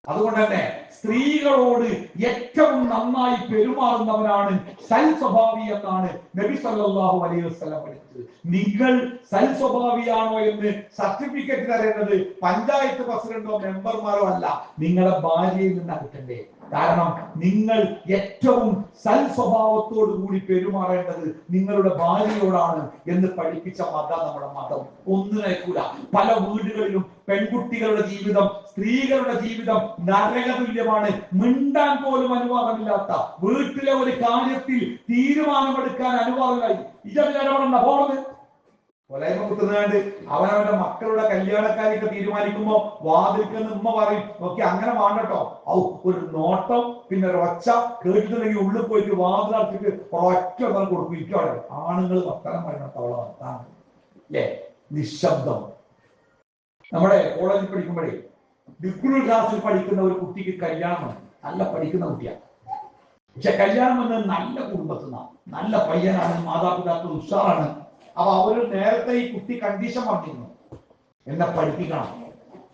അതുകൊണ്ട് തന്നെ സ്ത്രീകളോട് ഏറ്റവും നന്നായി പെരുമാറുന്നവനാണ് സൽസ്വഭാവി എന്നാണ് നബി സല്ലല്ലാഹു അലൈഹി വസല്ലം പഠിച്ചത്. നിങ്ങൾ സൽസ്വഭാവിയാണോ എന്ന് സർട്ടിഫിക്കറ്റ് തരുന്നത് പഞ്ചായത്ത് പ്രസിഡന്റോ മെമ്പർമാരോ അല്ല, നിങ്ങളുടെ ഭാര്യയിൽ നിന്ന് കിട്ടണ്ടേ. കാരണം നിങ്ങൾ ഏറ്റവും സൽസ്വഭാവത്തോടു കൂടി പെരുമാറേണ്ടത് നിങ്ങളുടെ ഭാര്യയോടാണ് എന്ന് പഠിപ്പിച്ച മതം നമ്മുടെ മതം. ഒന്നിനേക്കൂല. പല വീടുകളിലും പെൺകുട്ടികളുടെ ജീവിതം, സ്ത്രീകളുടെ ജീവിതം നരകതുല്യമാണ്. മിണ്ടാൻ പോലും അനുവാദമില്ലാത്ത, വീട്ടിലെ ഒരു കാര്യത്തിൽ തീരുമാനമെടുക്കാൻ അനുവാദമില്ലായി ഇടപെടണ്ട പോണത് കൊലയമ കുത്തുന്നതാണ്ട്. അവനവന്റെ മക്കളുടെ കല്യാണക്കാരിയൊക്കെ തീരുമാനിക്കുമ്പോ വാതിൽക്കെന്ന് ഉമ്മ പറയും, നോക്കി അങ്ങനെ വേണ്ടട്ടോ. ഒരു നോട്ടം പിന്നെ ഒരു ഒച്ച കേട്ടിട്ടുണ്ടെങ്കിൽ ഉള്ളിൽ പോയിട്ട് വാതിലടച്ചിട്ട് ഒറ്റ കൊടുക്കും. ഇരിക്കവിടെ ആണുങ്ങൾ വർത്തമാനം പറയണത്തോളം വർത്താനം അല്ലേ, നിശബ്ദം. നമ്മുടെ കോളേജിൽ പഠിക്കുമ്പോഴേ ഡിഗ്രി ക്ലാസ്സിൽ പഠിക്കുന്ന ഒരു കുട്ടിക്ക് കല്യാണം, നല്ല പഠിക്കുന്ന കുട്ടിയാണ്. പക്ഷെ കല്യാണം വന്നത് നല്ല കുടുംബത്തിൽ നിന്നാണ്, നല്ല പയ്യനാണ്, മാതാപിതാക്കൾ ഉഷാറാണ്. അപ്പൊ അവര് നേരത്തെ ഈ കുട്ടി കണ്ടീഷൻ പറഞ്ഞിരുന്നു, എന്നെ പഠിപ്പിക്കണം.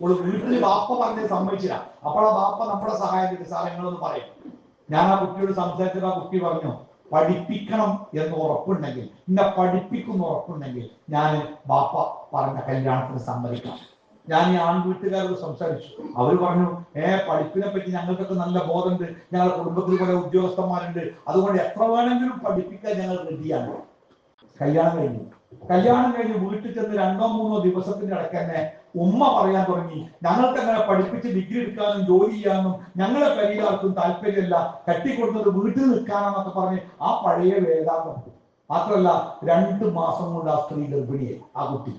ഒരു വീട്ടിൽ ബാപ്പ പറഞ്ഞ് സമ്മതിച്ചില്ല. അപ്പോൾ ആ ബാപ്പ നമ്മുടെ സഹായം ചെയ്ത്, സാർ നിങ്ങളൊന്ന് പറയും. ഞാൻ ആ കുട്ടിയോട് സംസാരിച്ചത് ആ കുട്ടി പറഞ്ഞു, പഠിപ്പിക്കണം എന്ന് ഉറപ്പുണ്ടെങ്കിൽ, എന്നെ പഠിപ്പിക്കുന്ന ഉറപ്പുണ്ടെങ്കിൽ ഞാൻ ബാപ്പ പറഞ്ഞ കല്യാണത്തിന് സമ്മതിക്കണം. ഞാൻ ഈ ആൺവീട്ടുകാരോട് സംസാരിച്ചു. അവർ പറഞ്ഞു, പഠിപ്പിനെ പറ്റി ഞങ്ങൾക്കൊക്കെ നല്ല ബോധമുണ്ട്, ഞങ്ങളുടെ കുടുംബത്തിൽ കുറെ ഉദ്യോഗസ്ഥന്മാരുണ്ട്, അതുകൊണ്ട് എത്ര വേണമെങ്കിലും പഠിപ്പിക്കാൻ ഞങ്ങൾ റെഡിയാണ്. കല്യാണം കഴിഞ്ഞു വീട്ടിൽ ചെന്ന് 2-3 ദിവസത്തിന്റെ ഇടയ്ക്ക് തന്നെ ഉമ്മ പറയാൻ തുടങ്ങി, ഞങ്ങൾക്ക് അങ്ങനെ പഠിപ്പിച്ച് ഡിഗ്രി എടുക്കാനും ജോലി ചെയ്യാനും ഞങ്ങളെ കയ്യിലാർക്കും താല്പര്യമല്ല, കെട്ടിക്കൊടുത്തത് വീട്ടിൽ നിൽക്കാനെന്നൊക്കെ പറഞ്ഞ് ആ പഴയ വേദാന്തം. മാത്രമല്ല 2 മാസം കൊണ്ട് ആ സ്ത്രീ ഗർഭിണിയായി, ആ കുട്ടി.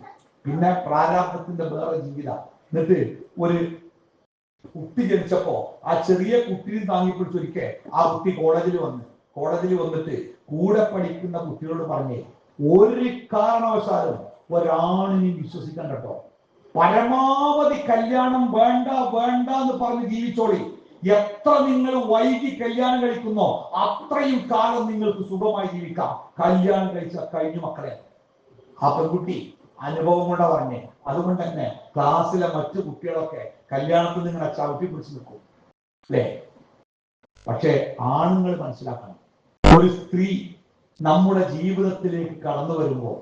പിന്നെ പ്രാരാബ്ധത്തിന്റെ വേറെ ജീവിതം. എന്നിട്ട് ഒരു കുട്ടി ജനിച്ചപ്പോ ആ ചെറിയ കുട്ടിയെ താങ്ങിപ്പിടിച്ചൊരിക്കെ ആ കുട്ടി കോളേജിൽ വന്നിട്ട് കൂടെ പഠിക്കുന്ന കുട്ടികളോട് പറഞ്ഞേ, ഒരു കാരണവശാലും ഒരാണിനെയും വിശ്വസിക്കാൻ കേട്ടോ, പരമാവധി കല്യാണം വേണ്ട വേണ്ട എന്ന് പറഞ്ഞ് ജീവിച്ചോളി. എത്ര നിങ്ങൾ വൈകി കല്യാണം കഴിക്കുന്നോ അത്രയും കാലം നിങ്ങൾക്ക് സുഖമായി ജീവിക്കാം. കല്യാണം കഴിച്ച കഴിഞ്ഞു മക്കളെ. ആ പെൺകുട്ടി അനുഭവം കൊണ്ടാ പറഞ്ഞേ. അതുകൊണ്ട് തന്നെ ക്ലാസ്സിലെ മറ്റു കുട്ടികളൊക്കെ കല്യാണത്തിൽ നിങ്ങളെ ചവിട്ടി പിടിച്ച് നിൽക്കും, അല്ലേ? പക്ഷെ ആണുങ്ങൾ മനസ്സിലാക്കണം, ഒരു സ്ത്രീ നമ്മുടെ ജീവിതത്തിലേക്ക് കടന്നു വരുമ്പോൾ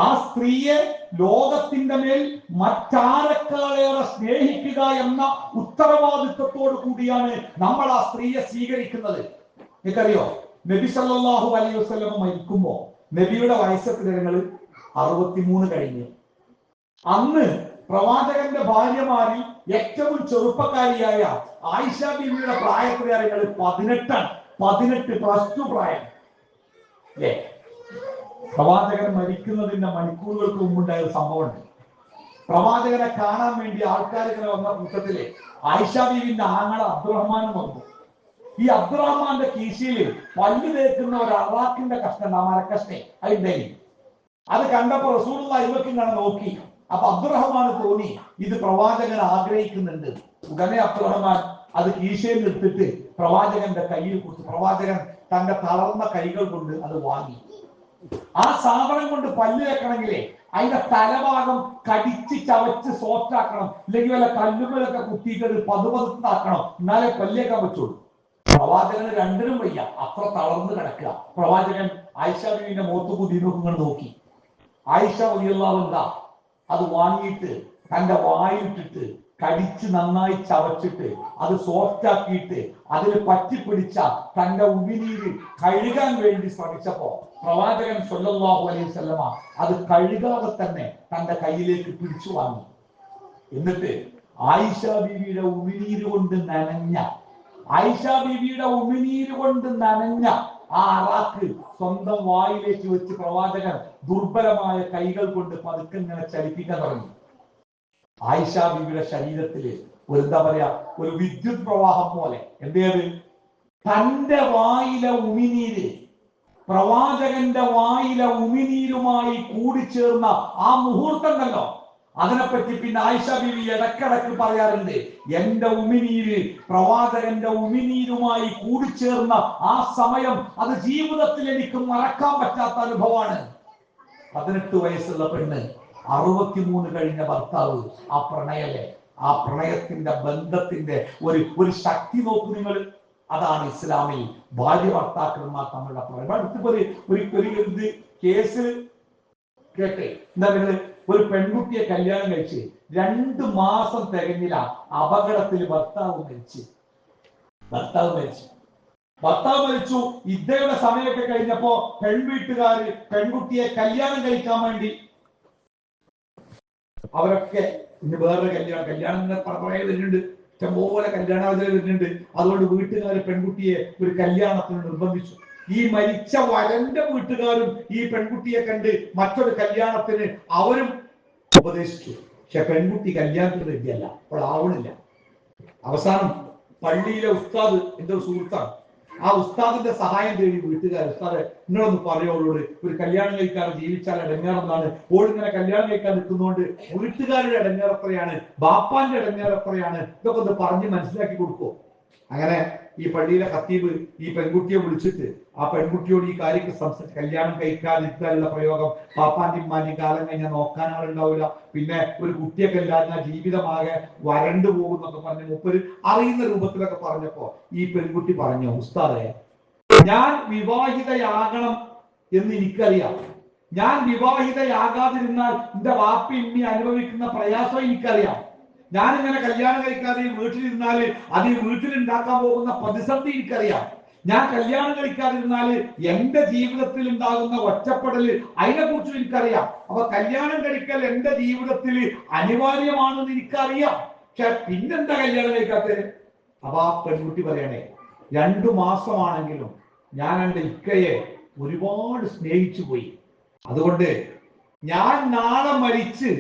ആ സ്ത്രീയെ ലോകത്തിന്റെ മേൽ മറ്റാരെക്കാളേറെ സ്നേഹിക്കുക എന്ന ഉത്തരവാദിത്വത്തോടു കൂടിയാണ് നമ്മൾ ആ സ്ത്രീയെ സ്വീകരിക്കുന്നത്. നിങ്ങൾക്കറിയോ, നബി സല്ലല്ലാഹു അലൈഹി വസല്ലം മരിക്കുമ്പോ നബിയുടെ വയസ്സെത്രങ്ങൾ 63 കഴിഞ്ഞു. അന്ന് പ്രവാചകന്റെ ഭാര്യമാരിൽ ഏറ്റവും ചെറുപ്പക്കാരിയായ ആയിഷ ബീവിയുടെ പ്രായത്തിലേറെകൾ 18 +2 പ്രായം, അല്ലേ? പ്രവാചകൻ മരിക്കുന്നതിന്റെ മണിക്കൂറുകൾക്ക് മുമ്പുണ്ടായ ഒരു സംഭവമുണ്ട്. പ്രവാചകനെ കാണാൻ വേണ്ടി ആൾക്കാർ ഇങ്ങനെ വന്ന കൂട്ടത്തില് ആയിഷ ബീവിന്റെ ആങ്ങള അബ്ദുറഹ്മാനും വന്നു. ഈ അബ്ദുറഹ്മാന്റെ കീശയിൽ പല്ല് തേക്കുന്ന ഒരു അറാഖിന്റെ കഷ്ണം, മരക്കഷ്ണേ അതിന്റെ അത് കണ്ടപ്പോ റസൂലുള്ളാഹി ഇവക്കിങ്ങനെ നോക്കി. അപ്പൊ അബ്ദുറഹ്മാന് തോന്നി ഇത് പ്രവാചകൻ ആഗ്രഹിക്കുന്നുണ്ട്. ഉടനെ അബ്ദുറഹ്മാൻ അത് കീശയിൽ എടുത്തിട്ട് പ്രവാചകന്റെ കയ്യിൽ കൊടുത്തു. പ്രവാചകൻ തന്റെ തളർന്ന കൈകൾ കൊണ്ട് അത് വാങ്ങി. ആ സാധനം കൊണ്ട് പല്ല് വെക്കണമെങ്കിലേ അതിന്റെ തലഭാഗം കടിച്ച് ചവച്ച് സോഫ്റ്റ് ആക്കണം, ഇല്ലെങ്കിൽ വല്ല കല്ലുകളൊക്കെ കുത്തിയിട്ട് പതുപതുത്താക്കണം, എന്നാലേ പല്ലേക്കാൻ പറ്റുള്ളൂ. പ്രവാചകന് രണ്ടിനും വയ്യ, അത്ര തളർന്ന് കിടക്കുക. പ്രവാചകൻ ആയിഷ ബീവിന്റെ മുഖത്ത് കുതി നോക്കി. ആയിഷ റളിയല്ലാഹു അൻഹാ അത് വാങ്ങിയിട്ട് തന്റെ വായിലിട്ടിട്ട് കടിച്ച് നന്നായി ചവച്ചിട്ട് അത് സോഫ്റ്റ് ആക്കിയിട്ട് അതിൽ പറ്റിപ്പിടിച്ച തന്റെ ഉമിനീര് കഴുകാൻ വേണ്ടി ശ്രമിച്ചപ്പോ പ്രവാചകൻ സ്വല്ലല്ലാഹു അലൈഹി വസല്ലമ അത് കഴുകാതെ തന്നെ തന്റെ കയ്യിലേക്ക് പിടിച്ചു വാങ്ങി. എന്നിട്ട് ആയിഷ ബീവിയുടെ ഉമിനീര് കൊണ്ട് നനഞ്ഞ ആ അറാക്ക് സ്വന്തം വായിലേക്ക് വെച്ച് പ്രവാചകൻ ദുർബലമായ കൈകൾ കൊണ്ട് പതുക്കെ ഇങ്ങനെ ചലിപ്പിക്കാൻ തുടങ്ങി. ആയിഷ ബീവിയുടെ ശരീരത്തില് എന്താ പറയാ, ഒരു വിദ്യുത് പ്രവാഹം പോലെ എന്തേത്, തന്റെ വായിലെ ഉമിനീര് പ്രവാചകന്റെ വായിലെ ഉമിനീരുമായി കൂടിച്ചേർന്ന ആ മുഹൂർത്തമല്ലോ, അതിനെപ്പറ്റി പിന്നെ ആയിഷ ബീവി ഇടക്കിടക്ക് പറയാറുണ്ട്, എന്റെ ഉമിനീര് പ്രവാചകന്റെ ഉമിനീരുമായി കൂടിച്ചേർന്ന ആ സമയം അത് ജീവിതത്തിൽ എനിക്ക് മറക്കാൻ പറ്റാത്ത അനുഭവമാണ്. 18 വയസ്സുള്ള പെണ്ണ്, 63 കഴിഞ്ഞ ഭർത്താവ്, ആ പ്രണയത്തിന്റെ ബന്ധത്തിന്റെ ഒരു ശക്തി നോക്കൂ നിങ്ങൾ. അതാണ് ഇസ്ലാമിൽ ഭാര്യ ഭർത്താക്കന്മാർ തമ്മിലുള്ള പ്രണയം. കേസ് കേട്ടെ, എന്താ നിങ്ങള്, ഒരു പെൺകുട്ടിയെ കല്യാണം കഴിച്ച് 2 മാസം തികഞ്ഞില്ല, അപകടത്തിൽ ഭർത്താവ് മരിച്ചു. ഇദ്ദേഹയുടെ സമയമൊക്കെ കഴിഞ്ഞപ്പോ പെൺവീട്ടുകാര് പെൺകുട്ടിയെ കല്യാണം കഴിക്കാൻ വേണ്ടി അവരൊക്കെ ഇന്ന് വേറൊരു കല്യാണം വരുന്നുണ്ട്, ഇഷ്ടംപോലെ കല്യാണാലോചന വരുന്നുണ്ട്. അതുകൊണ്ട് വീട്ടുകാർ പെൺകുട്ടിയെ ഒരു കല്യാണത്തിന് നിർബന്ധിച്ചു. ഈ മരിച്ച വരന്റെ വീട്ടുകാരും ഈ പെൺകുട്ടിയെ കണ്ട് മറ്റൊരു കല്യാണത്തിന് അവരും ഉപദേശിച്ചു. പക്ഷെ പെൺകുട്ടി കല്യാണത്തിന് റെഡിയല്ല, അപ്പോൾ ആവണില്ല. അവസാനം പള്ളിയിലെ ഉസ്താദ്, എന്റെ ഒരു സുഹൃത്താണ്, ആ ഉസ്താദിന്റെ സഹായം തേടി വീട്ടുകാർ, ഉസ്താദെ നിങ്ങളൊന്ന് പറയുള്ളൂ, ഒരു കല്യാണം കഴിക്കാതെ ജീവിച്ചാൽ ഇടങ്ങേറെന്നാണ്, ഓളിങ്ങനെ കല്യാണം കഴിക്കാൻ നിൽക്കുന്നതുകൊണ്ട് വീട്ടുകാരുടെ ഇടങ്ങേറെത്രയാണ്, ബാപ്പാന്റെ ഇടങ്ങേറെത്രയാണ്, ഇതൊക്കെ ഒന്ന് പറഞ്ഞ് മനസ്സിലാക്കി കൊടുക്കോ. അങ്ങനെ ഈ പള്ളിയിലെ ഖത്തീബ് ഈ പെൺകുട്ടിയെ വിളിച്ചിട്ട് ആ പെൺകുട്ടിയോട് ഈ കാര്യത്തിൽ സംസാരിച്ച് കല്യാണം കഴിക്കാതിരിക്കാനുള്ള പ്രയോഗം, പാപ്പാന്റെയും ഉമ്മാന്റെയും കാലം കഴിഞ്ഞാൽ നോക്കാൻ ആളുണ്ടാവില്ല, പിന്നെ ഒരു കുട്ടിയൊക്കെ ഇല്ലാതെ ജീവിതമാകെ വരണ്ടു പോകുന്നൊക്കെ പറഞ്ഞ് മൂപ്പര് അറിയുന്ന രൂപത്തിലൊക്കെ പറഞ്ഞപ്പോ ഈ പെൺകുട്ടി പറഞ്ഞു, ഉസ്താദെ ഞാൻ വിവാഹിതയാകണം എന്ന് എനിക്കറിയാം, ഞാൻ വിവാഹിതയാകാതിരുന്നാൽ എന്റെ വാപ്പി ഇമ്മി അനുഭവിക്കുന്ന പ്രയാസം എനിക്കറിയാം, ഞാനിങ്ങനെ കല്യാണം കഴിക്കാതെ വീട്ടിലിരുന്നാല് അത് ഈ വീട്ടിലുണ്ടാക്കാൻ പോകുന്ന പ്രതിസന്ധി എനിക്കറിയാം. ഞാൻ കല്യാണം കഴിക്കാതിരുന്നാല് എന്റെ ജീവിതത്തിൽ ഉണ്ടാകുന്ന ഒറ്റപ്പെടല് അതിനെക്കുറിച്ചും എനിക്കറിയാം. അപ്പൊ കല്യാണം കഴിക്കൽ എന്റെ ജീവിതത്തിൽ അനിവാര്യമാണെന്ന് എനിക്കറിയാം. പക്ഷെ പിന്നെന്താ കല്യാണം കഴിക്കാത്തത്? അപ്പൊ ആ പെൺകുട്ടി പറയണേ, 2 മാസമാണെങ്കിലും ഞാൻ എൻ്റെ ഇക്കയെ ഒരുപാട് സ്നേഹിച്ചു പോയി. അതുകൊണ്ട് ഞാൻ നാളെ മരിച്ച്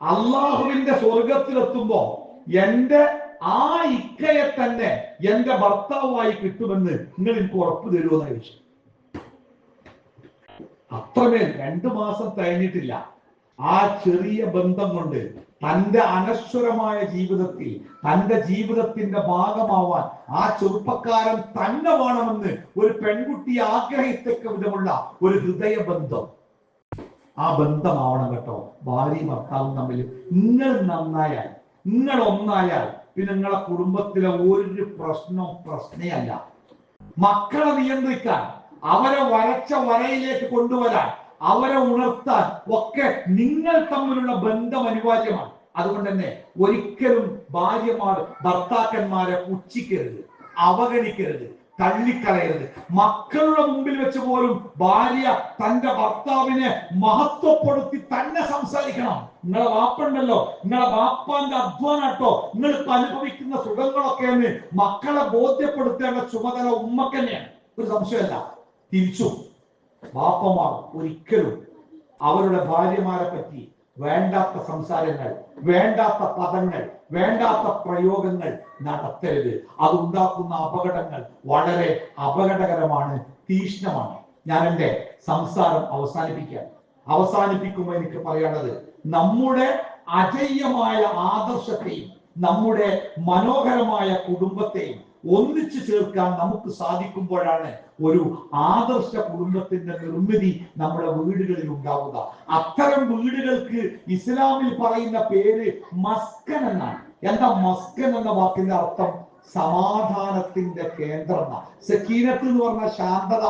അള്ളാഹുവിന്റെ സ്വർഗത്തിലെത്തുമ്പോ എന്റെ ആ ഇക്കയെ തന്നെ എന്റെ ഭർത്താവായി കിട്ടുമെന്ന് നിങ്ങൾ എനിക്ക് ഉറപ്പ് തരുമെന്ന് ചോദിച്ചു. അത്രമേൽ 2 മാസം കഴിഞ്ഞിട്ടില്ല. ആ ചെറിയ ബന്ധം കൊണ്ട് തന്റെ അനശ്വരമായ ജീവിതത്തിൽ തന്റെ ജീവിതത്തിന്റെ ഭാഗമാവാൻ ആ ചെറുപ്പക്കാരൻ തന്നെ വേണമെന്ന് ഒരു പെൺകുട്ടി ആഗ്രഹിത്തക്ക വിധമുള്ള ഒരു ഹൃദയബന്ധം. ആ ബന്ധമാവണം കേട്ടോ. ഭാര്യയും ഭർത്താവും തമ്മിൽ നിങ്ങൾ നന്നായാൽ, നിങ്ങൾ ഒന്നായാൽ പിന്നെ നിങ്ങളെ കുടുംബത്തിലെ ഒരു പ്രശ്നമല്ല. മക്കളെ നിയന്ത്രിക്കാൻ, അവരെ വരച്ച വരയിലേക്ക് കൊണ്ടുവരാൻ, അവരെ ഉണർത്താൻ ഒക്കെ നിങ്ങൾ തമ്മിലുള്ള ബന്ധം അനിവാര്യമാണ്. അതുകൊണ്ട് തന്നെ ഒരിക്കലും ഭാര്യമാർ ഭർത്താക്കന്മാരെ പുച്ഛിക്കരുത്, അവഗണിക്കരുത്, തള്ളിക്കളയരുത്. മക്കളുടെ മുമ്പിൽ വെച്ച് പോലും ഭാര്യ തന്റെ ഭർത്താവിനെ മഹത്വപ്പെടുത്തി തന്നെ സംസാരിക്കണം. നിങ്ങളെ വാപ്പുണ്ടല്ലോ, നിങ്ങളെ വാപ്പാന്റെ അധ്വാനാട്ടോ നിങ്ങൾക്ക് അനുഭവിക്കുന്ന സുഖങ്ങളൊക്കെ എന്ന് മക്കളെ ബോധ്യപ്പെടുത്തേണ്ട ചുമതല ഉമ്മക്ക് തന്നെയാണ്, ഒരു സംശയമല്ല. തിരിച്ചു വാപ്പമാർ ഒരിക്കലും അവരുടെ ഭാര്യമാരെ പറ്റി വേണ്ടാത്ത സംസാരങ്ങൾ, വേണ്ടാത്ത പദങ്ങൾ, വേണ്ടാത്ത പ്രയോഗങ്ങൾ നടത്തരുത്. അതുണ്ടാക്കുന്ന അപകടങ്ങൾ വളരെ അപകടകരമാണ്, തീക്ഷ്ണമാണ്. ഞാൻ എൻ്റെ സംസാരം അവസാനിപ്പിക്കുമ്പോൾ എനിക്ക് പറയാനുള്ളത്, നമ്മുടെ അജയ്യമായ ആദർശത്തെയും നമ്മുടെ മനോഹരമായ കുടുംബത്തെയും ഒന്നിച്ചു ചേർക്കാൻ നമുക്ക് സാധിക്കുമ്പോഴാണ് ഒരു ആദർശ കുടുംബത്തിന്റെ നിർമ്മിതി നമ്മുടെ വീടുകളിൽ ഉണ്ടാവുക. അത്തരം വീടുകൾക്ക് ഇസ്ലാമിൽ പറയുന്ന പേര് മസ്കൻ എന്നാണ്. എന്താ മസ്കൻ എന്ന വാക്കിന്റെ അർത്ഥം? സമാധാനത്തിന്റെ കേന്ദ്രം. സക്കീനത്ത് എന്ന് പറഞ്ഞാൽ ശാന്തത.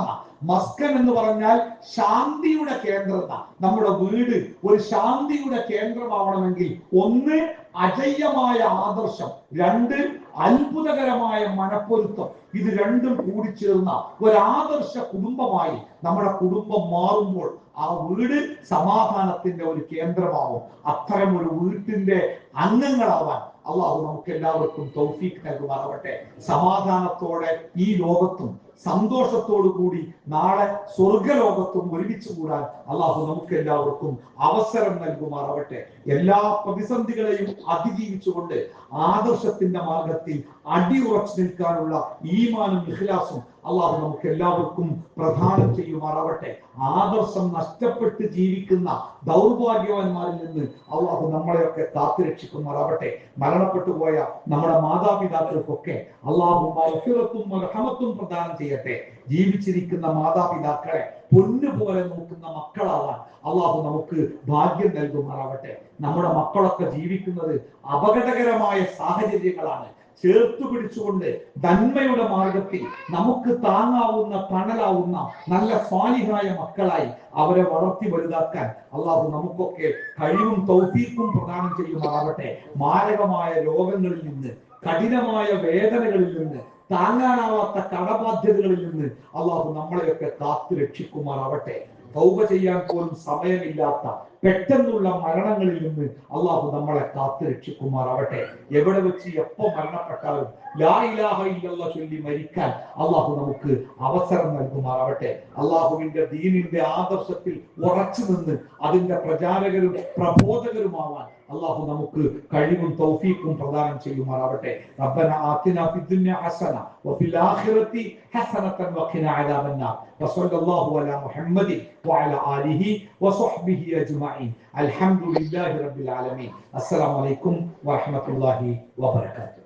മസ്കൻ എന്ന് പറഞ്ഞാൽ ശാന്തിയുടെ കേന്ദ്രം. നമ്മുടെ വീട് ഒരു ശാന്തിയുടെ കേന്ദ്രമാവണമെങ്കിൽ 1 അജയ്യമായ ആദർശം, 2 അത്ഭുതകരമായ മനപ്പൊരുത്തം, ഇത് രണ്ടും കൂടി ചേർന്ന ഒരു ആദർശ കുടുംബമായി നമ്മുടെ കുടുംബം മാറുമ്പോൾ ആ വീട് സമാധാനത്തിന്റെ ഒരു കേന്ദ്രമാവും. അത്തരം ഒരു വീട്ടിന്റെ അംഗങ്ങളാവാൻ അള്ളാഹു നമുക്ക് എല്ലാവർക്കും തൗഫീഖ് നൽകുമാറാവട്ടെ. സമാധാനത്തോടെ ഈ ലോകത്തും സന്തോഷത്തോടു കൂടി നാളെ സ്വർഗലോകത്തും ഒരുമിച്ച് കൂടാൻ അള്ളാഹു നമുക്ക് എല്ലാവർക്കും അവസരം നൽകുമാറാവട്ടെ. എല്ലാ പ്രതിസന്ധികളെയും അതിജീവിച്ചുകൊണ്ട് ആദർശത്തിന്റെ മാർഗത്തിൽ അടിയുറച്ചു നിൽക്കാനുള്ള ഈമാനും ഇഖ്ലാസും അള്ളാഹു നമുക്ക് എല്ലാവർക്കും പ്രദാനം ചെയ്യുമാറാവട്ടെ. ആദർശം നഷ്ടപ്പെട്ട് ജീവിക്കുന്ന ദൗർഭാഗ്യവാന്മാരിൽ നിന്ന് അള്ളാഹു നമ്മളെയൊക്കെ കാത്തുരക്ഷിക്കുമാറാവട്ടെ. മരണപ്പെട്ടു പോയ നമ്മുടെ മാതാപിതാക്കൾക്കൊക്കെ അള്ളാഹു മഗ്ഫിറത്തും റഹ്മത്തും പ്രദാനം ചെയ്യട്ടെ. ജീവിച്ചിരിക്കുന്ന മാതാപിതാക്കളെ പൊന്നുപോലെ നോക്കുന്ന മക്കളാവാൻ അള്ളാഹു നമുക്ക് ഭാഗ്യം നൽകുമാറാവട്ടെ. നമ്മുടെ മക്കളൊക്കെ ജീവിക്കുന്നത് അപകടകരമായ സാഹചര്യങ്ങളാണ്. ചേർത്തു പിടിച്ചുകൊണ്ട് നന്മയുടെ മാർഗത്തിൽ നമുക്ക് താങ്ങാവുന്ന തണലാവുന്ന നല്ല സ്വാലിഹായ മക്കളായി അവരെ വളർത്തി വലുതാക്കാൻ അള്ളാഹു നമുക്കൊക്കെ കഴിവും തൗഫീഖും പ്രദാനം ചെയ്യുമാറാവട്ടെ. മാരകമായ രോഗങ്ങളിൽ നിന്ന്, കഠിനമായ വേദനകളിൽ നിന്ന്, താങ്ങാനാവാത്ത കടബാധ്യതകളിൽ നിന്ന് അള്ളാഹു നമ്മളെയൊക്കെ കാത്തു രക്ഷിക്കുമാറാവട്ടെ. തൗബ ചെയ്യാൻ പോലും സമയമില്ലാത്ത പെട്ടെന്നുള്ള മരണങ്ങളിൽ നിന്ന് അള്ളാഹു നമ്മളെ കാത്തു രക്ഷിക്കുമാറാവട്ടെ. എവിടെ വെച്ച് എപ്പോ മരണപ്പെട്ടാലും ലാ ഇലാഹ ഇല്ലല്ലാഹ് ചൊല്ലി മരിക്കാൻ അള്ളാഹു നമുക്ക് അവസരം നൽകുമാറാവട്ടെ. അള്ളാഹുവിന്റെ ദീനിന്റെ ആദർശത്തിൽ ഉറച്ചു നിന്ന് അതിന്റെ പ്രചാരകരും പ്രബോധകരുമാവാൻ അള്ളാഹു നമുക്ക് കഴിവും തൗഫീഖും പ്രദാനം ചെയ്യുമാറാവട്ടെ. റബ്ബന ആതിനാ ഫിദ്ദുനിയ ഹസന വഫിൽ ആഖിറതി ഹസനതൻ വഖിനാ അദാബന്നാർ. വസല്ലല്ലാഹു അലാ മുഹമ്മദിൻ വഅലാ ആലിഹി വസഹ്ബിഹി അജ്മഈൻ. അൽഹംദുലില്ലാഹി റബ്ബിൽ ആലമീൻ. അസ്സലാമു അലൈക്കും വറഹ്മത്തുള്ളാഹി വബറകാതുഹു.